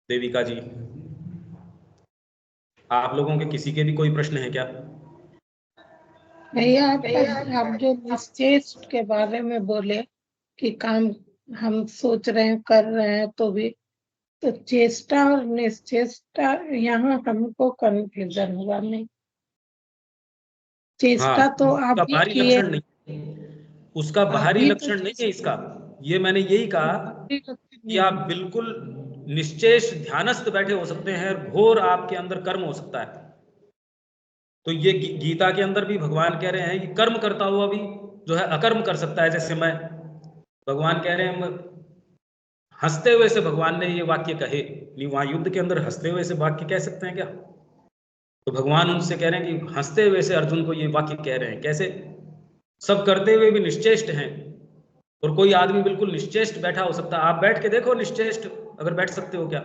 देविका जी, आप लोगों के किसी के भी कोई प्रश्न है क्या? भैया आप जो निश्चेष्ट के बारे में बोले कि काम हम सोच रहे हैं कर रहे हैं तो भी, तो चेष्टा और निश्चेष्टा यहाँ हमको कन्फ्यूजन हुआ। नहीं, चेष्टा तो आप उसका भी बाहरी किए, लक्षण नहीं, उसका बाहरी लक्षण नहीं है इसका। ये मैंने यही कहा कि आप बिल्कुल निश्चेष ध्यानस्थ बैठे हो सकते हैं, घोर आपके अंदर कर्म हो सकता है। तो ये गीता के अंदर भी भगवान कह रहे हैं कि कर्म करता हुआ भी जो है अकर्म कर सकता है। जैसे मैं, भगवान कह रहे हैं, हंसते हुए से भगवान ने ये वाक्य कहे, नहीं वहां युद्ध के अंदर हंसते हुए से वाक्य कह सकते हैं क्या? तो भगवान उनसे कह रहे हैं कि हंसते हुए से अर्जुन को ये वाक्य कह रहे हैं। कैसे? सब करते हुए भी निश्चेष्ट हैं, और कोई आदमी बिल्कुल निश्चेष्ट बैठा हो सकता है। आप बैठ के देखो निश्चेष्ट, अगर बैठ सकते हो क्या?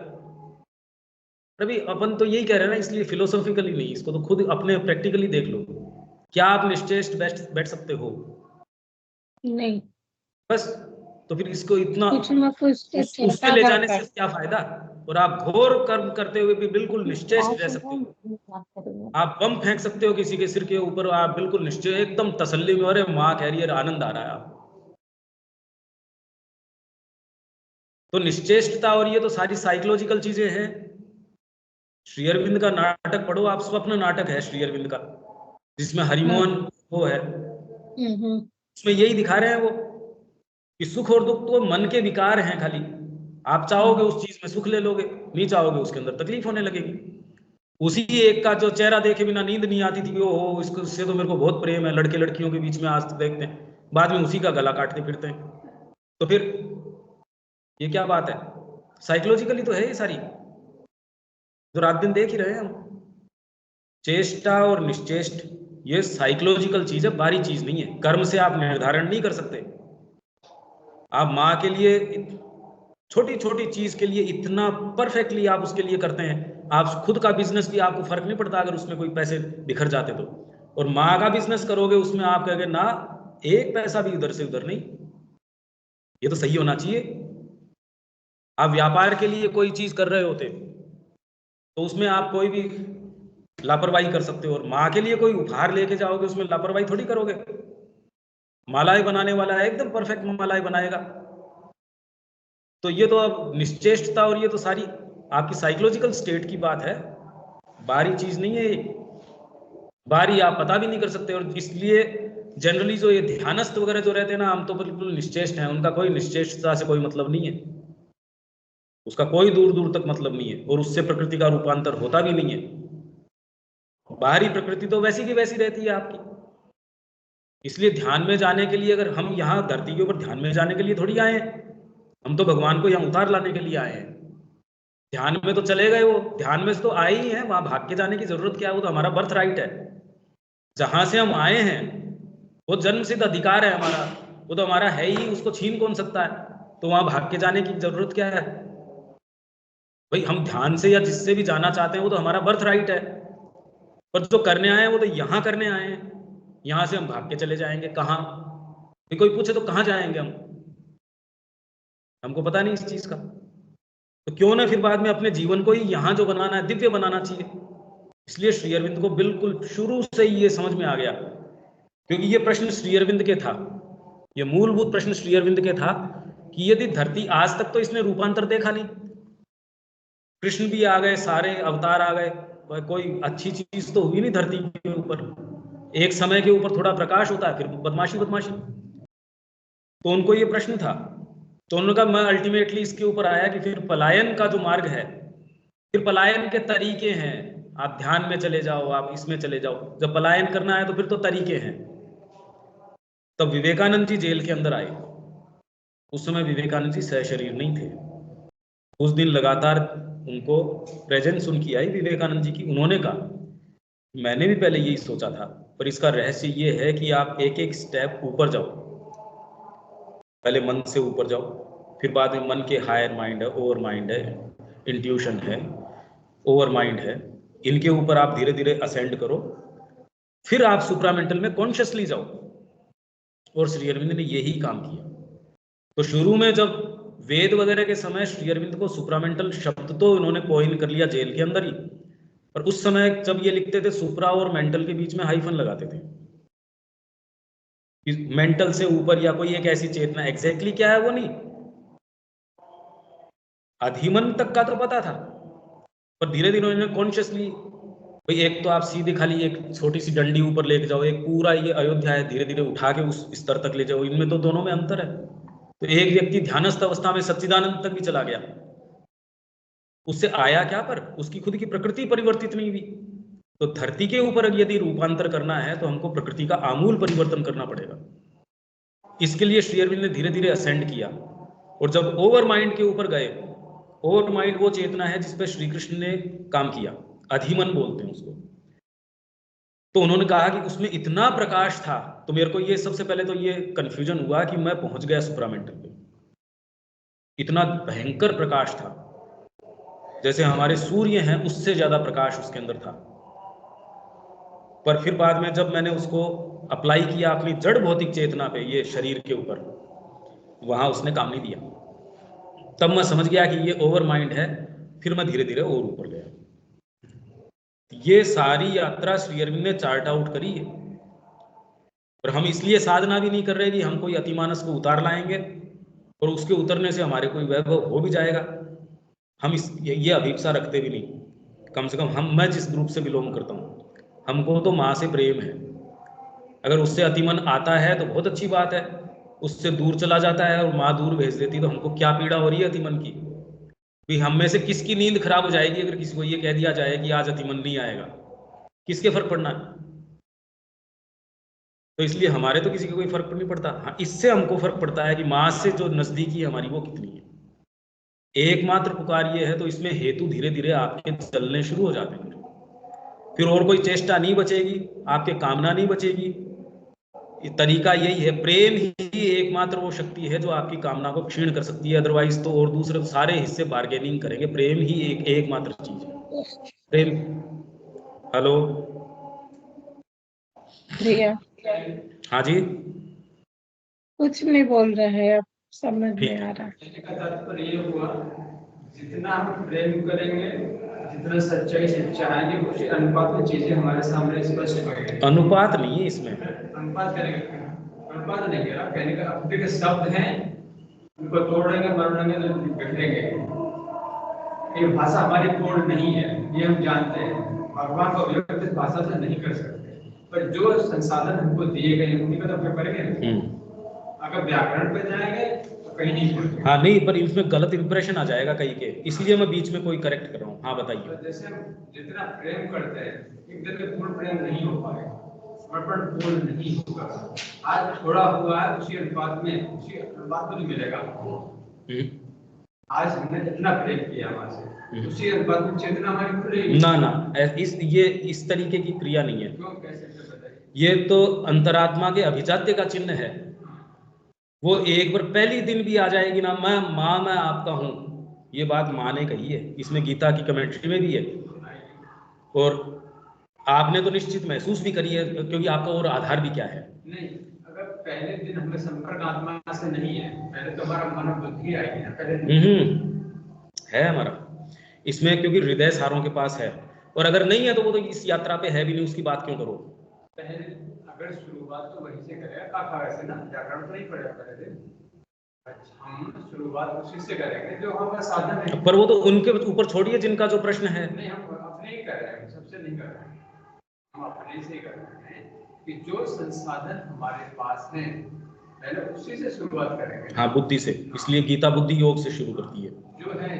अभी अपन तो यही कह रहे हैं ना, इसलिए फिलोसॉफिकली नहीं, इसको तो खुद अपने प्रैक्टिकली देख लो। क्या आप निश्चेष्ट बैठ सकते हो? नहीं। बस, तो फिर इसको इतना कुछ ना कुछ उसमें ले जाने से क्या फायदा? और आप घोर कर्म करते हुए भी बिल्कुल निश्चेष्ट रह सकते हो। आप बम फेंक सकते हो किसी के सिर के ऊपर, आप बिल्कुल निश्चय, एकदम तसल्ली में, अरे माँ कह रही है, आनंद आ रहा है आप। तो निश्चेष्टता और ये तो सारी साइकोलॉजिकल चीजें हैं। श्री अरविंद का नाटक पढ़ो आप, स्वप्न नाटक है श्री अरविंद का, जिसमें हरिमोहन वो है। उसमें यही दिखा रहे हैं वो कि सुख और दुख तो मन के विकार हैं खाली। आप चाहोगे उस चीज में सुख ले लोगे, नहीं चाहोगे उसके अंदर तकलीफ होने लगेगी। उसी एक का जो चेहरा देखे बिना नींद नहीं आती थी, ओहो इससे तो मेरे को बहुत प्रेम है, लड़के लड़कियों के बीच में आज देखते हैं, बाद में उसी का गला काटते फिरते हैं। तो फिर ये क्या बात है? साइकोलॉजिकली तो है ये सारी, जो रात दिन देख ही रहे हैं हम। चेष्टा और निश्चेष्ट ये साइकोलॉजिकल चीज है, बाहरी चीज नहीं है। कर्म से आप निर्धारण नहीं कर सकते। आप माँ के लिए छोटी छोटी चीज के लिए इतना परफेक्टली आप उसके लिए करते हैं। आप खुद का बिजनेस भी, आपको फर्क नहीं पड़ता अगर उसमें कोई पैसे बिखर जाते तो। और माँ का बिजनेस करोगे, उसमें आप कहोगे ना एक पैसा भी इधर से उधर नहीं, ये तो सही होना चाहिए। आप व्यापार के लिए कोई चीज कर रहे होते तो उसमें आप कोई भी लापरवाही कर सकते हो, और माँ के लिए कोई उपहार लेके जाओगे उसमें लापरवाही थोड़ी करोगे। मालाएं बनाने वाला है एकदम परफेक्ट मालाएं बनाएगा। तो ये तो अब निश्चेष्टता और ये तो सारी आपकी साइकोलॉजिकल स्टेट की बात है, बाहरी चीज नहीं है। बाहरी आप पता भी नहीं कर सकते। और इसलिए जनरली जो ये ध्यानस्थ वगैरह जो रहते हैं ना, हम तो बिल्कुल निश्चेष्ट हैं, उनका कोई निश्चेष्टता से कोई मतलब नहीं है, उसका कोई दूर दूर तक मतलब नहीं है, और उससे प्रकृति का रूपांतर होता भी नहीं है। बाहरी प्रकृति तो वैसी की वैसी रहती है आपकी। इसलिए ध्यान में जाने के लिए, अगर हम यहाँ धरती के ऊपर ध्यान में जाने के लिए थोड़ी आए हैं, हम तो भगवान को यहाँ उतार लाने के लिए आए हैं। ध्यान में तो चले गए, वो ध्यान में से तो आए ही हैं, वहां भाग के जाने की जरूरत क्या है? वो तो हमारा बर्थ राइट है। जहां से हम आए हैं वो जन्म सिद्ध अधिकार है हमारा, वो तो हमारा है ही, उसको छीन कौन सकता है? तो वहां भाग के जाने की जरूरत क्या है भाई? हम ध्यान से या जिससे भी जाना चाहते हैं वो तो हमारा बर्थ राइट है। पर जो करने आए हैं वो तो यहाँ करने आए हैं। यहाँ से हम भाग के चले जाएंगे कहाँ? कोई पूछे तो कहाँ जाएंगे हम? हमको पता नहीं इस चीज का। तो क्यों ना फिर बाद में अपने जीवन को ही यहाँ जो बनाना है दिव्य बनाना चाहिए। इसलिए श्री अरविंद को बिल्कुल शुरू से ही ये समझ में आ गया, क्योंकि ये प्रश्न श्री अरविंद के था, ये मूलभूत प्रश्न श्री अरविंद के था कि यदि धरती, आज तक तो इसने रूपांतर देखा नहीं, कृष्ण भी आ गए, सारे अवतार आ गए, कोई अच्छी चीज तो हुई नहीं धरती के ऊपर। एक समय के ऊपर थोड़ा प्रकाश होता है, फिर बदमाशी बदमाशी। तो उनको ये प्रश्न था, तो उन्होंने कहा मैं अल्टीमेटली इसके ऊपर आया कि फिर पलायन का जो मार्ग है, फिर पलायन के तरीके हैं। आप ध्यान में चले जाओ, आप इसमें चले जाओ, जब पलायन करना है तो फिर तो तरीके हैं। तब विवेकानंद जी जेल के अंदर आए। उस समय विवेकानंद जी सहशरीर नहीं थे। उस दिन लगातार उनको प्रेजेंस उनकी आई विवेकानंद जी की। उन्होंने कहा मैंने भी पहले यही सोचा था, पर इसका रहस्य ये है कि आप एक एक स्टेप ऊपर जाओ। पहले मन से ऊपर जाओ, फिर बाद में मन के हायर माइंड है, ओवर माइंड है, इंट्यूशन है, ओवर माइंड है, इनके ऊपर आप धीरे धीरे असेंड करो, फिर आप सुप्रामेंटल में कॉन्शियसली जाओ। और श्री अरविंद ने यही काम किया। तो शुरू में जब वेद वगैरह के समय श्री अरविंद को सुप्रामेंटल शब्द तो उन्होंने कॉइन कर लिया जेल के अंदर ही, पर उस समय जब ये लिखते थे सुप्रा और मेंटल के बीच में हाइफन लगाते थे। मेंटल से ऊपर या कोई एक ऐसी चेतना, एग्जैक्टली क्या है वो नहीं, अधिमन तक का तो पता था, पर धीरे धीरे उन्होंने कॉन्शियसली, भाई एक तो आप सीधे खाली एक छोटी सी डंडी ऊपर लेके जाओ, एक पूरा ये अयोध्या है धीरे धीरे उठा के उस स्तर तक ले जाओ, इनमें तो दोनों में अंतर है। तो एक व्यक्ति ध्यानस्थ अवस्था में सच्चिदानंद तक भी चला गया, उससे आया क्या? पर उसकी खुद की प्रकृति परिवर्तित नहीं हुई। तो धरती के ऊपर यदि रूपांतर करना है तो हमको प्रकृति का आमूल परिवर्तन करना पड़ेगा। इसके लिए श्री अरविंद ने धीरे धीरे असेंड किया, और जब ओवर माइंड के ऊपर गए, ओवर माइंड वो चेतना है जिस पर श्री कृष्ण ने काम किया, अधिमन बोलते हैं उसको। तो उन्होंने कहा कि उसमें इतना प्रकाश था, तो मेरे को ये सबसे पहले तो ये कंफ्यूजन हुआ कि मैं पहुंच गया सुप्रामेंटल पे। इतना भयंकर प्रकाश था, जैसे हमारे सूर्य हैं उससे ज्यादा प्रकाश उसके अंदर था। पर फिर बाद में जब मैंने उसको अप्लाई किया अपनी जड़ भौतिक चेतना पे, ये शरीर के ऊपर, वहां उसने काम नहीं दिया। तब मैं समझ गया कि ये ओवर माइंड है। फिर मैं धीरे धीरे और ऊपर गया। ये सारी यात्रा श्री अरविंद ने चार्ट आउट करी है, और हम इसलिए साधना भी नहीं कर रहे कि हम कोई अतिमानस को उतार लाएंगे और उसके उतरने से हमारे कोई वैभव हो भी जाएगा। हम ये अभिप्सा रखते भी नहीं। कम से कम मैं जिस ग्रुप से बिलोंग करता हूँ, हमको तो माँ से प्रेम है। अगर उससे अतिमन आता है तो बहुत अच्छी बात है, उससे दूर चला जाता है और माँ दूर भेज देती तो हमको क्या पीड़ा हो रही है अतिमन की। भी हम में से किसकी नींद खराब हो जाएगी अगर किसी को ये कह दिया जाए कि आज अतिमन नहीं आएगा, किसके फर्क पड़ना है? तो इसलिए हमारे तो किसी का कोई फर्क नहीं पड़ता। हाँ, इससे हमको फर्क पड़ता है कि माँ से जो नजदीकी है हमारी वो कितनी है। एकमात्र पुकार ये है, तो इसमें हेतु धीरे धीरे आपके चलने शुरू हो जाते हैं। फिर और कोई चेष्टा नहीं बचेगी, आपके कामना नहीं बचेगी। तरीका यही है, प्रेम ही एकमात्र वो शक्ति है जो आपकी कामना को क्षीण कर सकती है। अदरवाइज तो और दूसरे सारे हिस्से बार्गेनिंग करेंगे। प्रेम ही एकमात्र चीज है, प्रेम। हेलो प्रिया, हाँ जी, कुछ नहीं बोल रहे हैं, अब समझ ठीक में है। आ रहा। का तात्पर्य ये हुआ, जितना हम प्रेम करेंगे, जितना सच्चाई से चाहेंगे, उसी अनुपात में चीजें हमारे सामने स्पष्ट होंगी। अनुपात नहीं है इसमें, अनुपात करेंगे, अनुपात नहीं कह रहा, कहने का अपने के शब्द हैं, उनको तोड़ेंगे, मरोड़ेंगे, तो बिखरेंगे। ये भाषा हमारी पूर्ण नहीं है, ये हम जानते हैं। भगवान को व्यक्त भाषा से नहीं कर सकते, पर जो संसाधन हमको दिए गए उन्हीं का तो करेंगे। अगर व्याकरण पे जाएंगे तो कहीं नहीं पहुंचेंगे। हाँ नहीं, पर इसमें गलत इंप्रेशन आ जाएगा कहीं के, इसलिए मैं बीच में कोई करेक्ट कर रहा हूँ। हाँ बताइए। तो जैसे हम जितना प्रेम करते हैं, एक दिन में पूर्ण प्रेम नहीं हो पाएगा, समर्पण पूर्ण नहीं होगा। आज थोड़ा हुआ है, उसी अनुपात में मिलेगा आपको। आज हमने जितना प्रेम किया वहां से, उसी अनुपात में चेतना हमारी खुलेगी। ना इस तरीके की क्रिया नहीं है। क्यों, कैसे बताइए? ये तो अंतरात्मा के अभिजात्य का चिन्ह है। वो एक बार पहली दिन भी आ जाएगी ना, मैं आपका हूं, ये बात माँ ने कही है, इसमें गीता की कमेंट्री में भी है, और आपने तो निश्चित महसूस भी करी है, क्योंकि आपका और आधार भी क्या है। नहीं, अगर पहले दिन हमें संपर्क आत्मा से नहीं है, पहले तो हमारा मन बुद्धि आएगी ना, पहले है हमारा इसमें, क्योंकि हृदय सारों के पास है, और अगर नहीं है तो वो तो इस यात्रा पे है भी नहीं, उसकी बात क्यों करो। पहले अगर शुरुआत तो वहीं से करेगा, काफा वैसे ना व्याकरण तो नहीं पड़ेगा पहले दिन। अच्छा, हम शुरुआत उसी से करेंगे जो हमारा साधन है। पर वो तो उनके ऊपर छोड़िए जिनका जो प्रश्न है। नहीं, हम अपने ही कर रहे हैं, सबसे नहीं कर रहे हैं, हम अपने से ही कर रहे हैं कि जो संसाधन हमारे पास है पहले उसी से शुरुआत करेंगे। हाँ, बुद्धि से, इसलिए गीता बुद्धि योग से शुरू करती है। जो है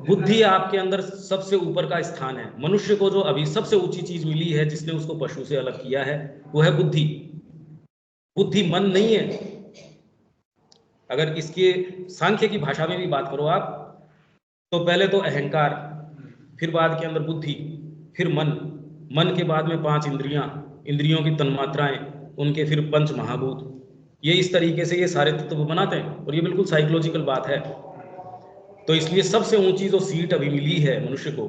बुद्धि आपके अंदर सबसे ऊपर का स्थान है। मनुष्य को जो अभी सबसे ऊंची चीज मिली है, जिसने उसको पशु से अलग किया है, वो है बुद्धि। बुद्धि मन नहीं है। अगर इसके सांख्य की भाषा में भी बात करो आप, तो पहले तो अहंकार, फिर बाद के अंदर बुद्धि, फिर मन के बाद में 5 इंद्रियों की तन्मात्राएं, उनके फिर 5 महाभूत। ये इस तरीके से ये सारे तत्व बनाते हैं, और ये बिल्कुल साइकोलॉजिकल बात है। तो इसलिए सबसे ऊंची जो सीट अभी मिली है मनुष्य को,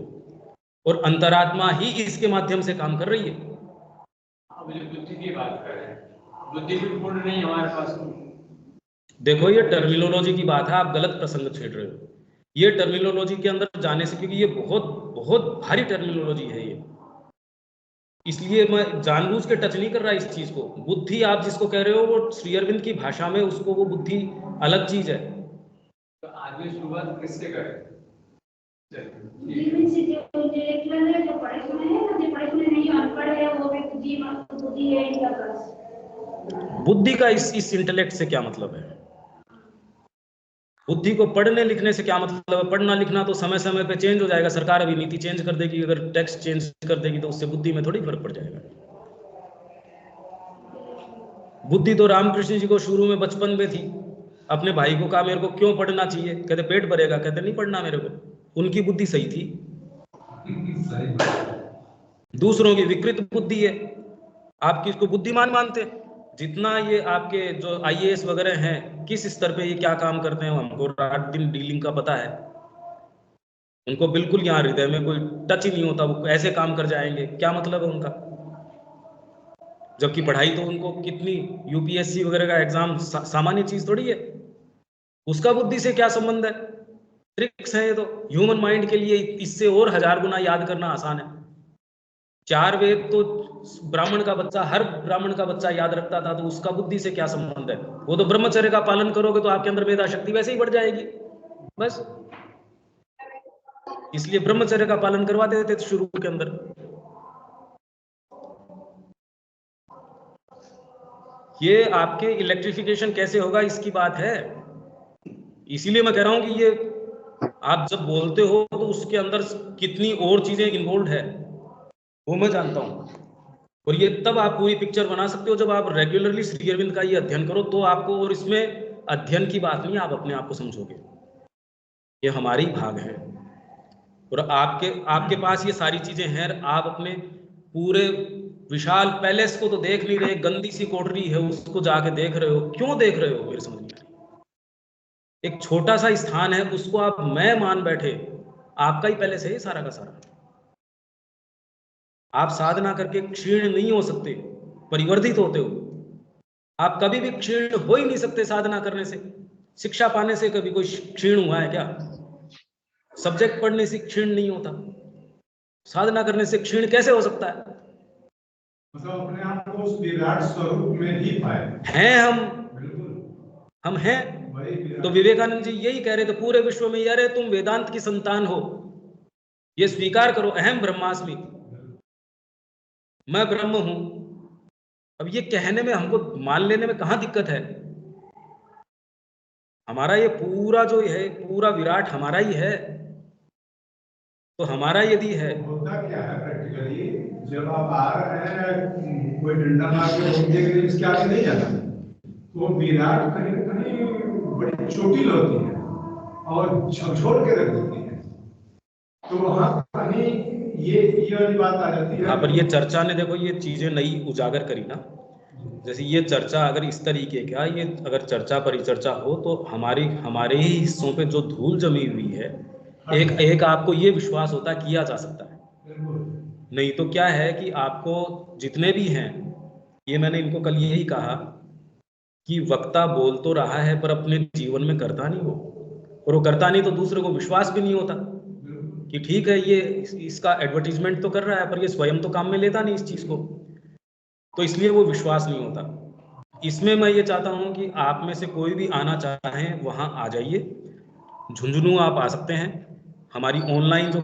और अंतरात्मा ही इसके माध्यम से काम कर रही है। बुद्धि की बात कर रहे हैं, बुद्धि भी पूर्ण नहीं हमारे पास। देखो, ये टर्मिनोलॉजी की बात है, आप गलत प्रसंग छेड़ रहे हो। ये टर्मिनोलॉजी के अंदर जाने से, क्योंकि ये बहुत बहुत भारी टर्मिनोलॉजी है ये, इसलिए मैं जानबूझ के टच नहीं कर रहा इस चीज को। बुद्धि आप जिसको कह रहे हो, वो श्री अरविंद की भाषा में उसको वो बुद्धि अलग चीज है। तो आदमी शुरुआत किससे करे? बुद्धि का इस इंटेलेक्ट से क्या मतलब है? बुद्धि को पढ़ने लिखने से क्या मतलब है? पढ़ना लिखना तो समय समय पे चेंज हो जाएगा, सरकार अभी नीति चेंज कर देगी, अगर टैक्स चेंज कर देगी तो उससे बुद्धि में थोड़ी फर्क पड़ जाएगा। बुद्धि तो रामकृष्ण जी को शुरू में बचपन में थी, अपने भाई को कहा मेरे को क्यों पढ़ना चाहिए, कहते पेट भरेगा, कहते नहीं पढ़ना मेरे को, उनकी बुद्धि सही थी। दूसरों की विकृत बुद्धि है, आप किसको बुद्धिमान मानते हैं? जितना ये आपके जो IAS वगैरह हैं, किस स्तर पे ये क्या काम करते हैं हमको रात दिन डीलिंग का पता है, उनको बिल्कुल यहाँ हृदय में कोई टच ही नहीं होता, वो ऐसे काम कर जाएंगे, क्या मतलब है उनका? जबकि पढ़ाई तो उनको कितनी UPSC वगैरह का एग्जाम सामान्य चीज थोड़ी है, उसका बुद्धि से क्या संबंध है? ट्रिक्स है ये तो, ह्यूमन माइंड के लिए इससे और 1000 गुना याद करना आसान है। 4 वेद तो ब्राह्मण का बच्चा, हर ब्राह्मण का बच्चा याद रखता था, तो उसका बुद्धि से क्या संबंध है? वो तो ब्रह्मचर्य का पालन करोगे तो आपके अंदर मेधा शक्ति वैसे ही बढ़ जाएगी, बस इसलिए ब्रह्मचर्य का पालन करवा देते थे शुरू के अंदर। ये आपके इलेक्ट्रिफिकेशन कैसे होगा इसकी बात है, इसीलिए मैं कह रहा हूं कि ये आप जब बोलते हो तो उसके अंदर कितनी और चीजें इन्वॉल्व है वो मैं जानता हूं, और ये तब आप पूरी पिक्चर बना सकते हो जब आप रेगुलरली श्री अरविंद का ये अध्ययन करो, तो आपको, और इसमें अध्ययन की बात नहीं, आप अपने आप को समझोगे, ये हमारे ही भाग है, और आपके पास ये सारी चीजें हैं, आप अपने पूरे विशाल पैलेस को तो देख नहीं रहे, गंदी सी कोठरी है उसको जाके देख रहे हो, क्यों देख रहे हो? मेरे समझ में नहीं। एक छोटा सा स्थान है उसको आप मैं मान बैठे, आपका ही पैलेस है ये सारा का सारा। आप साधना करके क्षीण नहीं हो सकते, परिवर्धित होते हो। आप कभी भी क्षीण हो ही नहीं सकते साधना करने से, शिक्षा पाने से कभी कोई क्षीण हुआ है क्या? सब्जेक्ट पढ़ने से क्षीण नहीं होता, साधना करने से क्षीण कैसे हो सकता है? मतलब अपने आप को उस विराट स्वरूप में ही पाए हैं हम, बिल्कुल हम हैं। तो विवेकानंद जी यही कह रहे थे पूरे विश्व में, यार तुम वेदांत की संतान हो, ये स्वीकार करो, अहम ब्रह्मास्मि, मैं ब्रह्म हूं। अब ये कहने में, हमको मान लेने में कहां दिक्कत है? हमारा ये पूरा जो है, पूरा विराट हमारा ही है, तो हमारा यदि है। होता क्या है प्रैक्टिकली, जब आप आ रहे हैं कोई डंडा मार के रोकने के लिए इसके आगे नहीं जाता, तो विराट कहीं ना कहीं बड़ी चोटिल होती है और झकझोर के रख देती है, तो वहां कहीं ये वाली बात आ जाती है। हाँ, पर ये चर्चा ने देखो ये चीजें नई उजागर करी ना, जैसे ये चर्चा अगर इस तरीके का, ये अगर चर्चा परिचर्चा हो तो हमारे ही हिस्सों पे जो धूल जमी हुई है, एक आपको ये विश्वास होता किया जा सकता है। नहीं तो क्या है कि आपको जितने भी हैं, ये मैंने इनको कल यही कहा कि वक्ता बोल तो रहा है पर अपने जीवन में करता नहीं वो, और वो करता नहीं तो दूसरे को विश्वास भी नहीं होता कि ठीक है ये इसका एडवर्टीजमेंट तो कर रहा है पर ये स्वयं तो काम में लेता नहीं इस चीज को, तो इसलिए वो विश्वास नहीं होता। इसमें मैं ये चाहता हूं कि आप में से कोई भी आना चाहे वहां आ जाइए, झुंझुनू आप आ सकते हैं, हमारी ऑनलाइन जो